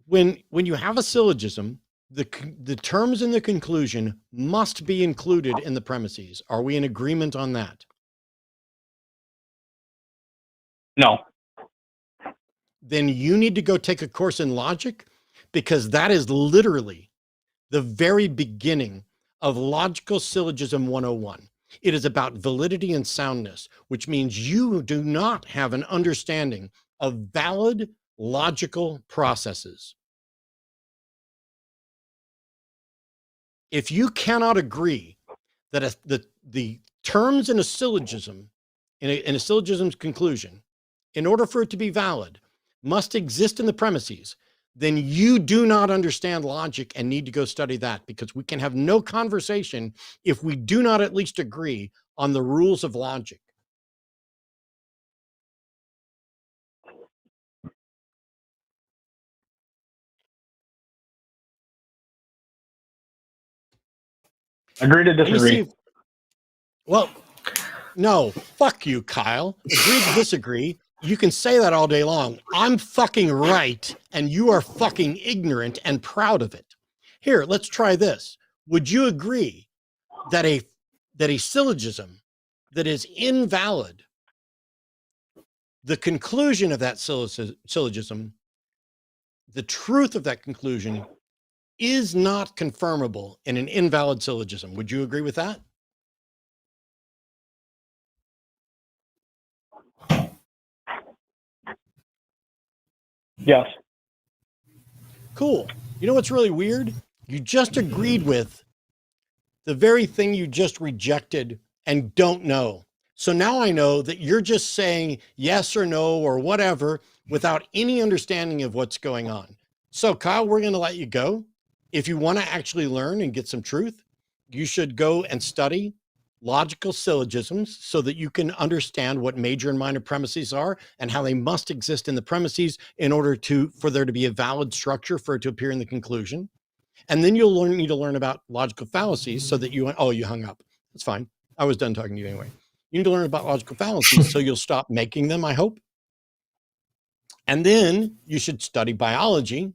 When you have a syllogism, the terms in the conclusion must be included in the premises. Are we in agreement on that? No. Then you need to go take a course in logic, because that is literally the very beginning of Logical Syllogism 101. It is about validity and soundness, which means you do not have an understanding of valid logical processes. If you cannot agree that the terms in a syllogism, in a syllogism's conclusion, in order for it to be valid, must exist in the premises, then you do not understand logic and need to go study that, because we can have no conversation if we do not at least agree on the rules of logic. Agree to disagree. Well, no, fuck you, Kyle. Agree to disagree. You can say that all day long. I'm fucking right, and you are fucking ignorant and proud of it. Here, let's try this. Would you agree that a syllogism that is invalid, the conclusion of that syllogism, the truth of that conclusion, is not confirmable in an invalid syllogism? Would you agree with that? Yes. Cool. You know what's really weird? You just agreed with the very thing you just rejected and don't know. So now I know that you're just saying yes or no or whatever without any understanding of what's going on. So Kyle, we're going to let you go. If you want to actually learn and get some truth, you should go and study logical syllogisms so that you can understand what major and minor premises are and how they must exist in the premises in order for there to be a valid structure for it to appear in the conclusion. And then you'll need to learn about logical fallacies so that you hung up. That's fine. I was done talking to you anyway. You need to learn about logical fallacies so you'll stop making them, I hope. And then you should study biology,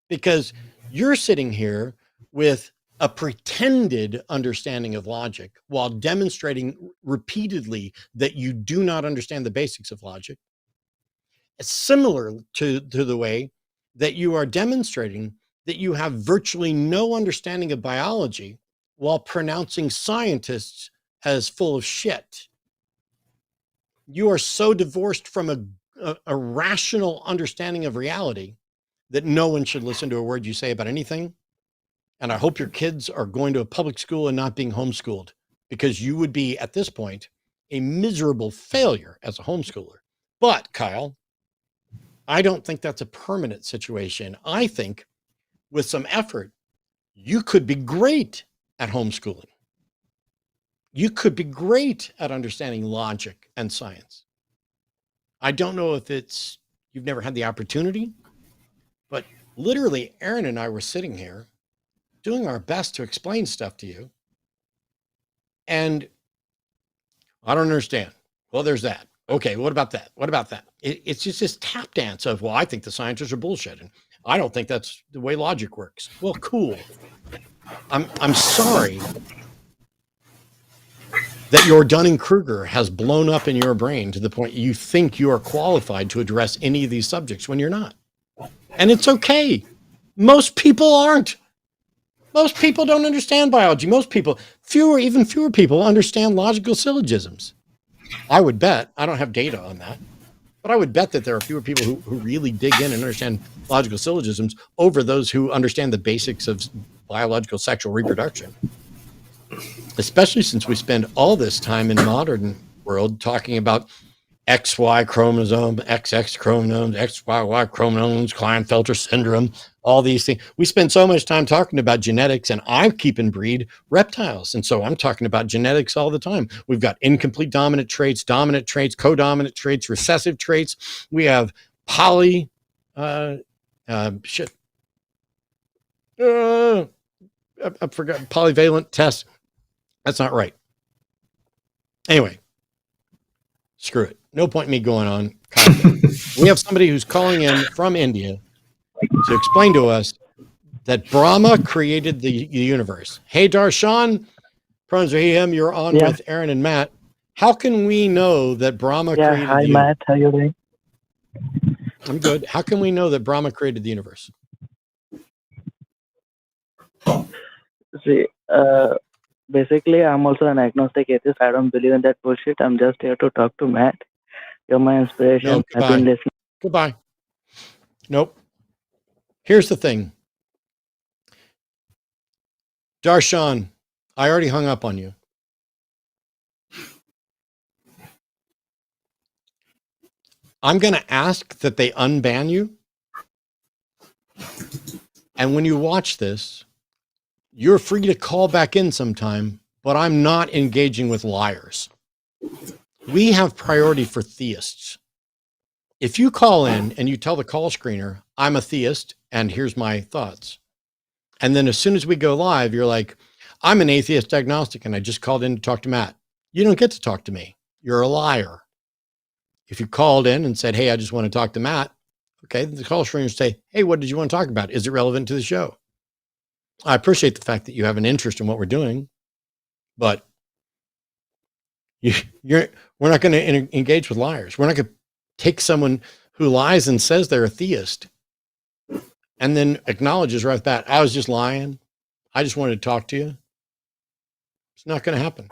because you're sitting here with a pretended understanding of logic while demonstrating repeatedly that you do not understand the basics of logic. It's similar to the way that you are demonstrating that you have virtually no understanding of biology while pronouncing scientists as full of shit. You are so divorced from a rational understanding of reality that no one should listen to a word you say about anything. And I hope your kids are going to a public school and not being homeschooled, because you would be, at this point, a miserable failure as a homeschooler. But Kyle, I don't think that's a permanent situation. I think with some effort, you could be great at homeschooling. You could be great at understanding logic and science. I don't know if you've never had the opportunity, but literally Aaron and I were sitting here doing our best to explain stuff to you. And I don't understand. Well, there's that. Okay, what about that? What about that? It's just this tap dance of, well, I think the scientists are bullshitting. I don't think that's the way logic works. Well, cool. I'm sorry that your Dunning-Kruger has blown up in your brain to the point you think you are qualified to address any of these subjects when you're not. And it's okay. Most people aren't. Most people don't understand biology. Most people, even fewer people understand logical syllogisms. I would bet, I don't have data on that, but I would bet that there are fewer people who really dig in and understand logical syllogisms over those who understand the basics of biological sexual reproduction. Especially since we spend all this time in modern world talking about XY chromosome, XX chromosomes, XYY chromosomes, Klinefelter syndrome, all these things. We spend so much time talking about genetics, and I keep and breed reptiles. And so I'm talking about genetics all the time. We've got incomplete dominant traits, codominant traits, recessive traits. We have I forgot polyvalent tests. That's not right. Anyway, screw it. No point in me going on. We have somebody who's calling in from India to explain to us that Brahma created the universe. Hey, Darshan, pronouns are he, him. You're on with Aaron and Matt. How can we know that Brahma created the universe? Matt. How you doing? I'm good. How can we know that Brahma created the universe? See, basically, I'm also an agnostic atheist. I don't believe in that bullshit. I'm just here to talk to Matt. You're my inspiration. No, I've been listening. Goodbye. Nope. Here's the thing. Darshan, I already hung up on you. I'm going to ask that they unban you. And when you watch this, you're free to call back in sometime, but I'm not engaging with liars. We have priority for theists. If you call in and you tell the call screener, I'm a theist and here's my thoughts. And then as soon as we go live, you're like, I'm an atheist agnostic and I just called in to talk to Matt. You don't get to talk to me. You're a liar. If you called in and said, hey, I just want to talk to Matt. Okay. The call screener would say, hey, what did you want to talk about? Is it relevant to the show? I appreciate the fact that you have an interest in what we're doing, but we're not going to engage with liars. We're not going to take someone who lies and says they're a theist and then acknowledges right off the bat, I was just lying. I just wanted to talk to you. It's not going to happen.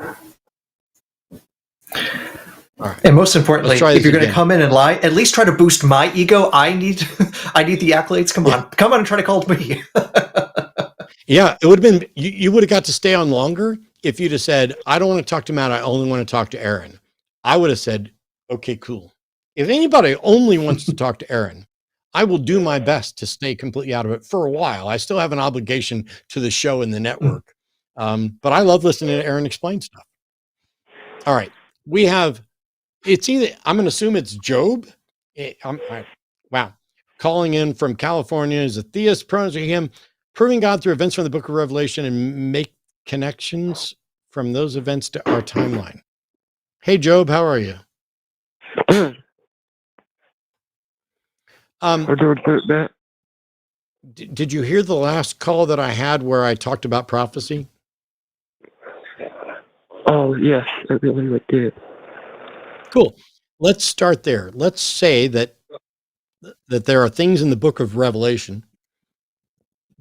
All right. And most importantly, if you're going to again. come in and lie, at least try to boost my ego. I need the accolades. Come on and try to call me. Yeah, it would have been, you would have got to stay on longer if you'd have said, I don't want to talk to Matt. I only want to talk to Aaron. I would have said, okay, cool. If anybody only wants to talk to Aaron, I will do my best to stay completely out of it for a while. I still have an obligation to the show and the network. But I love listening to Aaron explain stuff. All right. We have, it's either, I'm going to assume it's Job. Wow. Calling in from California is a theist, pronouns are him, proving God through events from the book of Revelation and make connections from those events to our timeline. Hey, Job, how are you? Did you hear the last call that I had where I talked about prophecy? Oh, yes, I really did. Cool. Let's start there. Let's say that there are things in the book of Revelation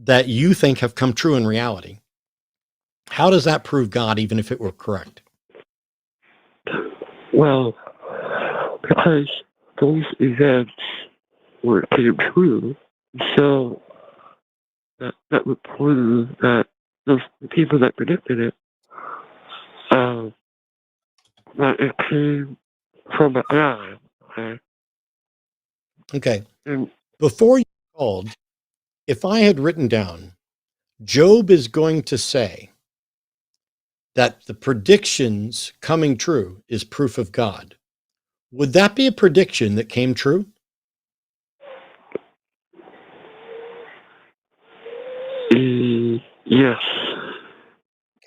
that you think have come true in reality. How does that prove God, even if it were correct? Well, because those events came true, so that would prove that those people that predicted it, that it came from a God. Okay. And Before you called, if I had written down, Job is going to say that the predictions coming true is proof of God, would that be a prediction that came true? Yes.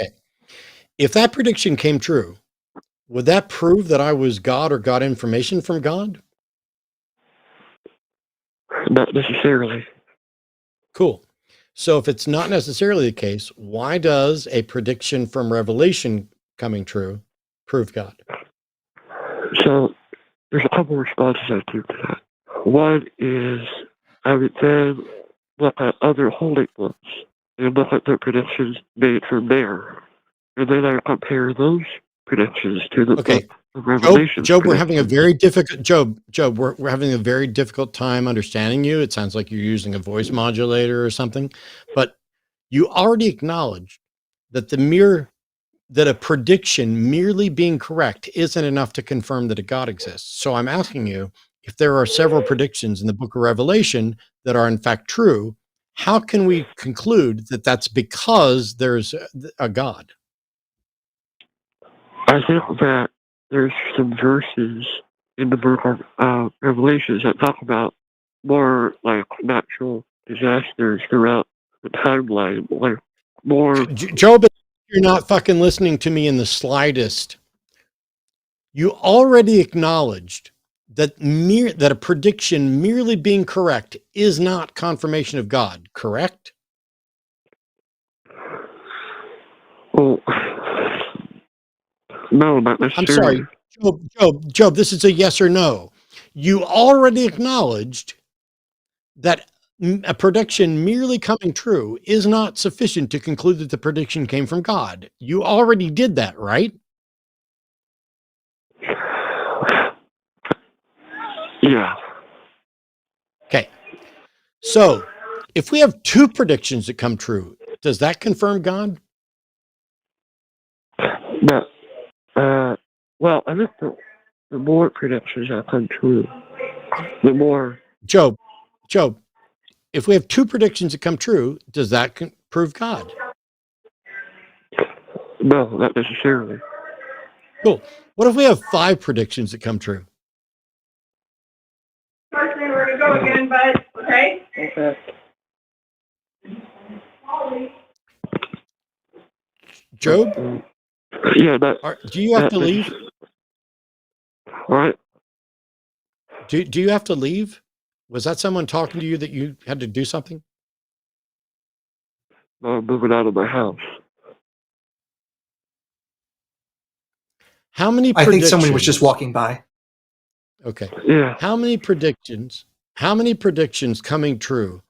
Okay. If that prediction came true, would that prove that I was God or got information from God? Not necessarily. Cool. So if it's not necessarily the case, why does a prediction from Revelation coming true prove God? So there's a couple responses I give to that. One is I would then look at other holy books and look at the predictions made from there. And then I compare those predictions to the Okay. book of Revelation. Job, we're having a very difficult we're having a very difficult time understanding you. It sounds like you're using a voice modulator or something, but you already acknowledged that that a prediction merely being correct isn't enough to confirm that a God exists. So I'm asking you, if there are several predictions in the book of Revelation that are in fact true, how can we conclude that that's because there's a God? I think that there's some verses in the book of Revelations that talk about more like natural disasters throughout the timeline, like more. Job, you're not fucking listening to me in the slightest. You already acknowledged that that a prediction merely being correct is not confirmation of God, correct? Well, no, not I'm necessarily. sorry, Job, this is a yes or no. You already acknowledged that a prediction merely coming true is not sufficient to conclude that the prediction came from God. You already did that, right? Yeah. Okay. So if we have two predictions that come true, does that confirm God? But, well, I think the more predictions that come true, the more. Job, if we have two predictions that come true, does that prove God? No, not necessarily. Cool. What if we have 5 predictions that come true? First thing we're going to go again, bud. Okay? Okay. Job? Yeah, do you have to leave? What? Do you have to leave? Was that someone talking to you that you had to do something? No, I'm moving out of my house. How many I predictions? think someone was just walking by. Okay. Yeah. How many predictions coming true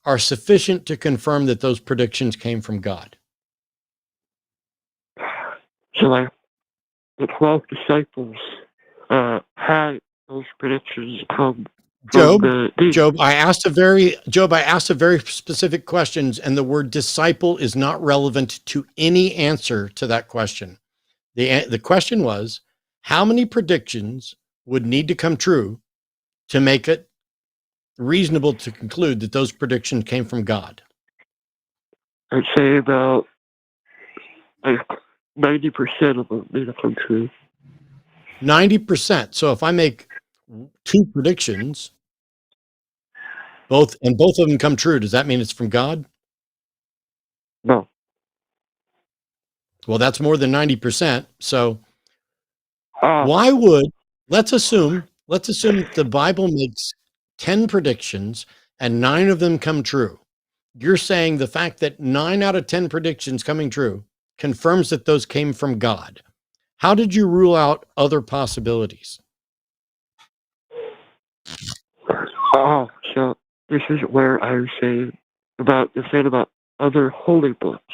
are sufficient to confirm that those predictions came from God? So, like, the 12 disciples had those predictions come from Job, I asked a very specific questions, and the word disciple is not relevant to any answer to that question. The question was, how many predictions would need to come true to make it reasonable to conclude that those predictions came from God? I'd say about like 90% of them need to come true. 90%. So if I make 2 predictions, both of them come true, does that mean it's from God? No. Well, that's more than 90%. So why would, let's assume the Bible makes 10 predictions and 9 of them come true. You're saying the fact that 9 out of 10 predictions coming true confirms that those came from God. How did you rule out other possibilities? Oh, so this is where I was saying about other holy books.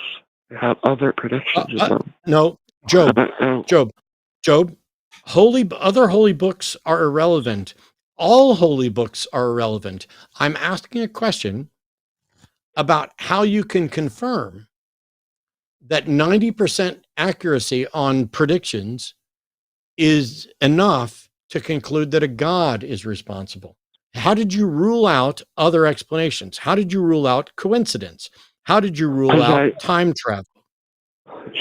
They have other predictions in them. No, Job, other holy books are irrelevant. All holy books are irrelevant. I'm asking a question about how you can confirm that 90% accuracy on predictions is enough to conclude that a God is responsible. How did you rule out other explanations? How did you rule out coincidence? How did you rule out time travel?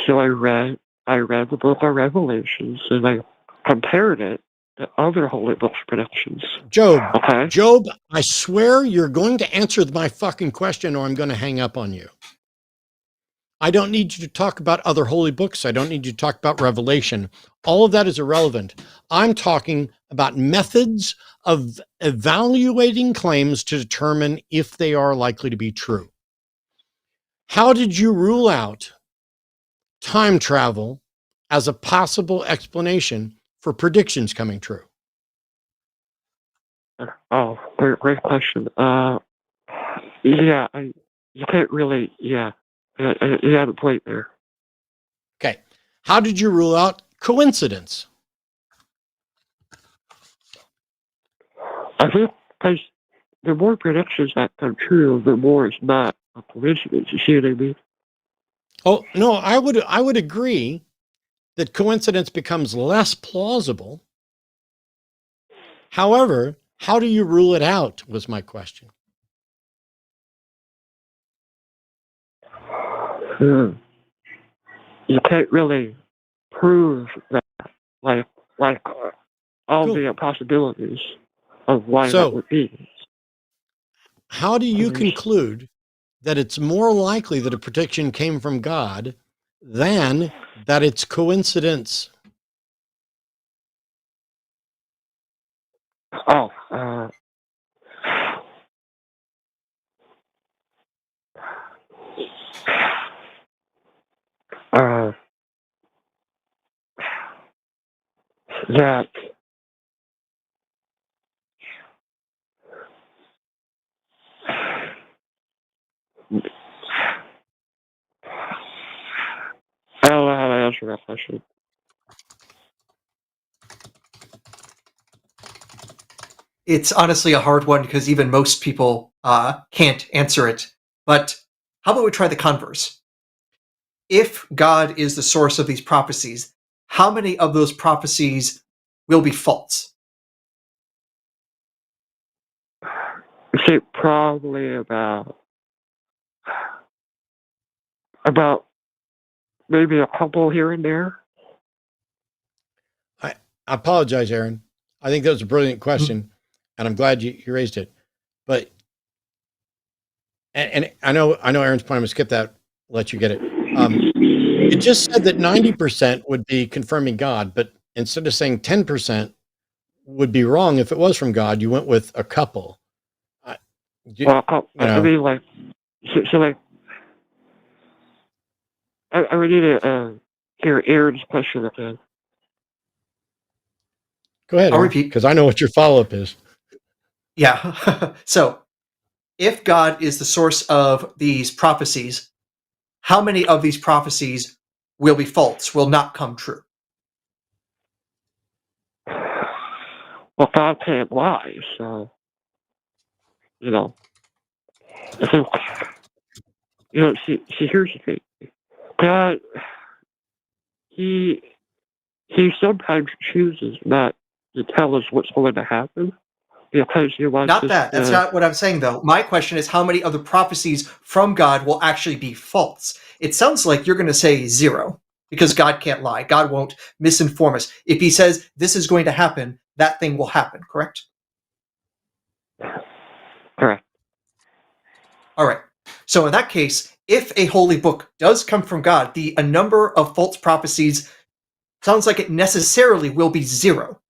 So I read the book of Revelations and I compared it to other holy books predictions. Job, okay. Job, I swear you're going to answer my fucking question or I'm going to hang up on you. I don't need you to talk about other holy books. I don't need you to talk about Revelation. All of that is irrelevant. I'm talking about methods of evaluating claims to determine if they are likely to be true. How did you rule out time travel as a possible explanation for predictions coming true? Oh, great question. Yeah, you can't really, yeah, you have a point there. Okay. How did you rule out coincidence? I think because the more predictions that come true, the more it's not a coincidence. You see what I mean? Oh, no, I would agree that coincidence becomes less plausible. However, how do you rule it out was my question. You can't really prove that, like all Cool. the possibilities of why So- that would be. How do you conclude that it's more likely that a prediction came from God than that it's coincidence? Oh, that I don't know how to answer that question. It's honestly a hard one because even most people can't answer it. But how about we try the converse? If God is the source of these prophecies, how many of those prophecies will be false? I'd say probably about maybe a couple here and there. I apologize, Aaron. I think that was a brilliant question, and I'm glad you raised it. But and I know Aaron's point. I'm gonna skip that. Let you get it. It just said that 90% would be confirming God, but instead of saying 10% would be wrong if it was from God, you went with a couple. Well, I mean, like, so like, I would need to hear Aaron's question again. Go ahead. I'll repeat. Because I know what your follow-up is. Yeah. So, if God is the source of these prophecies, how many of these prophecies will be false, will not come true? Well, God can't lie, so I think see, here's the thing. God, he sometimes chooses not to tell us what's going to happen because he wants Not us that. That's not what I'm saying, though. My question is how many of the prophecies from God will actually be false? It sounds like you're going to say 0 because God can't lie. God won't misinform us. If he says this is going to happen, that thing will happen, correct? Correct. All right. So in that case, if a holy book does come from God, a number of false prophecies sounds like it necessarily will be 0,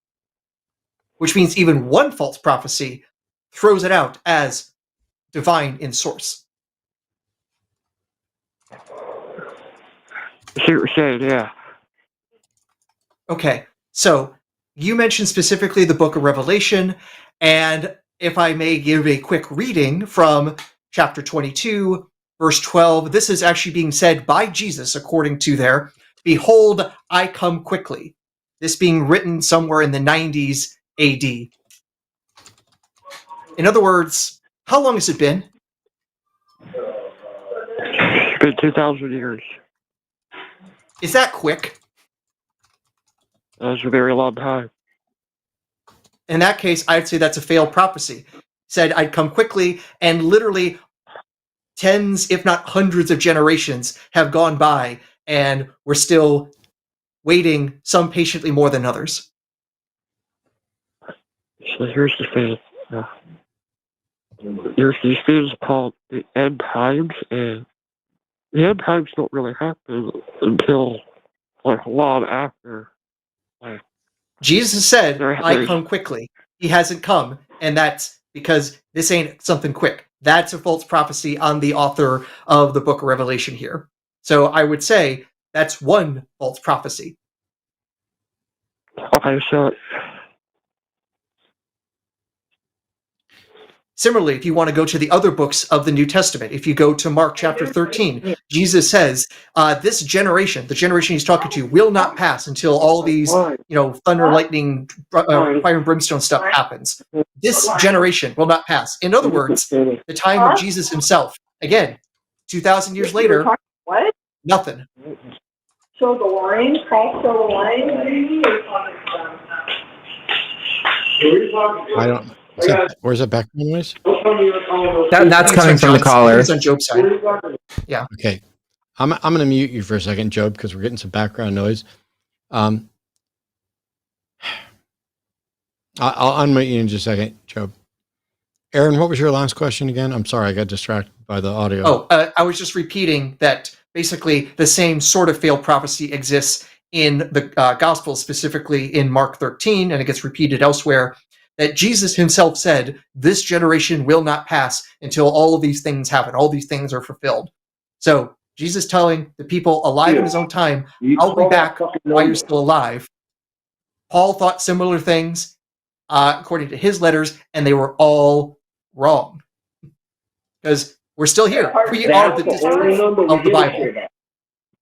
which means even one false prophecy throws it out as divine in source. I see what you're saying, yeah. Okay, so you mentioned specifically the book of Revelation, and if I may give a quick reading from chapter 22, verse 12, this is actually being said by Jesus according to there, "Behold, I come quickly." This being written somewhere in the 90s AD. In other words, how long has it been? It's been 2,000 years. Is that quick? That's a very long time. In that case, I'd say that's a failed prophecy. Said I'd come quickly, and literally tens, if not hundreds of generations have gone by, and we're still waiting, some patiently more than others. So here's the thing. There's these things called the end times, and the end times don't really happen until like long after. Like, Jesus said, "I there's- come quickly." He hasn't come, and that's because this ain't something quick. That's a false prophecy on the author of the book of Revelation here. So I would say that's one false prophecy. Okay, so Similarly, if you want to go to the other books of the New Testament, if you go to Mark chapter 13, Jesus says, this generation, the generation he's talking to, will not pass until all these, thunder, lightning, fire and brimstone stuff happens. This generation will not pass. In other words, the time of Jesus himself. Again, 2,000 years later, What? nothing. Show the line, Paul, show the line. I don't. Where's that background noise? That's coming from the caller. It's on Job's side. Yeah. Okay. I'm going to mute you for a second, Job, because we're getting some background noise. I'll unmute you in just a second, Job. Aaron, what was your last question again? I'm sorry, I got distracted by the audio. Oh, I was just repeating that basically the same sort of failed prophecy exists in the Gospel, specifically in Mark 13, and it gets repeated elsewhere, that Jesus himself said, this generation will not pass until all of these things happen. All these things are fulfilled. So Jesus telling the people alive in his own time, I'll be back while you're still alive. Paul thought similar things, according to his letters, and they were all wrong. Because we're still here. We are the disciples of the Bible.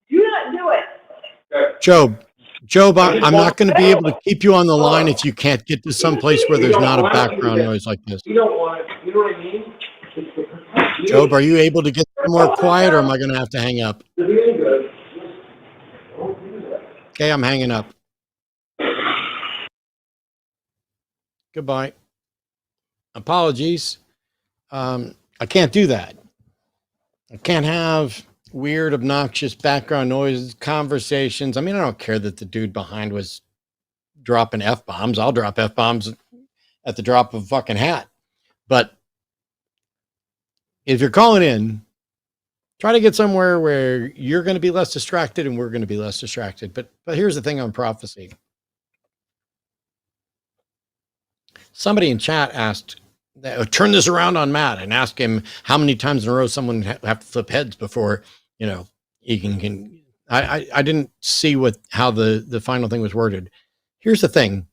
Do not do it. Job, I'm not going to be able to keep you on the line if you can't get to some place where there's not a background noise like this. you don't want it. You know what I mean? Job, are you able to get more quiet, or am I going to have to hang up? Okay, I'm hanging up. Goodbye. Apologies. I can't do that. I can't have weird, obnoxious background noises, conversations. I mean, I don't care that the dude behind was dropping F-bombs. I'll drop F-bombs at the drop of a fucking hat. But if you're calling in, try to get somewhere where you're going to be less distracted and we're going to be less distracted. But here's the thing on prophecy. Somebody in chat asked, turn this around on Matt and ask him how many times in a row someone have to flip heads before, he can. I didn't see how the final thing was worded. Here's the thing.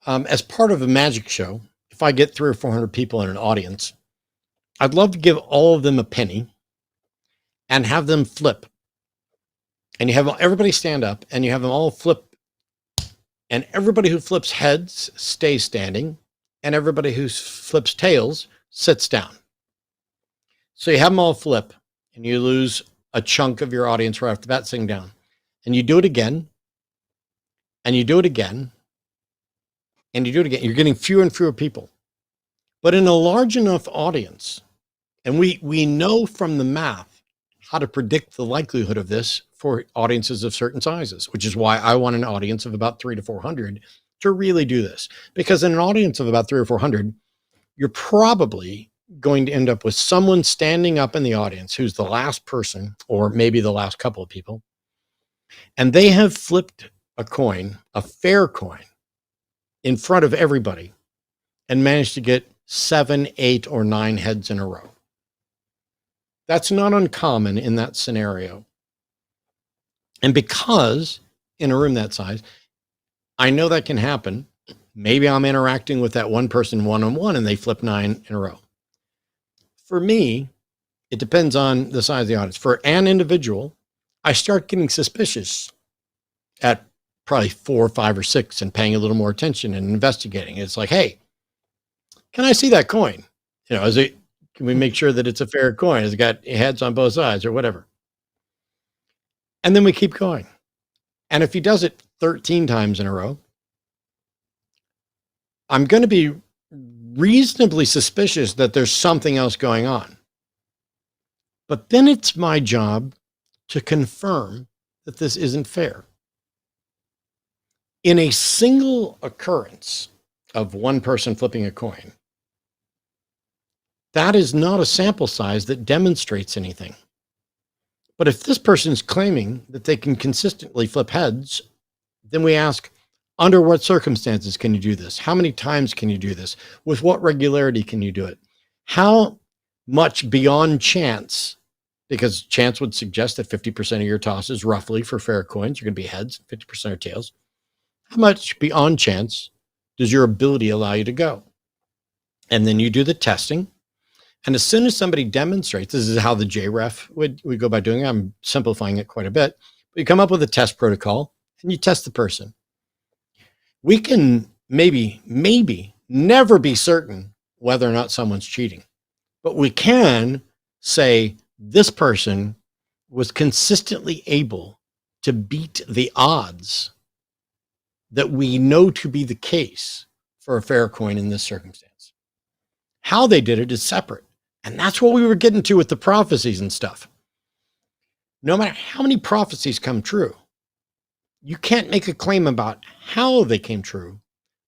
As part of a magic show, if I get 300 or 400 people in an audience, I'd love to give all of them a penny and have them flip. And you have everybody stand up and you have them all flip. And everybody who flips heads stays standing. And everybody who flips tails sits down. So you have them all flip and you lose a chunk of your audience right off the bat sitting down. And you do it again. And you do it again. And you do it again. You're getting fewer and fewer people. But in a large enough audience, and we know from the math how to predict the likelihood of this for audiences of certain sizes, which is why I want an audience of about 300 to 400 to really do this. Because in an audience of about 300 or 400, you're probably going to end up with someone standing up in the audience who's the last person, or maybe the last couple of people, and they have flipped a coin, a fair coin, in front of everybody and managed to get 7, 8, or 9 heads in a row. That's not uncommon in that scenario. And because in a room that size, I know that can happen. Maybe I'm interacting with that one person one-on-one and they flip 9 in a row. For me, it depends on the size of the audience. For an individual, I start getting suspicious at probably 4, 5, or 6 and paying a little more attention and investigating. It's like, hey, can I see that coin? Can we make sure that it's a fair coin? Has it got heads on both sides or whatever? And then we keep going. And if he does it 13 times in a row, I'm going to be reasonably suspicious that there's something else going on. But then it's my job to confirm that this isn't fair. In a single occurrence of one person flipping a coin, that is not a sample size that demonstrates anything. But if this person's claiming that they can consistently flip heads, then we ask, under what circumstances can you do this? How many times can you do this? With what regularity can you do it? How much beyond chance, because chance would suggest that 50% of your tosses roughly for fair coins are going to be heads, 50% are tails. how much beyond chance does your ability allow you to go? And then you do the testing. And as soon as somebody demonstrates, this is how the JREF would go by doing it. I'm simplifying it quite a bit. But you come up with a test protocol and you test the person. We can maybe never be certain whether or not someone's cheating, but we can say this person was consistently able to beat the odds that we know to be the case for a fair coin in this circumstance. How they did it is separate. And that's what we were getting to with the prophecies and stuff. No matter how many prophecies come true, you can't make a claim about how they came true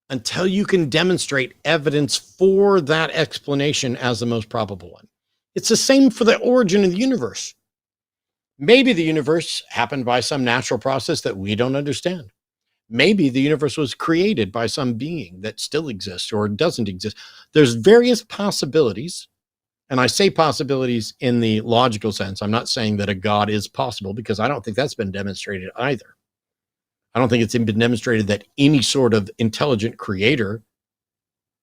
until you can demonstrate evidence for that explanation as the most probable one. It's the same for the origin of the universe. Maybe the universe happened by some natural process that we don't understand. Maybe the universe was created by some being that still exists or doesn't exist. There's various possibilities. And I say possibilities in the logical sense. I'm not saying that a God is possible, because I don't think that's been demonstrated either. I don't think it's been demonstrated that any sort of intelligent creator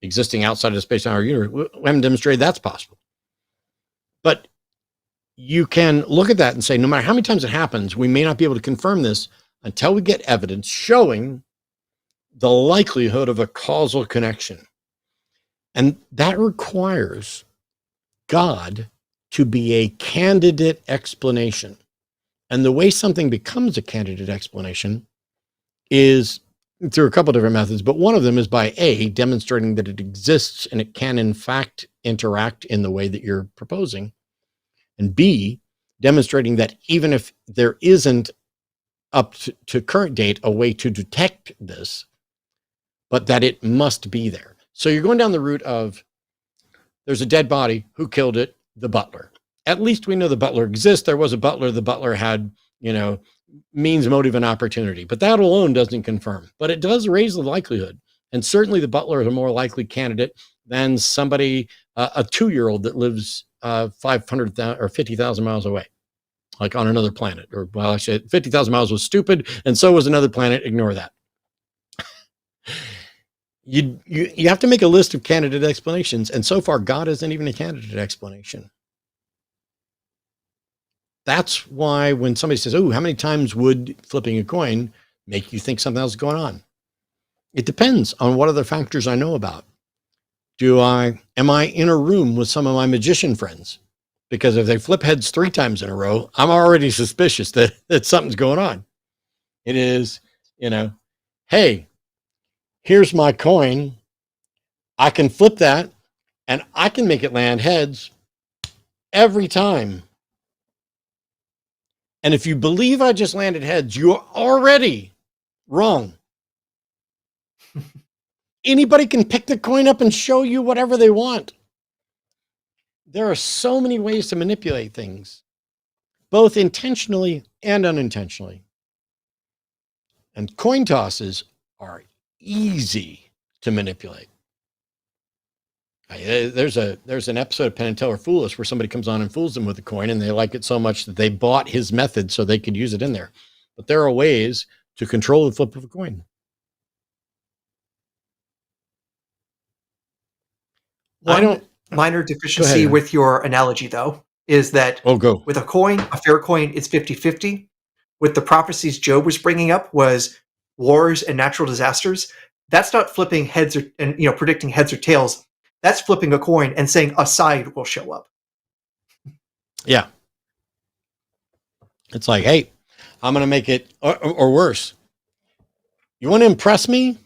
existing outside of the space-time or universe, we haven't demonstrated that's possible. But you can look at that and say, no matter how many times it happens, we may not be able to confirm this until we get evidence showing the likelihood of a causal connection. And that requires God to be a candidate explanation. And the way something becomes a candidate explanation is through a couple different methods, but one of them is by A, demonstrating that it exists and it can in fact interact in the way that you're proposing, and B, demonstrating that even if there isn't up to current date a way to detect this, but that it must be there. So you're going down the route of there's a dead body. Who killed it? The butler. At least we know the butler exists. There was a butler. The butler had, means, motive, and opportunity. But that alone doesn't confirm. But it does raise the likelihood. And certainly the butler is a more likely candidate than somebody, a 2-year-old that lives 500,000 or 50,000 miles away, like on another planet. Or, well, actually, 50,000 miles was stupid, and so was another planet. Ignore that. You have to make a list of candidate explanations, and so far God isn't even a candidate explanation. That's why when somebody says, oh, how many times would flipping a coin make you think something else is going on? It depends on what other factors I know about. Am I in a room with some of my magician friends? Because if they flip heads 3 times in a row, I'm already suspicious that something's going on. It is, hey, here's my coin. I can flip that and I can make it land heads every time. And if you believe I just landed heads, you're already wrong. Anybody can pick the coin up and show you whatever they want. There are so many ways to manipulate things, both intentionally and unintentionally. And coin tosses are easy to manipulate. There's an episode of Penn and Teller Fool Us where somebody comes on and fools them with a coin, and they like it so much that they bought his method so they could use it in there. But there are ways to control the flip of a coin. One minor deficiency with your analogy, though, is that with a coin, a fair coin, it's 50-50. With the prophecies Job was bringing up was wars and natural disasters. That's not flipping heads and predicting heads or tails. That's flipping a coin and saying a side will show up. Yeah. It's like, hey, I'm going to make it, or worse. You want to impress me?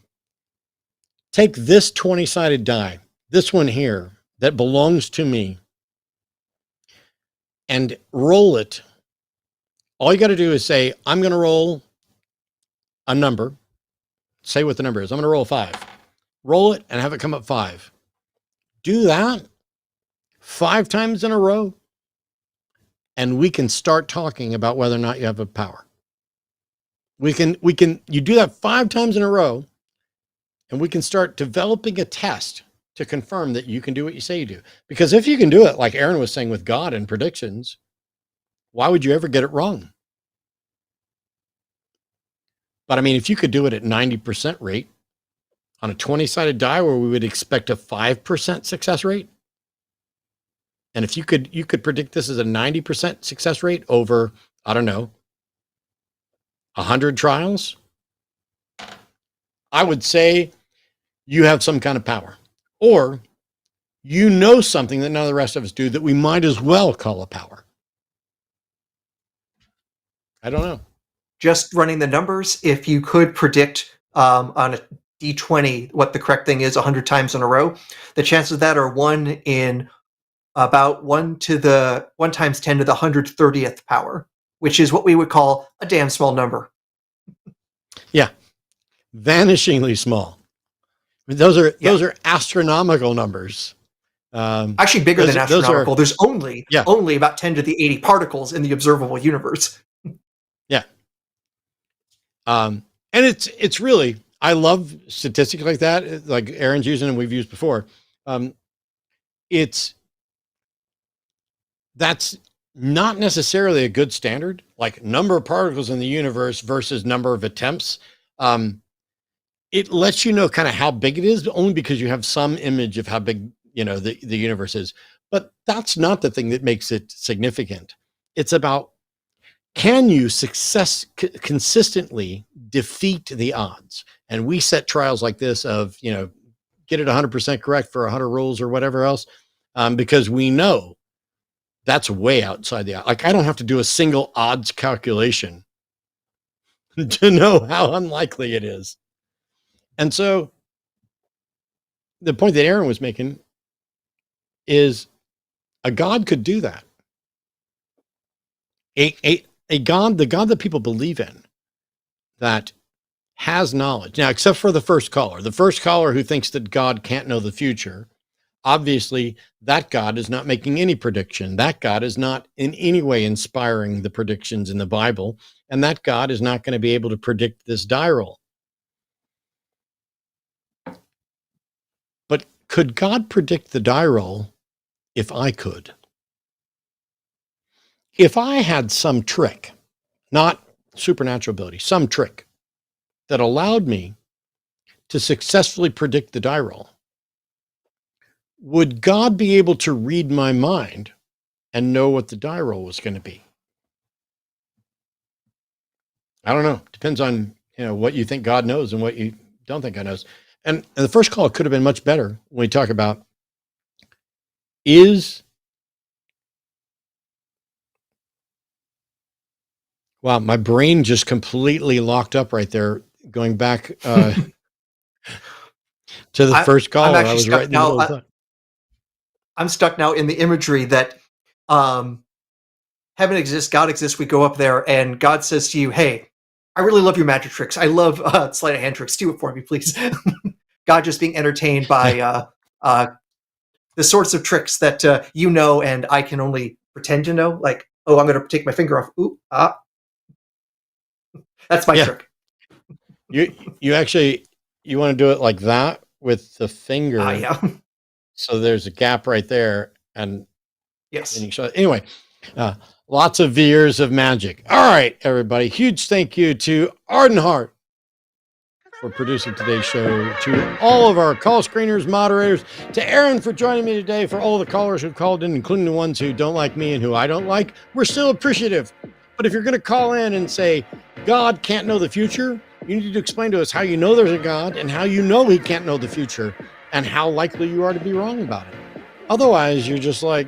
Take this 20-sided die, this one here that belongs to me, and roll it. All you got to do is say, I'm going to roll a number. Say what the number is. I'm going to roll 5. Roll it and have it come up 5. Do that 5 times in a row, and we can start talking about whether or not you have a power. You do that 5 times in a row, and we can start developing a test to confirm that you can do what you say you do. Because if you can do it, like Aaron was saying with God and predictions, why would you ever get it wrong? But I mean, if you could do it at 90% rate on a 20-sided die where we would expect a 5% success rate, and if you could predict this as a 90% success rate over, I don't know, 100 trials, I would say you have some kind of power. Or you know something that none of the rest of us do that we might as well call a power. I don't know. Just running the numbers, if you could predict on a D20 what the correct thing is 100 times in a row, the chances of that are 1 in about 1 times 10 to the 130th power, which is what we would call a damn small number. Yeah. Vanishingly small. Those are astronomical numbers. Actually bigger than astronomical. There's only about 10 to the 80 particles in the observable universe. Yeah. And it's really, I love statistics like that, like Aaron's using and we've used before. That's not necessarily a good standard, like number of particles in the universe versus number of attempts. It lets you know kind of how big it is, only because you have some image of how big, the universe is. But that's not the thing that makes it significant. It's about, can you consistently defeat the odds? And we set trials like this of, get it 100% correct for 100 rules or whatever else, because we know that's way outside the, like, I don't have to do a single odds calculation to know how unlikely it is. And so the point that Aaron was making is a God could do that. A God, the God that people believe in, that has knowledge. Now, except for the first caller who thinks that God can't know the future, obviously that God is not making any prediction. That God is not in any way inspiring the predictions in the Bible. And that God is not going to be able to predict this die roll. But could God predict the die roll if I could? If I had some trick, not supernatural ability, some trick that allowed me to successfully predict the die roll, would God be able to read my mind and know what the die roll was going to be? I don't know. Depends on, what you think God knows and what you don't think God knows. And the first call could have been much better when we talk about wow, my brain just completely locked up right there, going back to the first call. I was right in the middle of that. I'm stuck now in the imagery that heaven exists, God exists, we go up there, and God says to you, hey, I really love your magic tricks. I love sleight of hand tricks. Do it for me, please. God just being entertained by the sorts of tricks that and I can only pretend to know. Like, oh, I'm going to take my finger off. Ooh, that's my trick. You actually, you want to do it like that with the finger. Yeah. So there's a gap right there. And yes. And you show, anyway, lots of years of magic. All right, everybody. Huge thank you to Ardenhart for producing today's show, to all of our call screeners, moderators, to Aaron for joining me today, for all the callers who called in, including the ones who don't like me and who I don't like. We're still appreciative. But if you're going to call in and say, God can't know the future, you need to explain to us how you know there's a God and how you know he can't know the future and how likely you are to be wrong about it. Otherwise, you're just like,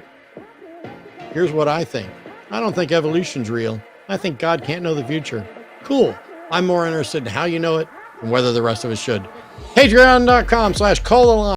here's what I think. I don't think evolution's real. I think God can't know the future. Cool. I'm more interested in how you know it and whether the rest of us should. Patreon.com/call-the-line.